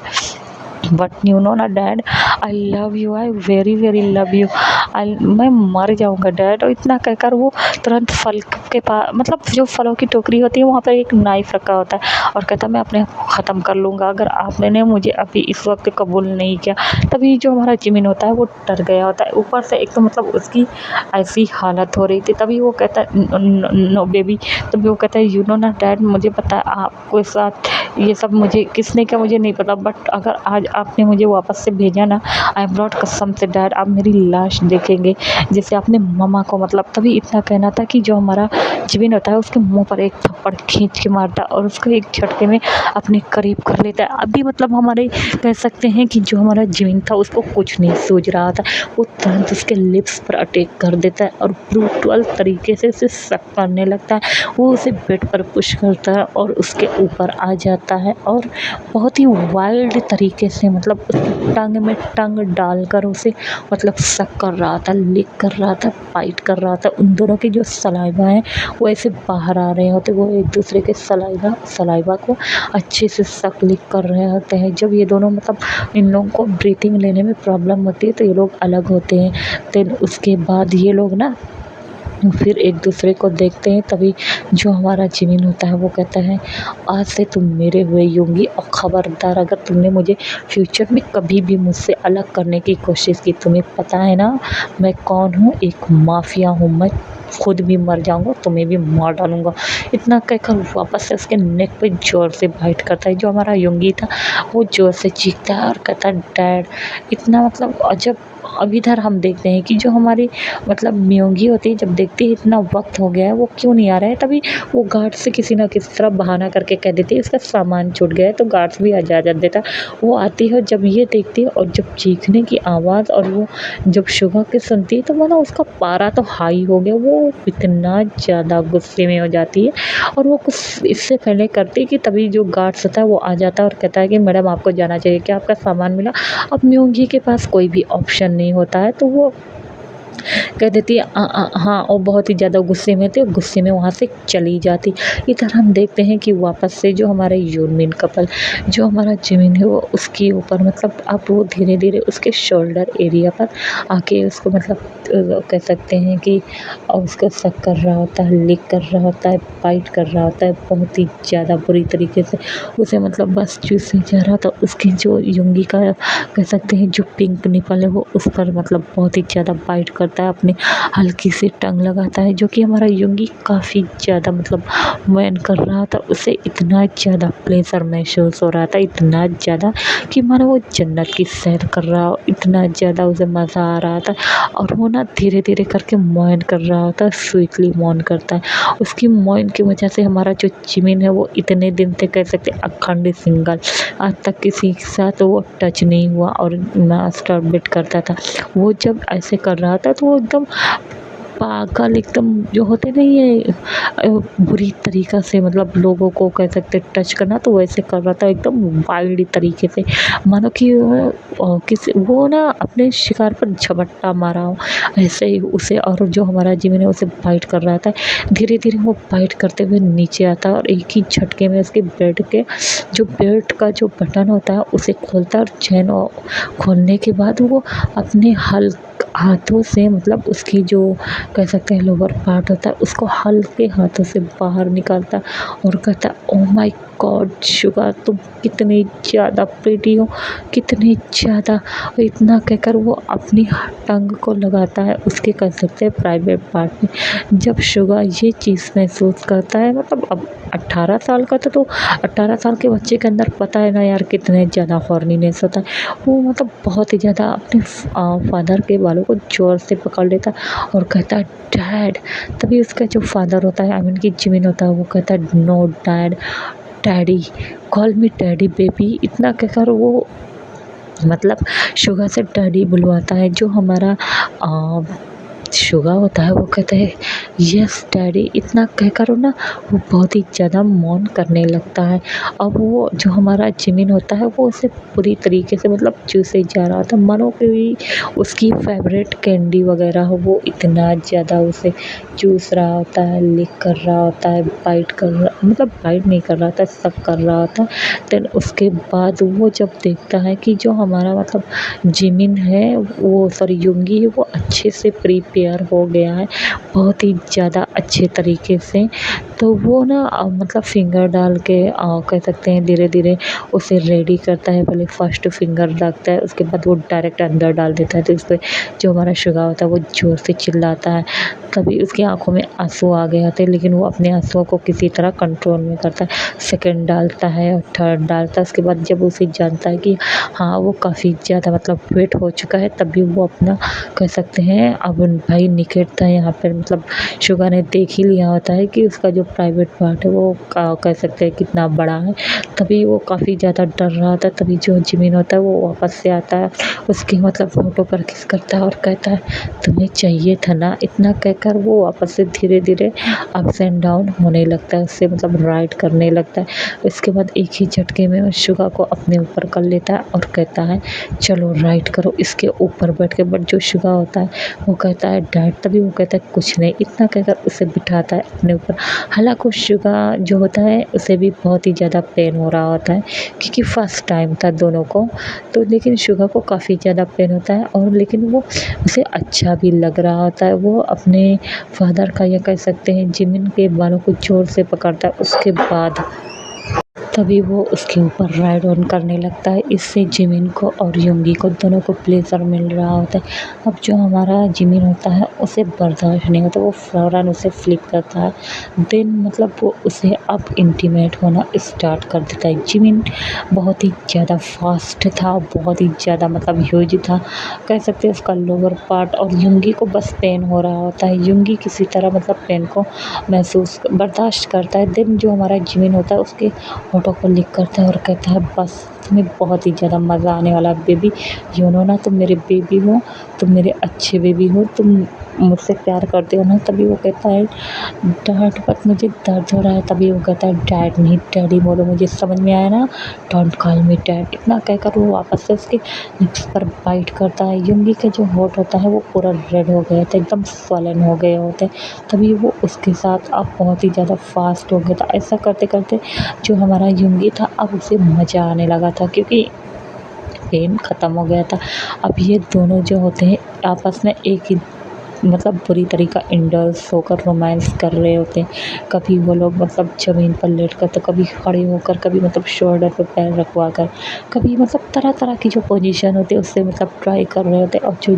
बट यू नो ना dad I love you, I very very love you, मैं मर जाऊँगा डैड। और इतना कहकर वो तुरंत फल के पास मतलब जो फलों की टोकरी होती है वहाँ पर एक नाइफ़ रखा होता है और कहता मैं अपने ख़त्म कर लूँगा अगर आपने मुझे अभी इस वक्त कबूल नहीं किया। तभी जो हमारा जिमिन होता है वो डर गया होता है। ऊपर से एक तो मतलब उसकी ऐसी हालत हो रही थी। तभी वो कहता है नो बेबी। तभी वो कहता है यू नो ना डैड मुझे पता है आपके साथ ये सब मुझे किसने किया मुझे नहीं पता, बट अगर आज आपने मुझे वापस से भेजा ना, आई एम नॉट, कसम से डैड आप मेरी लाश देखेंगे। जैसे आपने मम्मा को मतलब तभी इतना कहना था कि जो हमारा जिबिन होता है उसके मुँह पर एक थप्पड़ खींच के मारता और उसको एक झटके में अपने करीब कर लेता है। अभी मतलब हमारे कह सकते हैं कि जो हमारा जिबिन था उसको कुछ नहीं सूझ रहा था, वो तुरंत उसके लिप्स पर अटैक कर देता है और ब्रूटल तरीके से उसे सक करने लगता है। वो उसे बेड पर पुश करता है और उसके ऊपर आ जाता है और बहुत ही वाइल्ड तरीके से मतलब उसकी टंग में टंग डालकर उसे मतलब सक कर रहा था, लिक कर रहा था, बाइट कर रहा था। उन दोनों के जो सलाइवा हैं वो ऐसे बाहर आ रहे होते, वो एक दूसरे के सलाइवा को अच्छे से सक लिक कर रहे होते हैं। जब ये दोनों मतलब इन लोगों को ब्रीथिंग लेने में प्रॉब्लम होती है तो ये लोग अलग होते हैं। देन उसके बाद ये लोग ना फिर एक दूसरे को देखते हैं। तभी जो हमारा जिमिन होता है वो कहता है, आज से तुम मेरे हुए होंगी और ख़बरदार अगर तुमने मुझे फ्यूचर में कभी भी मुझसे अलग करने की कोशिश की, तुम्हें पता है ना मैं कौन हूँ, एक माफिया हूँ, मैं खुद भी मर जाऊंगा, तुम्हें भी मार डालूंगा। इतना कहकर वापस से उसके नेक पे ज़ोर से बाइट करता है। जो हमारा योंगी था वो ज़ोर से चीखता है और कहता है डैड। इतना मतलब अजब। अब इधर हम देखते हैं कि जो हमारी मतलब म्योंगी होती है जब देखती है इतना वक्त हो गया है वो क्यों नहीं आ रहा है, तभी वो गार्ड से किसी ना किसी तरह बहाना करके कह देती है इसका सामान छूट गया है, तो गार्ड्स भी इजाज़त देता है। वो आती है जब ये देखती है और जब चीखने की आवाज़ और वो जब शुगा की सुनती है तो मतलब उसका पारा तो हाई हो गया, वो इतना ज़्यादा गुस्से में हो जाती है और वो कुछ इससे पहले करती है कि तभी जो गार्ड्स होता है वो आ जाता है और कहता है कि मैडम आपको जाना चाहिए, क्या आपका सामान मिला। अब म्योंगी के पास कोई भी ऑप्शन नहीं होता है तो वो कह देती है हाँ, और बहुत ही ज़्यादा गुस्से में थी और गुस्से में वहाँ से चली जाती। इधर हम देखते हैं कि वापस से जो हमारे यूनमिन कपल जो हमारा जिमिन है वो उसके ऊपर मतलब अब वो धीरे धीरे उसके शोल्डर एरिया पर आके उसको मतलब कह सकते हैं कि उसको सक कर रहा होता है, लिक कर रहा होता है, बाइट कर रहा होता है बहुत ही ज़्यादा बुरी तरीके से। उसे मतलब बस चूसे जा रहा था। उसकी जो युंगी का कह सकते हैं जो पिंक निपल है वो उस पर मतलब बहुत ही ज़्यादा बाइट करता है, अपनी हल्की सी टंग लगाता है, जो कि हमारा युंगी काफ़ी ज़्यादा मतलब मैन कर रहा था। उसे इतना ज़्यादा प्लेजर महसूस हो रहा था, इतना ज़्यादा कि मानो वो जन्नत की सैर कर रहा हो, इतना ज़्यादा उसे मज़ा आ रहा था। और वो ना धीरे धीरे करके मौन कर रहा होता, स्वीटली मौन करता है। उसकी मौन की वजह से हमारा जो जिमिन है वो इतने दिन से कह सकते अखंड सिंगल, आज तक किसी के साथ वो टच नहीं हुआ और मास्टरबेट करता था। वो जब ऐसे कर रहा था तो वो एकदम पागल एकदम जो होते नहीं है बुरी तरीक़ा से मतलब लोगों को कह सकते टच करना, तो वैसे कर रहा था एकदम वाइल्ड तरीके से, मानो कि किसी वो ना अपने शिकार पर झपट्टा मारा हो ऐसे ही उसे। और जो हमारा जिमिन है उसे बाइट कर रहा था। धीरे धीरे वो बाइट करते हुए नीचे आता है और एक ही झटके में उसके बेड के जो बेल्ट का जो बटन होता है उसे खोलता है और चैन खोलने के बाद वो अपने हाथों से मतलब उसकी जो कह सकते हैं लोअर पार्ट होता है उसको हल्के हाथों से बाहर निकालता और कहता ओ माय गॉड शुगा तुम कितनी ज़्यादा प्रीटी हो, कितनी ज़्यादा। इतना कहकर वो अपनी टंग को लगाता है उसके कह सकते हैं प्राइवेट पार्ट में। जब शुगा ये चीज़ महसूस करता है मतलब अब 18 साल का था तो 18 साल के बच्चे के अंदर पता है ना यार कितने ज़्यादा हॉर्नीनेस होता है। वो मतलब बहुत ही ज़्यादा अपने फादर के बालों को ज़ोर से पकड़ लेता और कहता है डैड। तभी उसका जो फादर होता है आई मीन कि जिमिन होता है वो कहता है no dad, daddy, call me daddy baby. इतना कहकर वो मतलब शुगा से डैडी बुलवाता है। जो हमारा शुगा होता है वो कहता है यस डैडी। इतना कहकर ना वो बहुत ही ज़्यादा मौन करने लगता है। अब वो जो हमारा जिमिन होता है वो उसे पूरी तरीके से मतलब चूसे जा रहा था, मानो कि उसकी फेवरेट कैंडी वगैरह हो, वो इतना ज़्यादा उसे चूस रहा होता है, लिक कर रहा होता है, बाइट कर रहा मतलब बाइट नहीं कर रहा था, सब कर रहा था। देन उसके बाद वो जब देखता है कि जो हमारा मतलब जिमिन है वो सॉरी युंगी है वो अच्छे से प्रिपेयर प्रिपेयर हो गया है बहुत ही ज़्यादा अच्छे तरीके से। तो वो ना मतलब फिंगर डाल के कह सकते हैं धीरे-धीरे उसे रेडी करता है। पहले फर्स्ट फिंगर रखता है, उसके बाद वो डायरेक्ट अंदर डाल देता है, तो उसपे जो हमारा शुगा होता है वो ज़ोर से चिल्लाता है। तभी उसकी आँखों में आँसू आ गए होते हैं, लेकिन वो अपने आँसुओं को किसी तरह कंट्रोल में करता है। सेकंड डालता है और थर्ड डालता है। उसके बाद जब उसे जानता है कि हाँ, वो काफ़ी ज़्यादा मतलब वेट हो चुका है, तभी वो अपना कह सकते हैं अब भाई निखरता है यहाँ पर। मतलब शुगा ने देख ही लिया होता है कि उसका जो प्राइवेट पार्ट है वो कह सकते हैं कितना बड़ा है। तभी वो काफ़ी ज़्यादा डर रहा था। तभी जो जिमिन होता है वो वापस से आता है, उसकी मतलब फ़ोटो पर किस करता है और कहता है तुम्हें चाहिए था ना। इतना कहकर वो वापस से धीरे-धीरे अप्स एंड डाउन होने लगता है, उससे मतलब राइड करने लगता है। इसके बाद एक ही झटके में वो शुगा को अपने ऊपर कर लेता है और कहता है चलो राइड करो इसके ऊपर बैठ के। बट जो शुगा होता है वो कहता है डैड, तभी वो कहता है कुछ नहीं। इतना कहकर उसे बिठाता है अपने ऊपर। हालाँकि शुगा जो होता है उसे भी बहुत ही ज़्यादा पेन हो रहा होता है, क्योंकि फर्स्ट टाइम था दोनों को। तो लेकिन शुगा को काफ़ी ज़्यादा पेन होता है और लेकिन वो उसे अच्छा भी लग रहा होता है। वो अपने फादर का या कह सकते हैं जिमिन के बालों को ज़ोर से पकड़ता है। उसके बाद तभी वो उसके ऊपर राइड ऑन करने लगता है। इससे जिमिन को और योंगी को दोनों को प्लेज़र मिल रहा होता है। अब जो हमारा जिमिन होता है उसे बर्दाश्त नहीं होता, वो फ़ौरन उसे फ्लिप करता है। देन मतलब वो उसे अब इंटीमेट होना स्टार्ट कर देता है। जिमिन बहुत ही ज़्यादा फ़ास्ट था, बहुत ही ज़्यादा मतलब ह्यूज था, कह सकते हैं उसका लोअर पार्ट। और योंगी को बस पेन हो रहा होता है। योंगी किसी तरह मतलब पेन को महसूस बर्दाश्त करता है। देन जो हमारा जिमिन होता है उसके होठों को लिक करता है और कहता है बस तुम्हें बहुत ही ज़्यादा मज़ा आने वाला है बेबी। यू नो ना तुम मेरे बेबी हो, तुम मेरे अच्छे बेबी हो, तुम मुझसे प्यार करते हो ना। तभी वो कहता है डैड बट मुझे दर्द हो रहा है। तभी वो कहता है डैड नहीं डैडी बोलो, मुझे समझ में आया ना, डोंट कॉल मी डैड। इतना कहकर वो वापस से उसके लिप्स पर बाइट करता है। योंगी के जो होठ होता है वो पूरा रेड हो गया था, एकदम स्वॉलन हो गए होते। तभी वो उसके साथ अब बहुत ही ज़्यादा फास्ट हो गया था। ऐसा करते करते जो हमारा योंगी था अब उसे मज़ा आने लगा था, क्योंकि पेन ख़त्म हो गया था। अब ये दोनों जो होते हैं आपस में एक ही मतलब बुरी तरीक़ा इंडल्स होकर रोमांस कर रहे होते हैं। कभी वो लोग मतलब ज़मीन पर लेटकर, तो कभी खड़े होकर, कभी मतलब शोल्डर पे पैर रखवा कर, कभी मतलब तरह-तरह की जो पोजीशन होती है उससे मतलब ट्राई कर रहे होते हैं। और जो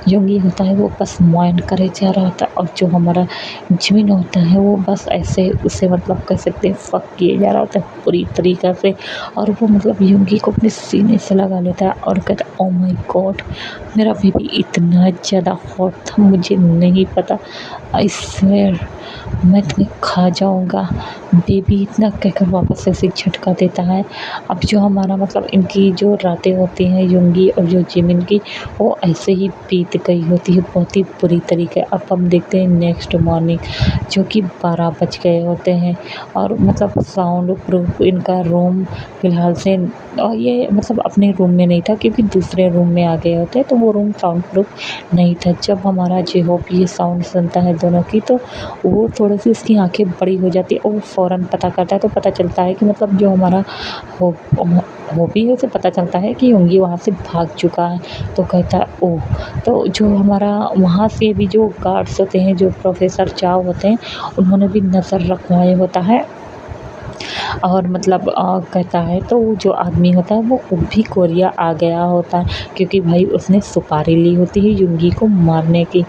योंगी होता है वो बस माइंड करे जा रहा होता है, और जो हमारा जिमिन होता है वो बस ऐसे उसे मतलब कह सकते हैं फ़क किए जा रहा होता है पूरी तरीक़ा से। और वो मतलब योंगी को अपने सीने से लगा लेता है और कहता है ओह माय गॉड, मेरा बेबी इतना ज़्यादा हॉट था, मुझे नहीं पता, आई स्वेयर मैं तुम्हें खा जाऊँगा बेबी। इतना कहकर वापस से उसे झटका देता है। अब जो हमारा मतलब इनकी जो रातें होती हैं योंगी और जो जिमिन की, वो ऐसे ही बीत गई होती है बहुत ही बुरी तरीके। अब हम देखते हैं नेक्स्ट मॉर्निंग, जो कि 12 बज गए होते हैं और मतलब साउंड प्रूफ इनका रूम फ़िलहाल से ये मतलब अपने रूम में नहीं था, क्योंकि दूसरे रूम में आ गए होते हैं, तो वो रूम साउंड प्रूफ नहीं था। जब हमारा जे-होप ये साउंड सुनता है दोनों की, तो वो थोड़ी-सी उसकी आँखें बड़ी हो जाती है और वो फ़ौरन पता करता है। तो पता चलता है कि मतलब जो हमारा होपी है उसे पता चलता है कि योंगी वहाँ से भाग चुका है। तो कहता है ओह! तो जो हमारा वहाँ से भी जो गार्ड्स होते हैं, जो प्रोफ़ेसर चाओ होते हैं, उन्होंने भी नज़र रखवाए होता है। और मतलब कहता है तो वो जो आदमी होता है वो भी कोरिया आ गया होता है, क्योंकि भाई उसने सुपारी ली होती है योंगी को मारने की।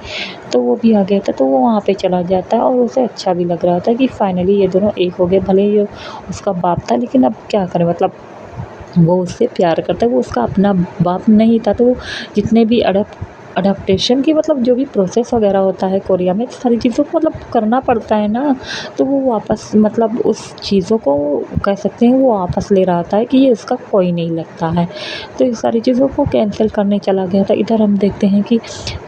तो वो भी आ गया था, तो वो वहाँ पे चला जाता है और उसे अच्छा भी लग रहा होता है कि फ़ाइनली ये दोनों एक हो गए। भले ही ये उसका बाप था, लेकिन अब क्या करें, मतलब वो उससे प्यार करता है, वो उसका अपना बाप नहीं था। तो वो जितने भी अडॉप्टेशन की मतलब जो भी प्रोसेस वगैरह होता है कोरिया में, सारी चीज़ों को मतलब करना पड़ता है ना। तो वो वापस मतलब उस चीज़ों को कह सकते हैं वो वापस ले रहा था कि ये इसका कोई नहीं लगता है। तो ये सारी चीज़ों को कैंसिल करने चला गया था। इधर हम देखते हैं कि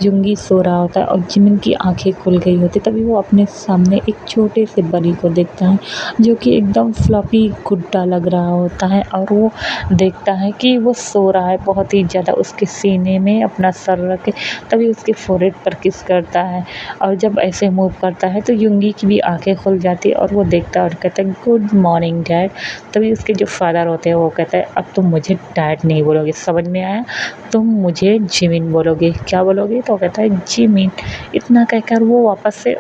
योंगी सो रहा होता है और जिमिन की आँखें खुल गई होती, तभी वो अपने सामने एक छोटे से बनी को देखता है, जो कि एकदम फ्लफ़ी गुड्डा लग रहा होता है। और वो देखता है कि वो सो रहा है बहुत ही ज़्यादा, उसके सीने में अपना सर रख के तभी उसके फोrehead पर किस करता है और जब ऐसे मूव करता है तो युंगी की भी आंखें खुल जाती है और वो देखता है और कहता है गुड मॉर्निंग डैड। तभी उसके जो फादर होते हैं वो कहते हैं अब तुम मुझे डैड नहीं बोलोगे, समझ में आया, तुम मुझे जिमिन बोलोगे। क्या बोलोगे? तो कहता है जिमिन। इतना कहकर वो वापस से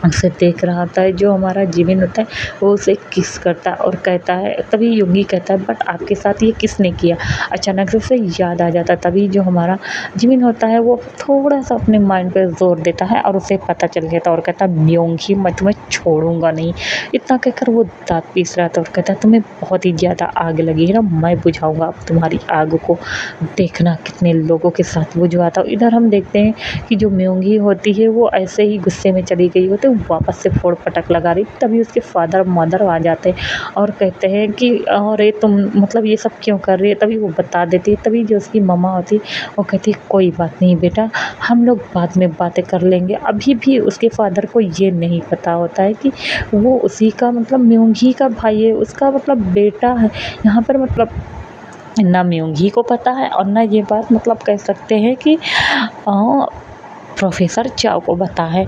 उसे देख रहा होता है। जो हमारा जिमिन होता है वो उसे किस करता है और कहता है, तभी युंगी कहता है बट आपके साथ ये किसने किया? अचानक से उसे याद आ जाता है। तभी जो हमारा जिमिन होता है वो थोड़ा सा अपने माइंड पे जोर देता है और उसे पता चल जाता है और कहता है म्योंगी मैं तुम्हें छोड़ूंगा नहीं। इतना कहकर वो दांत पीस रहा था और कहता है तुम्हें बहुत ही ज़्यादा आग लगी है ना, मैं बुझाऊंगा अब तुम्हारी आग को, देखना कितने लोगों के साथ बुझवाता हूँ। इधर हम देखते हैं कि जो म्योंगी होती है वो ऐसे ही गुस्से में चली गई होती है, वापस से फोड़ पटक लगा रही। तभी उसके फादर मदर आ जाते हैं और कहते हैं कि अरे तुम मतलब ये सब क्यों कर रही है? तभी वो बता देती है। तभी जो उसकी मम्मा होती है वो कहती है कोई बात नहीं बेटा, हम लोग बाद में बातें कर लेंगे। अभी भी उसके फादर को ये नहीं पता होता है कि वो उसी का मतलब म्योंगी का भाई है, उसका मतलब बेटा है। यहाँ पर मतलब ना म्योंगी को पता है और ना ये बात मतलब कह सकते हैं कि प्रोफेसर चाओ को पता है।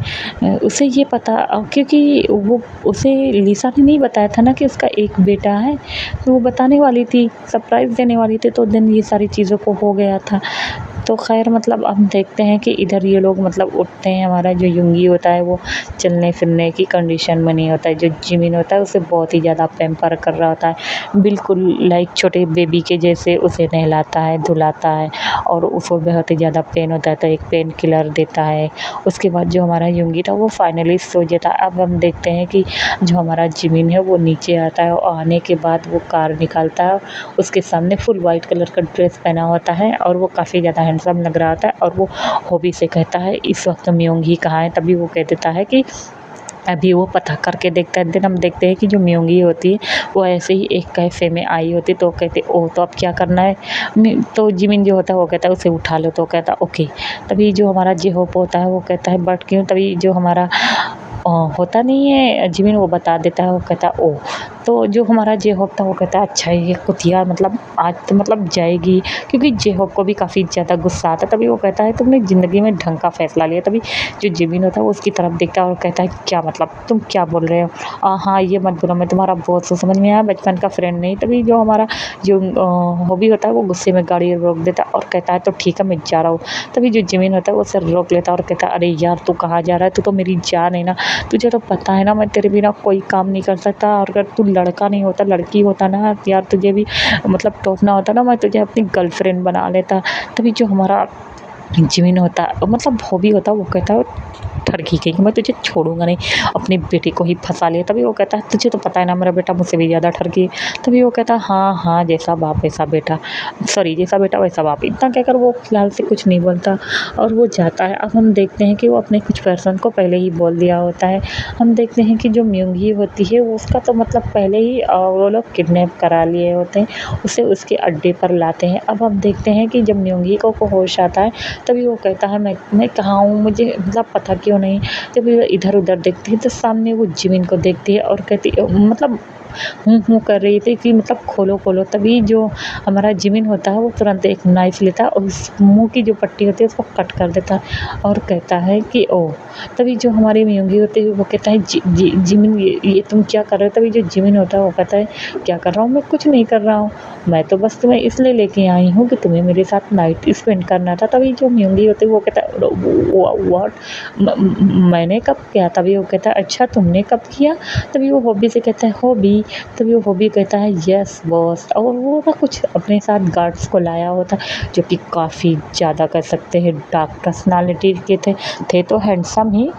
उसे ये पता क्योंकि वो उसे लिसा ने नहीं बताया था ना कि उसका एक बेटा है, तो वो बताने वाली थी, सरप्राइज़ देने वाली थी, तो दिन ये सारी चीज़ों को हो गया था। तो ख़ैर मतलब हम देखते हैं कि इधर ये लोग मतलब उठते हैं। हमारा जो युंगी होता है वो चलने फिरने की कंडीशन में नहीं होता है। जो जिमिन होता है उसे बहुत ही ज़्यादा पैम्पर कर रहा होता है, बिल्कुल लाइक छोटे बेबी के जैसे उसे नहलाता है, धुलाता है और उसको बहुत ही ज़्यादा पेन होता है तो एक पेन किलर देता है। उसके बाद जो हमारा युंगी था वो फाइनली सो जाता है। अब हम देखते हैं कि जो हमारा जिमिन है वो नीचे आता है और आने के बाद वो कार निकालता है। उसके सामने फुल वाइट कलर का ड्रेस पहना होता है और वो काफ़ी ज़्यादा हैंडसम लग रहा था और वो हॉबी से कहता है इस वक्त म्योंगी कहाँ है? तभी वो कह देता है कि अभी वो पता करके देखता है। दिन हम देखते हैं कि जो म्योंगी होती है वो ऐसे ही एक कैफ़े में आई होती तो कहते ओह तो अब क्या करना है? तो जिमिन जो होता है वो कहता है उसे उठा लो, तो कहता ओके। तभी जो हमारा जेहोप होता है वो कहता है बट क्यों? तभी जो हमारा होता नहीं है जिमिन वो बता देता है, वो कहता है ओह। तो जो हमारा जेहोप था वो कहता है अच्छा ये कुतिया मतलब आज तो मतलब जाएगी, क्योंकि जेहोप को भी काफ़ी ज़्यादा गुस्सा आता है। तभी वो कहता है तुमने ज़िंदगी में ढंग का फ़ैसला लिया। तभी जो जिमिन होता है वो उसकी तरफ देखता है और कहता है क्या मतलब तुम क्या बोल रहे हो? हाँ ये मत बोलो, मैं तुम्हारा बहुत समझ में आया, बचपन का फ्रेंड नहीं। तभी जो हमारा जो हॉबी होता है वो गुस्से में गाड़ी रोक देता है और कहता है तो ठीक है मैं जा रहा हूँ। तभी जो जिमिन होता है वो उसे रोक लेता है और कहता है अरे यार तू कहाँ जा रहा है? तू तो मेरी जान है ना, तुझे तो पता है ना मैं तेरे बिना कोई काम नहीं कर सकता, और अगर तू लड़का नहीं होता लड़की होता ना यार, तुझे भी मतलब टोकना होता ना, मैं तुझे अपनी गर्लफ्रेंड बना लेता। तभी जो हमारा जिमिन होता मतलब हॉबी होता वो कहता है ठरकी कहीं मैं तुझे छोड़ूंगा नहीं, अपनी बेटी को ही फंसा लिया। तभी वो कहता है तुझे तो पता है ना मेरा बेटा मुझसे भी ज़्यादा ठरकी है। तभी वो कहता है हाँ हाँ जैसा बाप वैसा बेटा, सॉरी जैसा बेटा वैसा बाप। इतना कहकर वो फिलहाल से कुछ नहीं बोलता और वो जाता है। अब हम देखते हैं कि वो अपने कुछ पर्सन को पहले ही बोल दिया होता है। हम देखते हैं कि जो म्योंगी होती है वो उसका तो मतलब पहले ही वो लोग किडनैप करा लिए होते हैं, उसे उसके अड्डे पर लाते हैं। अब हम देखते हैं कि जब म्योंगी को होश आता है तभी वो कहता है मैं कहाँ हूँ, मुझे मतलब पता क्यों नहीं। जब वो इधर उधर देखती है तो सामने वो जिमिन को देखती है और कहती मतलब हूँ कर रही थी कि मतलब खोलो खोलो। तभी जो हमारा जिमिन होता है वो तुरंत एक नाइफ लेता है और उस मुंह की जो पट्टी होती है उसको कट कर देता है और कहता है कि ओह। तभी जो हमारी म्योंगी होती है वो कहता है जिमिन ये तुम क्या कर रहे हो? तभी जो जिमिन होता है वो कहता है क्या कर रहा हूँ? मैं कुछ नहीं कर रहा हूँ, मैं तो बस तुम्हें इसलिए लेके आई हूँ कि तुम्हें मेरे साथ नाइट स्पेंड करना था। तभी जो म्योंगी होती है वो कहता है व्हाट, मैंने कब किया? तभी वो कहता है अच्छा तुमने कब किया? तभी वो हॉबी से कहता है हॉबी। तभी वो हॉबी कहता है यस बॉस। और वो ना कुछ अपने साथ गार्ड्स को लाया होता जो कि काफ़ी ज़्यादा कह सकते हैं डार्क पर्सनालिटी के थे तो हैंडसम ही,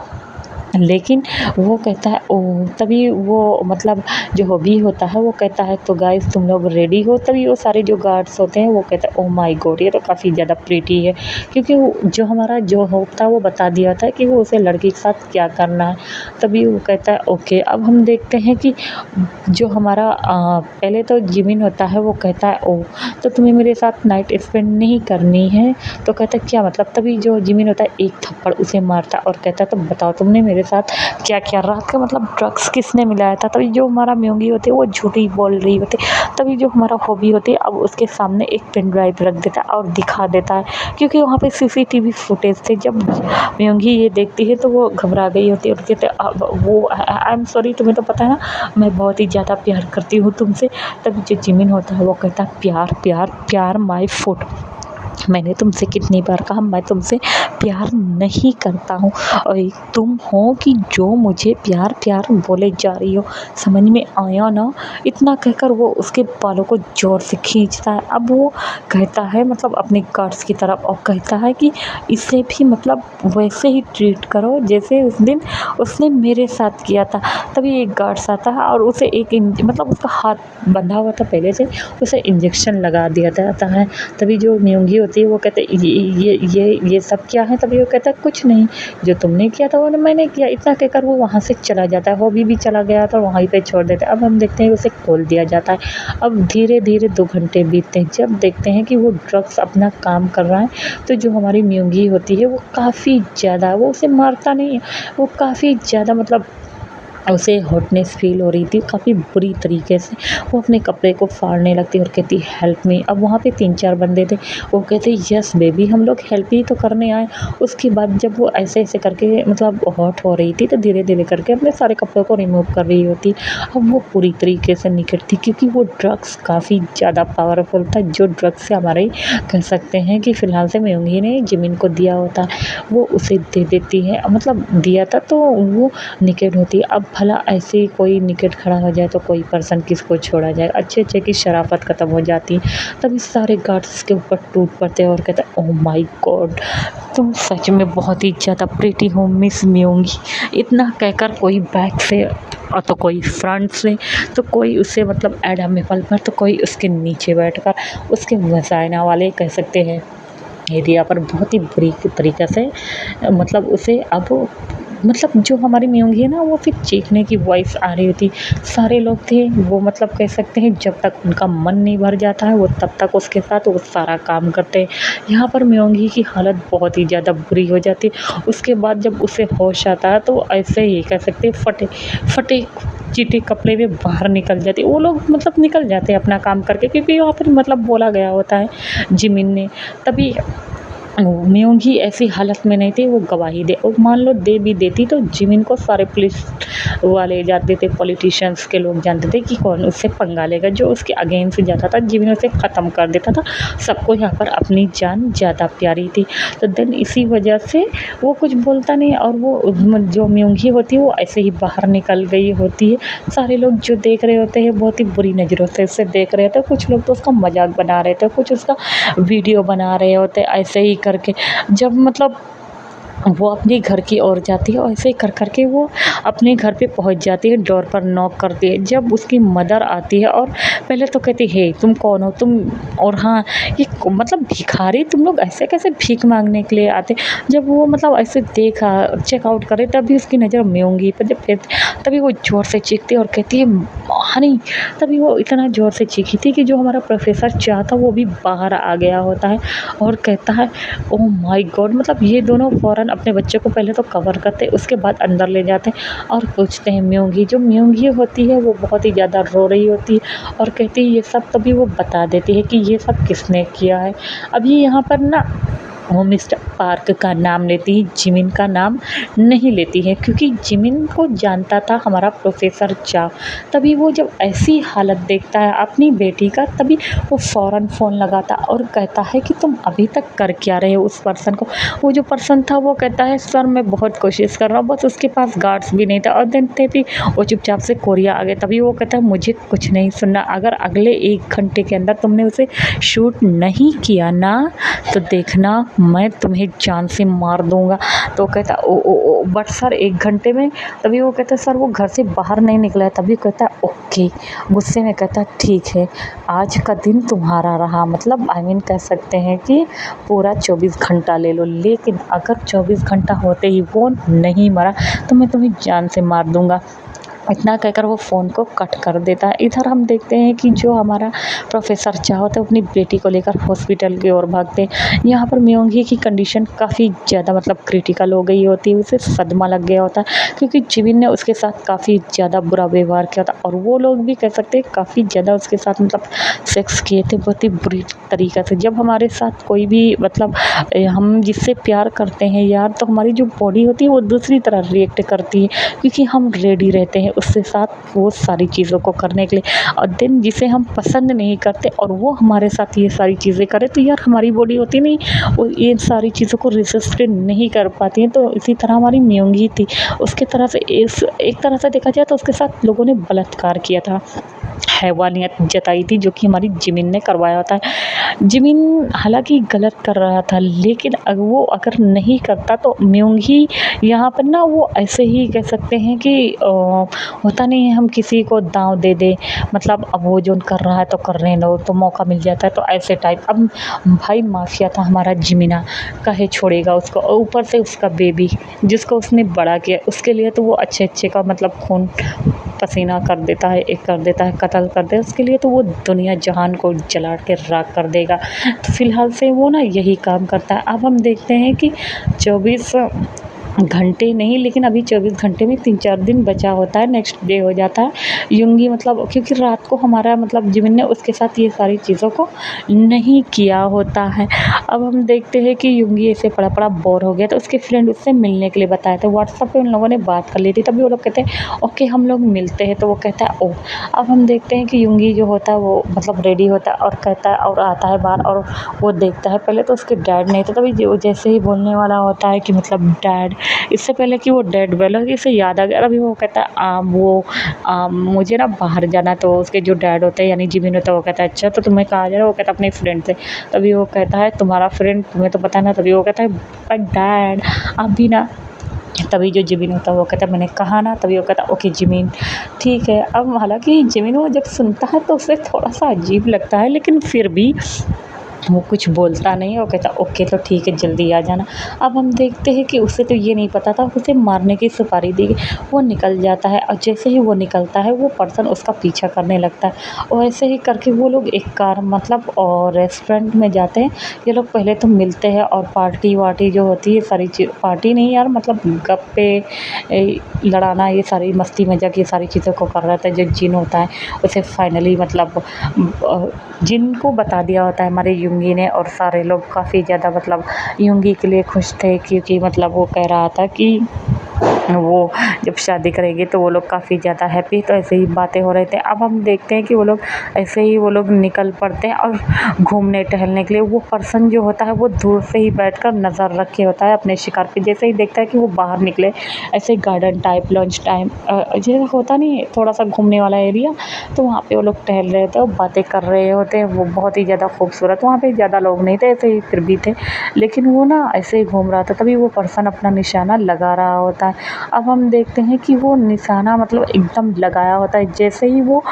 लेकिन वो कहता है ओह। तभी वो मतलब जो हॉबी होता है वो कहता है तो गाइस तुम लोग रेडी हो? तभी वो सारे जो गार्ड्स होते हैं वो कहते हैं ओह माय गॉड ये तो काफ़ी ज़्यादा प्रीटी है, क्योंकि जो हमारा जो होप था वो बता दिया था कि वो उसे लड़की के साथ क्या करना है। तभी वो कहता है ओके। अब हम देखते हैं कि जो हमारा पहले तो जिमिन होता है वो कहता है ओह तो तुम्हें मेरे साथ नाइट स्पेंड नहीं करनी है? तो कहता है क्या मतलब? तभी जो जिमिन होता है एक थप्पड़ उसे मारता और कहता है तो बताओ तुमने मेरे मेरे साथ क्या क्या रात का मतलब ड्रग्स किसने मिलाया था। तभी जो हमारा म्योंगी होती है वो झूठी बोल रही होती है। तभी जो हमारा हॉबी होती है अब उसके सामने एक पेन ड्राइव रख देता है और दिखा देता है, क्योंकि वहाँ पे सीसीटीवी फुटेज थे। जब म्योंगी ये देखती है तो वो घबरा गई होती है और कहते अब वो आई एम सॉरी, तुम्हें तो पता है ना मैं बहुत ही ज़्यादा प्यार करती हूँ तुमसे। तभी जो जिमिन होता है वो कहता है प्यार प्यार प्यार माय फुट, मैंने तुमसे कितनी बार कहा मैं तुमसे प्यार नहीं करता हूँ और एक तुम हो कि जो मुझे प्यार प्यार बोले जा रही हो, समझ में आया ना। इतना कहकर वो उसके बालों को ज़ोर से खींचता है। अब वो कहता है मतलब अपने गार्ड्स की तरफ और कहता है कि इसे भी मतलब वैसे ही ट्रीट करो जैसे उस दिन उसने मेरे साथ किया था। तभी एक गार्ड्स आता है और उसे मतलब उसका हाथ बंधा हुआ था पहले से, उसे इंजेक्शन लगा दिया जाता है। तभी जो म्योंगी होती है वो कहते ये सब क्या है। तभी वो कहता है कुछ नहीं, जो तुमने किया था वो मैंने किया। इतना कहकर वो वहाँ से चला जाता है। हॉबी भी चला गया था, वहीं पे छोड़ देते हैं। अब हम देखते हैं उसे खोल दिया जाता है। अब धीरे धीरे 2 घंटे बीतते हैं। जब देखते हैं कि वो ड्रग्स अपना काम कर रहा है तो जो हमारी म्योंगी होती है वो काफ़ी ज़्यादा, वो उसे मारता नहीं है, वो काफ़ी ज़्यादा मतलब उसे हॉटनेस फ़ील हो रही थी काफ़ी बुरी तरीके से। वो अपने कपड़े को फाड़ने लगती और कहती हेल्प मी। अब वहाँ पे 3-4 बंदे थे, वो कहते यस बेबी हम लोग हेल्प ही तो करने आए। उसके बाद जब वो ऐसे करके मतलब हॉट हो रही थी तो धीरे धीरे करके अपने सारे कपड़ों को रिमूव कर रही होती। अब वो पूरी तरीके से निकट थी क्योंकि वो ड्रग्स काफ़ी ज़्यादा पावरफुल था, जो ड्रग्स से हमारे कह सकते हैं कि फ़िलहाल से म्योंगी ने जिमिन को दिया होता वो उसे दे देती है, मतलब दिया था तो वो निकट होती है। अब भला ऐसे ही कोई निकट खड़ा हो जाए तो कोई पर्सन किसको छोड़ा जाए, अच्छे की शराफत ख़त्म हो जाती है। तभी सारे गार्ड्स के ऊपर टूट पड़ते हैं और कहते हैं ओह माय गॉड तुम सच में बहुत ही ज़्यादा प्रीटी हो मिस म्योंगी। इतना कहकर कोई बैक से और तो कोई फ्रंट से तो कोई उसे मतलब एडामेबल पर तो कोई उसके नीचे बैठकर उसके वजाइना वाले कह सकते हैं एरिया पर बहुत ही बुरी तरीक़े से मतलब उसे अब मतलब जो हमारी म्योंगी है ना वो फिर चीखने की वॉइस आ रही होती। सारे लोग थे वो मतलब कह सकते हैं जब तक उनका मन नहीं भर जाता है वो तब तक उसके साथ वो सारा काम करते हैं। यहाँ पर म्योंगी की हालत बहुत ही ज़्यादा बुरी हो जाती है। उसके बाद जब उसे होश आता है तो ऐसे ही कह सकते हैं फटे चिटे कपड़े में बाहर निकल जाते। वो लोग मतलब निकल जाते हैं अपना काम करके, क्योंकि वहाँ पर मतलब बोला गया होता है जिमिन ने। तभी म्योंगी ऐसी हालत में नहीं थी वो गवाही दे, और मान लो दे भी देती तो जिमिन को सारे पुलिस वाले जानते थे, पॉलिटिशियंस के लोग जानते थे कि कौन उससे पंगा लेगा। जो उसके अगेंस्ट जाता था जिमिन उसे ख़त्म कर देता था। सबको यहाँ पर अपनी जान ज़्यादा प्यारी थी, तो देन इसी वजह से वो कुछ बोलता नहीं और वो जो म्योंगी होती है वो ऐसे ही बाहर निकल गई होती है। सारे लोग जो देख रहे होते हैं बहुत ही बुरी नज़रों से उसे देख रहे थे। कुछ लोग तो उसका मजाक बना रहे थे, कुछ उसका वीडियो बना रहे होते ऐसे ही करके। जब मतलब वो अपने घर की ओर जाती है और ऐसे ही कर के वो अपने घर पे पहुंच जाती है, डोर पर नॉक करती है। जब उसकी मदर आती है और पहले तो कहती है तुम कौन हो तुम, और हाँ ये मतलब भिखारी तुम लोग ऐसे कैसे भीख मांगने के लिए आते। जब वो मतलब ऐसे देखा चेकआउट करे तभी उसकी नज़र म्योंगी पर जब तभी वो ज़ोर से चीखती है और कहती है हनी। तभी वो इतना ज़ोर से चीखी थी कि जो हमारा प्रोफेसर चाह था वो भी बाहर आ गया होता है और कहता है ओह माय गॉड। मतलब ये दोनों फ़ौरन अपने बच्चे को पहले तो कवर करते उसके बाद अंदर ले जाते हैं और पूछते हैं म्योंगी। जो म्योंगी होती है वो बहुत ही ज़्यादा रो रही होती है और कहती है ये सब। तभी वो बता देती है कि ये सब किसने किया है। अभी यहाँ पर ना वो मिस्टर पार्क का नाम लेती है, जिमिन का नाम नहीं लेती है, क्योंकि जिमिन को जानता था हमारा प्रोफेसर चा। तभी वो जब ऐसी हालत देखता है अपनी बेटी का तभी वो फ़ौरन फ़ोन लगाता और कहता है कि तुम अभी तक कर क्या रहे हो उस पर्सन को। वो जो पर्सन था वो कहता है सर मैं बहुत कोशिश कर रहा हूँ, बस उसके पास गार्ड्स भी नहीं था और दिन थे भी वो चुपचाप से कोरिया आ गए। तभी वो कहता है मुझे कुछ नहीं सुनना, अगर अगले 1 घंटे के अंदर तुमने उसे शूट नहीं किया ना तो देखना मैं तुम्हें जान से मार दूंगा। तो कहता ओ बट सर 1 घंटे में। तभी वो कहता है सर वो घर से बाहर नहीं निकला है। तभी कहता है ओके, गुस्से में कहता है ठीक है आज का दिन तुम्हारा रहा, मतलब आई मीन कह सकते हैं कि पूरा 24 घंटा ले लो, लेकिन अगर 24 घंटा होते ही वो नहीं मरा तो मैं तुम्हें जान से मार दूंगा। इतना कहकर वो फ़ोन को कट कर देता है। इधर हम देखते हैं कि जो हमारा प्रोफ़ेसर चा होता है अपनी बेटी को लेकर हॉस्पिटल की ओर भागते हैं। यहाँ पर म्योंगी की कंडीशन काफ़ी ज़्यादा मतलब क्रिटिकल हो गई होती है, उसे सदमा लग गया होता है क्योंकि जिमिन ने उसके साथ काफ़ी ज़्यादा बुरा व्यवहार किया था और वो लोग भी कह सकते हैं काफ़ी ज़्यादा उसके साथ मतलब सेक्स किए थे बहुत ही बुरी तरीक़े से। जब हमारे साथ कोई भी मतलब हम जिससे प्यार करते हैं यार, तो हमारी जो बॉडी होती है वो दूसरी तरह रिएक्ट करती है क्योंकि हम रेडी रहते हैं उसके साथ वो सारी चीज़ों को करने के लिए। और देन जिसे हम पसंद नहीं करते और वो हमारे साथ ये सारी चीज़ें करे तो यार हमारी बॉडी होती नहीं वो ये सारी चीज़ों को रेसिस्ट नहीं कर पाती है। तो इसी तरह हमारी म्योंगी थी, उसके तरह से एक तरह से देखा जाए तो उसके साथ लोगों ने बलात्कार किया था, हैवानियत जताई थी जो कि हमारी जिमिन ने करवाया होता है। जिमिन हालांकि गलत कर रहा था लेकिन वो अगर नहीं करता तो म्योंगी यहाँ पर ना वो ऐसे ही कह सकते हैं कि होता नहीं है हम किसी को दांव दे दे, मतलब अब वो जो कर रहा है तो करने दो तो मौका मिल जाता है, तो ऐसे टाइप। अब भाई माफिया था हमारा जिमिना, कहे छोड़ेगा उसको, और ऊपर से उसका बेबी जिसको उसने बड़ा किया उसके लिए तो वो अच्छे अच्छे का मतलब खून पसीना कर देता है, एक कर देता है, कत्ल कर दे उसके लिए तो वो दुनिया जहान को जला के राख कर देगा। तो फ़िलहाल से वो ना यही काम करता है। अब हम देखते हैं कि 24 घंटे नहीं लेकिन अभी 24 घंटे में 3-4 दिन बचा होता है, नेक्स्ट डे हो जाता है। यूँगी मतलब क्योंकि रात को हमारा मतलब जिमिन ने उसके साथ ये सारी चीज़ों को नहीं किया होता है। अब हम देखते हैं कि यूँगी ऐसे पड़ा-पड़ा बोर हो गया तो उसके फ्रेंड उससे मिलने के लिए बताया था। व्हाट्सएप पे उन लोगों ने बात कर ली थी, तभी वो लोग कहते हैं ओके हम लोग मिलते हैं, तो वो कहता है ओह! अब हम देखते हैं कि यूँगी जो होता है वो मतलब रेडी होता है और कहता है और आता है बाहर और वो देखता है। पहले तो उसके डैड नहीं थे, तभी जो जैसे ही बोलने वाला होता है कि मतलब डैड, इससे पहले कि वो डैड बोला इसे याद आ गया। अभी वो कहता है मुझे ना बाहर जाना, तो उसके जो डैड होते हैं यानी जिमिन होता है वो कहता है अच्छा तो तुम्हें कहाँ जाना, वो कहता है अपने फ्रेंड से। तभी वो कहता है तुम्हारा फ्रेंड तुम्हें तो पता है ना, तभी वो कहता है बट डैड अभी ना, तभी जो जिमिन होता है वो कहता है मैंने कहा ना, तभी वो कहता है ओके जिमिन ठीक है। अब हालांकि जिमिन वो जब सुनता है तो उसे थोड़ा सा अजीब लगता है लेकिन फिर भी वो कुछ बोलता नहीं है, वो कहता ओके तो ठीक है जल्दी आ जाना। अब हम देखते हैं कि उसे तो ये नहीं पता था उसे मारने की सुपारी दी गई, वो निकल जाता है और जैसे ही वो निकलता है वो पर्सन उसका पीछा करने लगता है और ऐसे ही करके वो लोग एक कार मतलब और रेस्टोरेंट में जाते हैं। ये लोग पहले तो मिलते हैं और पार्टी वार्टी जो होती है सारी चीज़, पार्टी नहीं यार मतलब गप्पे लड़ाना ये सारी मस्ती मजाक ये सारी चीज़ों को कर रहा था। जो जिन होता है उसे फाइनली मतलब जिन को बता दिया होता है हमारे यूँगी ने, और सारे लोग काफ़ी ज़्यादा मतलब यूँगी के लिए खुश थे क्योंकि मतलब वो कह रहा था कि वो जब शादी करेगी तो वो लोग काफ़ी ज़्यादा हैप्पी, तो ऐसे ही बातें हो रहे थे। अब हम देखते हैं कि वो लोग ऐसे ही वो लोग निकल पड़ते हैं और घूमने टहलने के लिए। वो पर्सन जो होता है वो दूर से ही बैठकर नज़र रखे होता है अपने शिकार पे, जैसे ही देखता है कि वो बाहर निकले ऐसे गार्डन टाइप लंच टाइम जैसे होता नहीं है थोड़ा सा घूमने वाला एरिया, तो वहाँ पे वो लोग टहल रहे थे और बातें कर रहे होते हैं। वो बहुत ही ज़्यादा खूबसूरत, वहाँ पे ज़्यादा लोग नहीं थे ऐसे ही फिर भी थे, लेकिन वो ना ऐसे ही घूम रहा था। तभी वो पर्सन अपना निशाना लगा रहा होता है। अब हम देखते हैं कि वो निशाना मतलब एकदम लगाया होता है, जैसे ही वो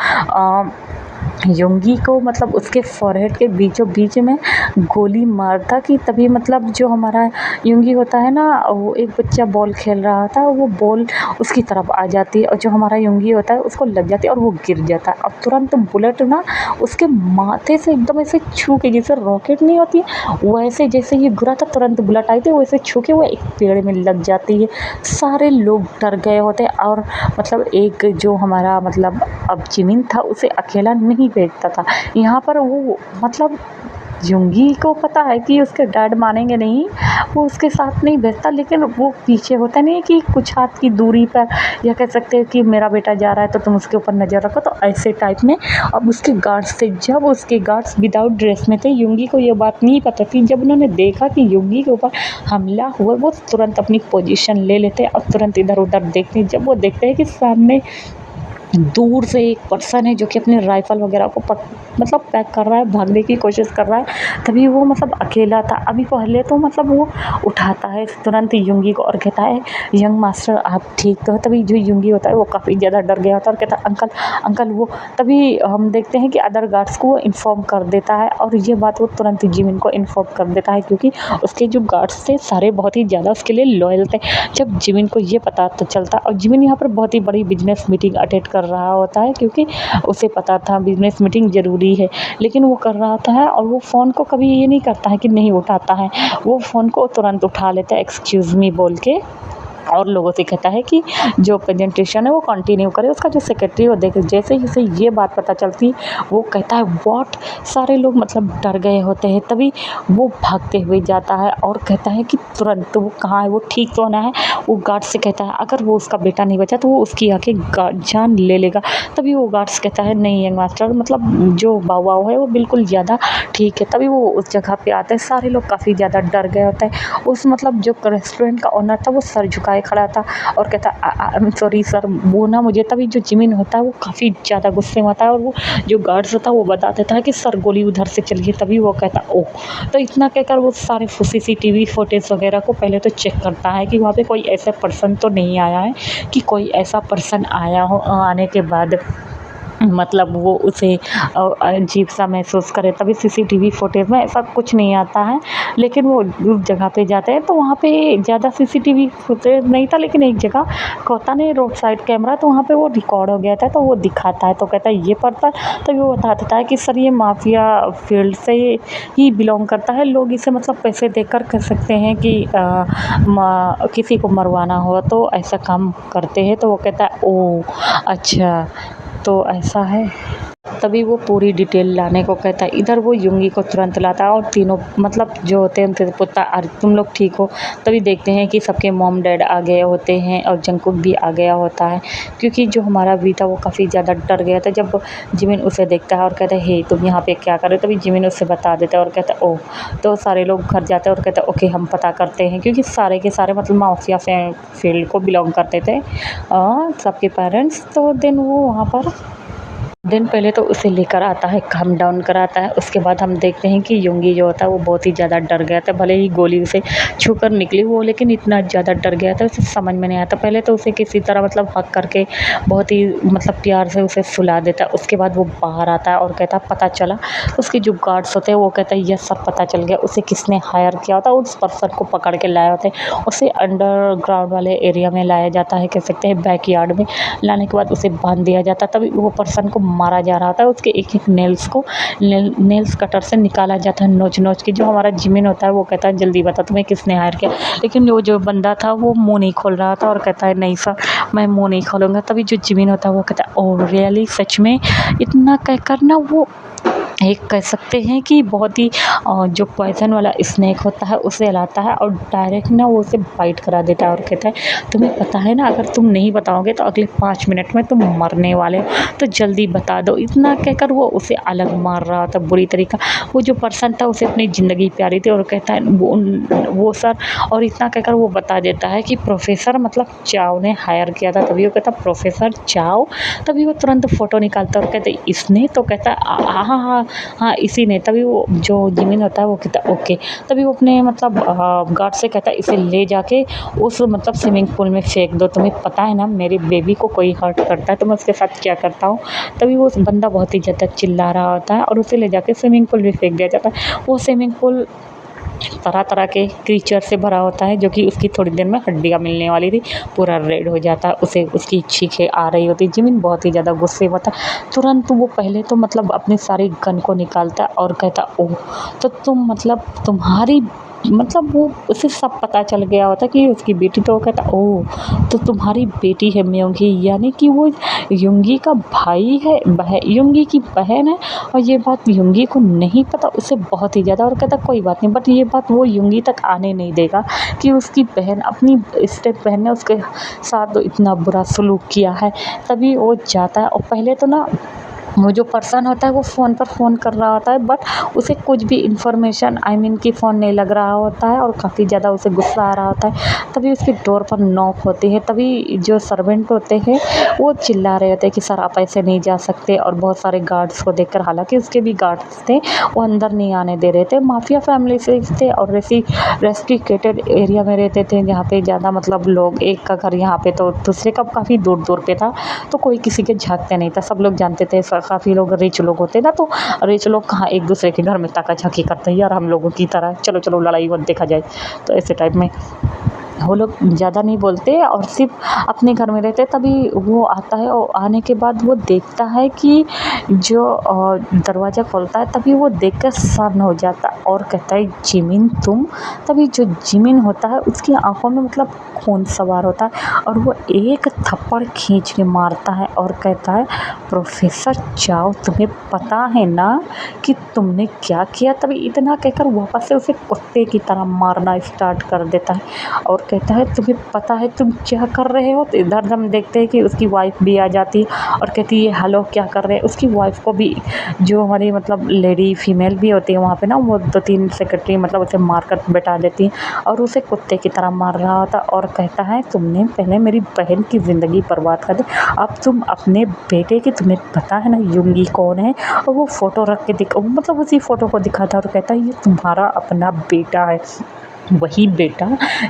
यूँगी को मतलब उसके फॉरहेड के बीचों बीच में गोली मारता कि तभी मतलब जो हमारा यूँगी होता है ना, वो एक बच्चा बॉल खेल रहा था वो बॉल उसकी तरफ आ जाती है और जो हमारा यूँगी होता है उसको लग जाती है और वो गिर जाता है। अब तुरंत बुलेट ना उसके माथे से एकदम ऐसे छू के, जैसे रॉकेट नहीं होती वैसे, जैसे ये गिरा था तुरंत बुलेट आई थी वैसे छू के वो एक पेड़ में लग जाती है। सारे लोग डर गए होते और मतलब एक जो हमारा मतलब अब जिमिन था उसे अकेला नहीं भेजता था यहाँ पर। वो मतलब यूँगी को पता है कि उसके डैड मानेंगे नहीं, वो उसके साथ नहीं भेजता, लेकिन वो पीछे होता नहीं है कि कुछ हाथ की दूरी पर, या कह सकते हैं कि मेरा बेटा जा रहा है तो तुम उसके ऊपर नज़र रखो, तो ऐसे टाइप में। अब उसके गार्ड्स थे, जब उसके गार्ड्स विदाउट ड्रेस में थे, यूँगी को ये बात नहीं पता थी। जब उन्होंने देखा कि यूँगी के ऊपर हमला हुआ वो तुरंत अपनी पोजीशन ले लेते और तुरंत इधर उधर देखते। जब वो देखते हैं कि सामने दूर से एक पर्सन है जो कि अपने राइफ़ल वग़ैरह को मतलब पैक कर रहा है, भागने की कोशिश कर रहा है। तभी वो मतलब अकेला था। अभी पहले तो मतलब वो उठाता है तुरंत युंगी को और कहता है, यंग मास्टर आप ठीक तो हो? तभी जो युंगी होता है वो काफ़ी ज़्यादा डर गया होता है और कहता है अंकल, अंकल वो। तभी हम देखते हैं कि अदर गार्ड्स को वो इन्फॉर्म कर देता है और ये बात वो तुरंत जिमिन को इन्फॉर्म कर देता है, क्योंकि उसके जो गार्ड्स थे सारे बहुत ही ज़्यादा उसके लिए लॉयल थे। जब जिमिन को ये पता तो चलता, और जिमिन यहाँ पर बहुत ही बड़ी बिज़नेस मीटिंग अटेंड कर रहा होता है, क्योंकि उसे पता था बिज़नेस मीटिंग ज़रूरी है। लेकिन वो कर रहा होता है और वो फ़ोन को कभी ये नहीं करता है कि नहीं उठाता है। वो फ़ोन को तुरंत उठा लेता है एक्सक्यूज़ मी बोल के, और लोगों से कहता है कि जो प्रेजेंटेशन है वो कंटिन्यू करे। उसका जो सेक्रेटरी वो देखे, जैसे ही उसे ये बात पता चलती वो कहता है व्हाट। सारे लोग मतलब डर गए होते हैं। तभी वो भागते हुए जाता है और कहता है कि तुरंत तो वो कहाँ है, वो ठीक तो होना है। वो गार्ड से कहता है अगर वो उसका बेटा नहीं बचा तो वो उसकी आके जान ले लेगा। तभी वो गार्ड्स कहता है नहीं यंग मास्टर, मतलब जो बाव है वो बिल्कुल ज़्यादा ठीक है। तभी वो उस जगह पे आते हैं। सारे लोग काफ़ी ज़्यादा डर गए होते हैं। उस मतलब जो रेस्टोरेंट का ओनर था वो सर झुकाए खड़ा था और कहता आई एम सॉरी सर, वो ना मुझे। तभी जो जिमिन होता है वो काफ़ी ज़्यादा गुस्से में होता है और वो जो गार्ड्स होता है वो बता देता है कि सर गोली उधर से चली है। तभी वो कहता ओह। तो इतना कहकर वो सारे CCTV फुटेज वगैरह को पहले तो चेक करता है कि वहाँ पे कोई ऐसा पर्सन तो नहीं आया है, कि कोई ऐसा पर्सन आया हो आने के बाद मतलब वो उसे अजीब सा महसूस करे। तभी CCTV फुटेज में ऐसा कुछ नहीं आता है। लेकिन वो उस जगह पे जाते हैं तो वहाँ पे ज़्यादा CCTV फुटेज नहीं था, लेकिन एक जगह होता नहीं रोड साइड कैमरा, तो वहाँ पे वो रिकॉर्ड हो गया था तो वो दिखाता है। तो कहता है ये पर्सन, तो वो बता देता है कि सर ये माफिया फील्ड से ही बिलोंग करता है। लोग इसे मतलब पैसे देकर कर सकते हैं कि किसी को मरवाना हो तो ऐसा काम करते हैं। तो वो कहता है ओह अच्छा, तो ऐसा है। तभी वो पूरी डिटेल लाने को कहता है। इधर वो युंगी को तुरंत लाता है और तीनों मतलब जो होते हैं उनसे पूछता है अरे तुम लोग ठीक हो। तभी देखते हैं कि सबके मॉम डैड आ गए होते हैं और जंगकुक भी आ गया होता है, क्योंकि जो हमारा वी था वो काफ़ी ज़्यादा डर गया था जब जिमिन उसे देखता है और कहता है हे तुम यहाँ पे क्या कर रहे हो। तभी जिमिन उसे बता देता है और कहता है ओह। तो सारे लोग घर जाते हैं और कहते हैं ओके हम पता करते हैं, क्योंकि सारे के सारे मतलब माफिया फील्ड को बिलोंग करते थे सबके पेरेंट्स। तो देन वो वहाँ पर पहले तो उसे लेकर आता है, काम डाउन कराता है। उसके बाद हम देखते हैं कि युंगी जो होता है वो बहुत ही ज़्यादा डर गया था। भले ही गोली उसे छूकर निकली वो, लेकिन इतना ज़्यादा डर गया था उसे समझ में नहीं आता। पहले तो उसे किसी तरह मतलब हक करके बहुत ही मतलब प्यार से उसे सुला देता है। उसके बाद वो बाहर आता है और कहता है पता चला। उसके जो गार्ड्स होते हैं वो कहता है यस सब पता चल गया, उसे किसने हायर किया होता है। उस पर्सन को पकड़ के लाया होता है, उसे अंडरग्राउंड वाले एरिया में लाया जाता है, कह सकते हैं बैकयार्ड में। लाने के बाद उसे बांध दिया जाता है। तभी वो पर्सन को मारा जा रहा था। उसके एक एक नेल्स को नेल्स कटर से निकाला जाता है नोच नोच के। जो हमारा जिमिन होता है वो कहता है जल्दी बता तुम्हें किसने हायर किया। लेकिन वो जो बंदा था वो मुंह नहीं खोल रहा था और कहता है नहीं सर मैं मुंह नहीं खोलूँगा। तभी जो जिमिन होता है वो कहता है ओह रियली सच में। इतना कहकर ना वो एक कह सकते हैं कि बहुत ही जो पॉइज़न वाला स्नेक होता है उसे लाता है और डायरेक्ट ना वो उसे बाइट करा देता है और कहता है तुम्हें पता है ना अगर तुम नहीं बताओगे तो अगले 5 मिनट में तुम मरने वाले हो, तो जल्दी बता दो। इतना कहकर वो उसे अलग मार रहा था बुरी तरीका। वो जो पर्सन था उसे अपनी ज़िंदगी प्यारी थी और कहता है वो सर, और इतना कहकर वो बता देता है कि प्रोफेसर मतलब चाओ ने हायर किया था। तभी वो कहता प्रोफेसर चाओ। तभी वो तुरंत फ़ोटो निकालता और कहते इसने, तो कहता हाँ हाँ हाँ हाँ इसी ने। तभी वो जो जिमिन होता है वो कहता है ओके। तभी वो अपने मतलब गार्ड से कहता है इसे ले जाके उस मतलब स्विमिंग पूल में फेंक दो। तुम्हें पता है ना मेरी बेबी को कोई हर्ट करता है तो मैं उसके साथ क्या करता हूँ। तभी वो बंदा बहुत ही ज़्यादा चिल्ला रहा होता है और उसे ले जाके स्विमिंग पूल में फेंक दिया जाता है। वो स्विमिंग पूल तरह तरह के क्रीचर से भरा होता है, जो कि उसकी थोड़ी देर में हड्डियाँ मिलने वाली थी। पूरा रेड हो जाता है, उसे उसकी चीखें आ रही होती। जिमिन बहुत ही ज़्यादा गुस्से में होता है। तुरंत वो पहले तो मतलब अपनी सारी गन को निकालता है और कहता ओह तो तुम मतलब तुम्हारी मतलब वो उसे सब पता चल गया होता कि उसकी बेटी। तो वो कहता ओह तो तुम्हारी बेटी है म्योंगी, यानी कि वो युंगी का भाई है, युंगी की बहन है। और ये बात युंगी को नहीं पता, उसे बहुत ही ज़्यादा। और कहता कोई बात नहीं, बट ये बात वो युंगी तक आने नहीं देगा कि उसकी बहन अपनी स्टेप बहन ने उसके साथ तो इतना बुरा सलूक किया है। तभी वो जाता है और पहले तो ना वो जो पर्सन होता है वो फ़ोन पर फ़ोन कर रहा होता है, बट उसे कुछ भी इन्फॉर्मेशन कि फ़ोन नहीं लग रहा होता है और काफ़ी ज़्यादा उसे गुस्सा आ रहा होता है। तभी उसकी डोर पर नॉक होती है, तभी जो सर्वेंट होते हैं वो चिल्ला रहे होते हैं कि सर आप ऐसे नहीं जा सकते, और बहुत सारे गार्ड्स को देखकर, हालाँकि उसके भी गार्ड्स थे, वो अंदर नहीं आने दे रहे थे। माफिया फैमिली से थे और रेस्ट्रिक्टेड एरिया में रहते थे, जहाँ पे ज़्यादा मतलब लोग, एक का घर यहाँ पे तो दूसरे का काफ़ी दूर-दूर पे था, तो कोई किसी के झाँकते नहीं था। सब लोग जानते थे, काफ़ी लोग रिच लोग होते ना, तो रिच लोग कहाँ एक दूसरे के घर में ताका-झाकी करते हैं, यार हम लोगों की तरह चलो चलो लड़ाई मत देखा जाए, तो ऐसे टाइप में वो लोग ज़्यादा नहीं बोलते और सिर्फ अपने घर में रहते। तभी वो आता है और आने के बाद वो देखता है कि जो दरवाज़ा खोलता है, तभी वो देखकर सन्न हो जाता और कहता है जिमिन तुम। तभी जो जिमिन होता है उसकी आंखों में मतलब खून सवार होता है और वो एक थप्पड़ खींच के मारता है और कहता है प्रोफेसर चाओ, तुम्हें पता है ना कि तुमने क्या किया। तभी इतना कहकर वापस से उसे कुत्ते की तरह मारना स्टार्ट कर देता है और कहता है तुम्हें पता है तुम क्या कर रहे हो। तो इधर हम देखते हैं कि उसकी वाइफ भी आ जाती है और कहती है हेलो क्या कर रहे हैं। उसकी वाइफ को भी, जो हमारी मतलब लेडी फीमेल भी होती है वहाँ पे ना, वो 2-3 सेक्रेटरी मतलब उसे मार कर बैठा देती है और उसे कुत्ते की तरह मार रहा होता और कहता है तुमने पहले मेरी बहन की ज़िंदगी बर्बाद कर दी, अब तुम अपने बेटे की, तुम्हें पता है ना युंगी कौन है। और वो फ़ोटो रख के मतलब उसी फ़ोटो को दिखाता और कहता है ये तुम्हारा अपना बेटा है, वही बेटा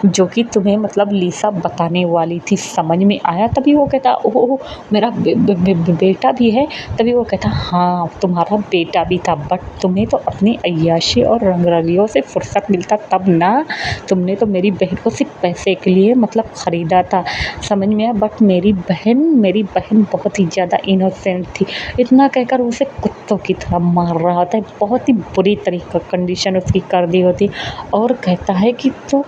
जो कि तुम्हें मतलब लिसा बताने वाली थी, समझ में आया। तभी वो कहता ओह मेरा बेटा भी है। तभी वो कहता हाँ तुम्हारा बेटा भी था, बट तुम्हें तो अपनी अय्याशी और रंगरलियों से फुर्सत मिलता तब ना, तुमने तो मेरी बहन को सिर्फ पैसे के लिए मतलब ख़रीदा था, समझ में आया। बट मेरी बहन बहुत ही ज़्यादा इनोसेंट थी। इतना कहकर उसे कुत्तों की तरह मार रहा था, बहुत ही बुरी तरीके कंडीशन उसकी कर दी होती और कहता है कि तो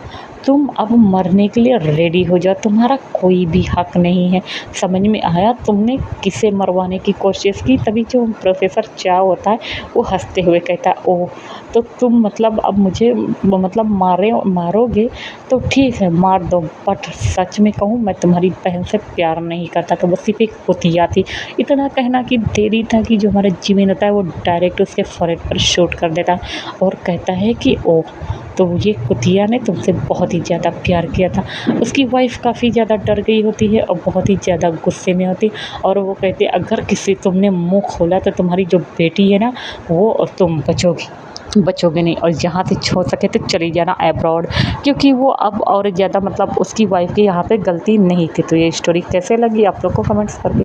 तुम अब मरने के लिए रेडी हो जाओ, तुम्हारा कोई भी हक नहीं है, समझ में आया। तुमने किसे मरवाने की कोशिश की। तभी जो प्रोफेसर चाओ होता है वो हंसते हुए कहता है ओह तो तुम मतलब अब मुझे मतलब मारोगे तो ठीक है मार दो, बट सच में कहूँ मैं तुम्हारी बहन से प्यार नहीं करता, तो वो सिर्फ एक कुतिया थी। इतना कहना कि देरी था कि जो हमारा जिमिन होता है वो डायरेक्ट उसके फॉरहेड पर शूट कर देता और कहता है कि ओह तो ये कुतिया ने तुमसे बहुत ही ज़्यादा प्यार किया था। उसकी वाइफ काफ़ी ज़्यादा डर गई होती है और बहुत ही ज़्यादा गुस्से में होती और वो कहते अगर किसी तुमने मुँह खोला तो तुम्हारी जो बेटी है ना वो और तुम बचोगे नहीं, और यहाँ से हो सके तो चली जाना अब्रॉड, क्योंकि वो अब और ज़्यादा मतलब उसकी वाइफ की यहाँ पे गलती नहीं थी। तो ये स्टोरी कैसे लगी आप लोग को कमेंट्स करके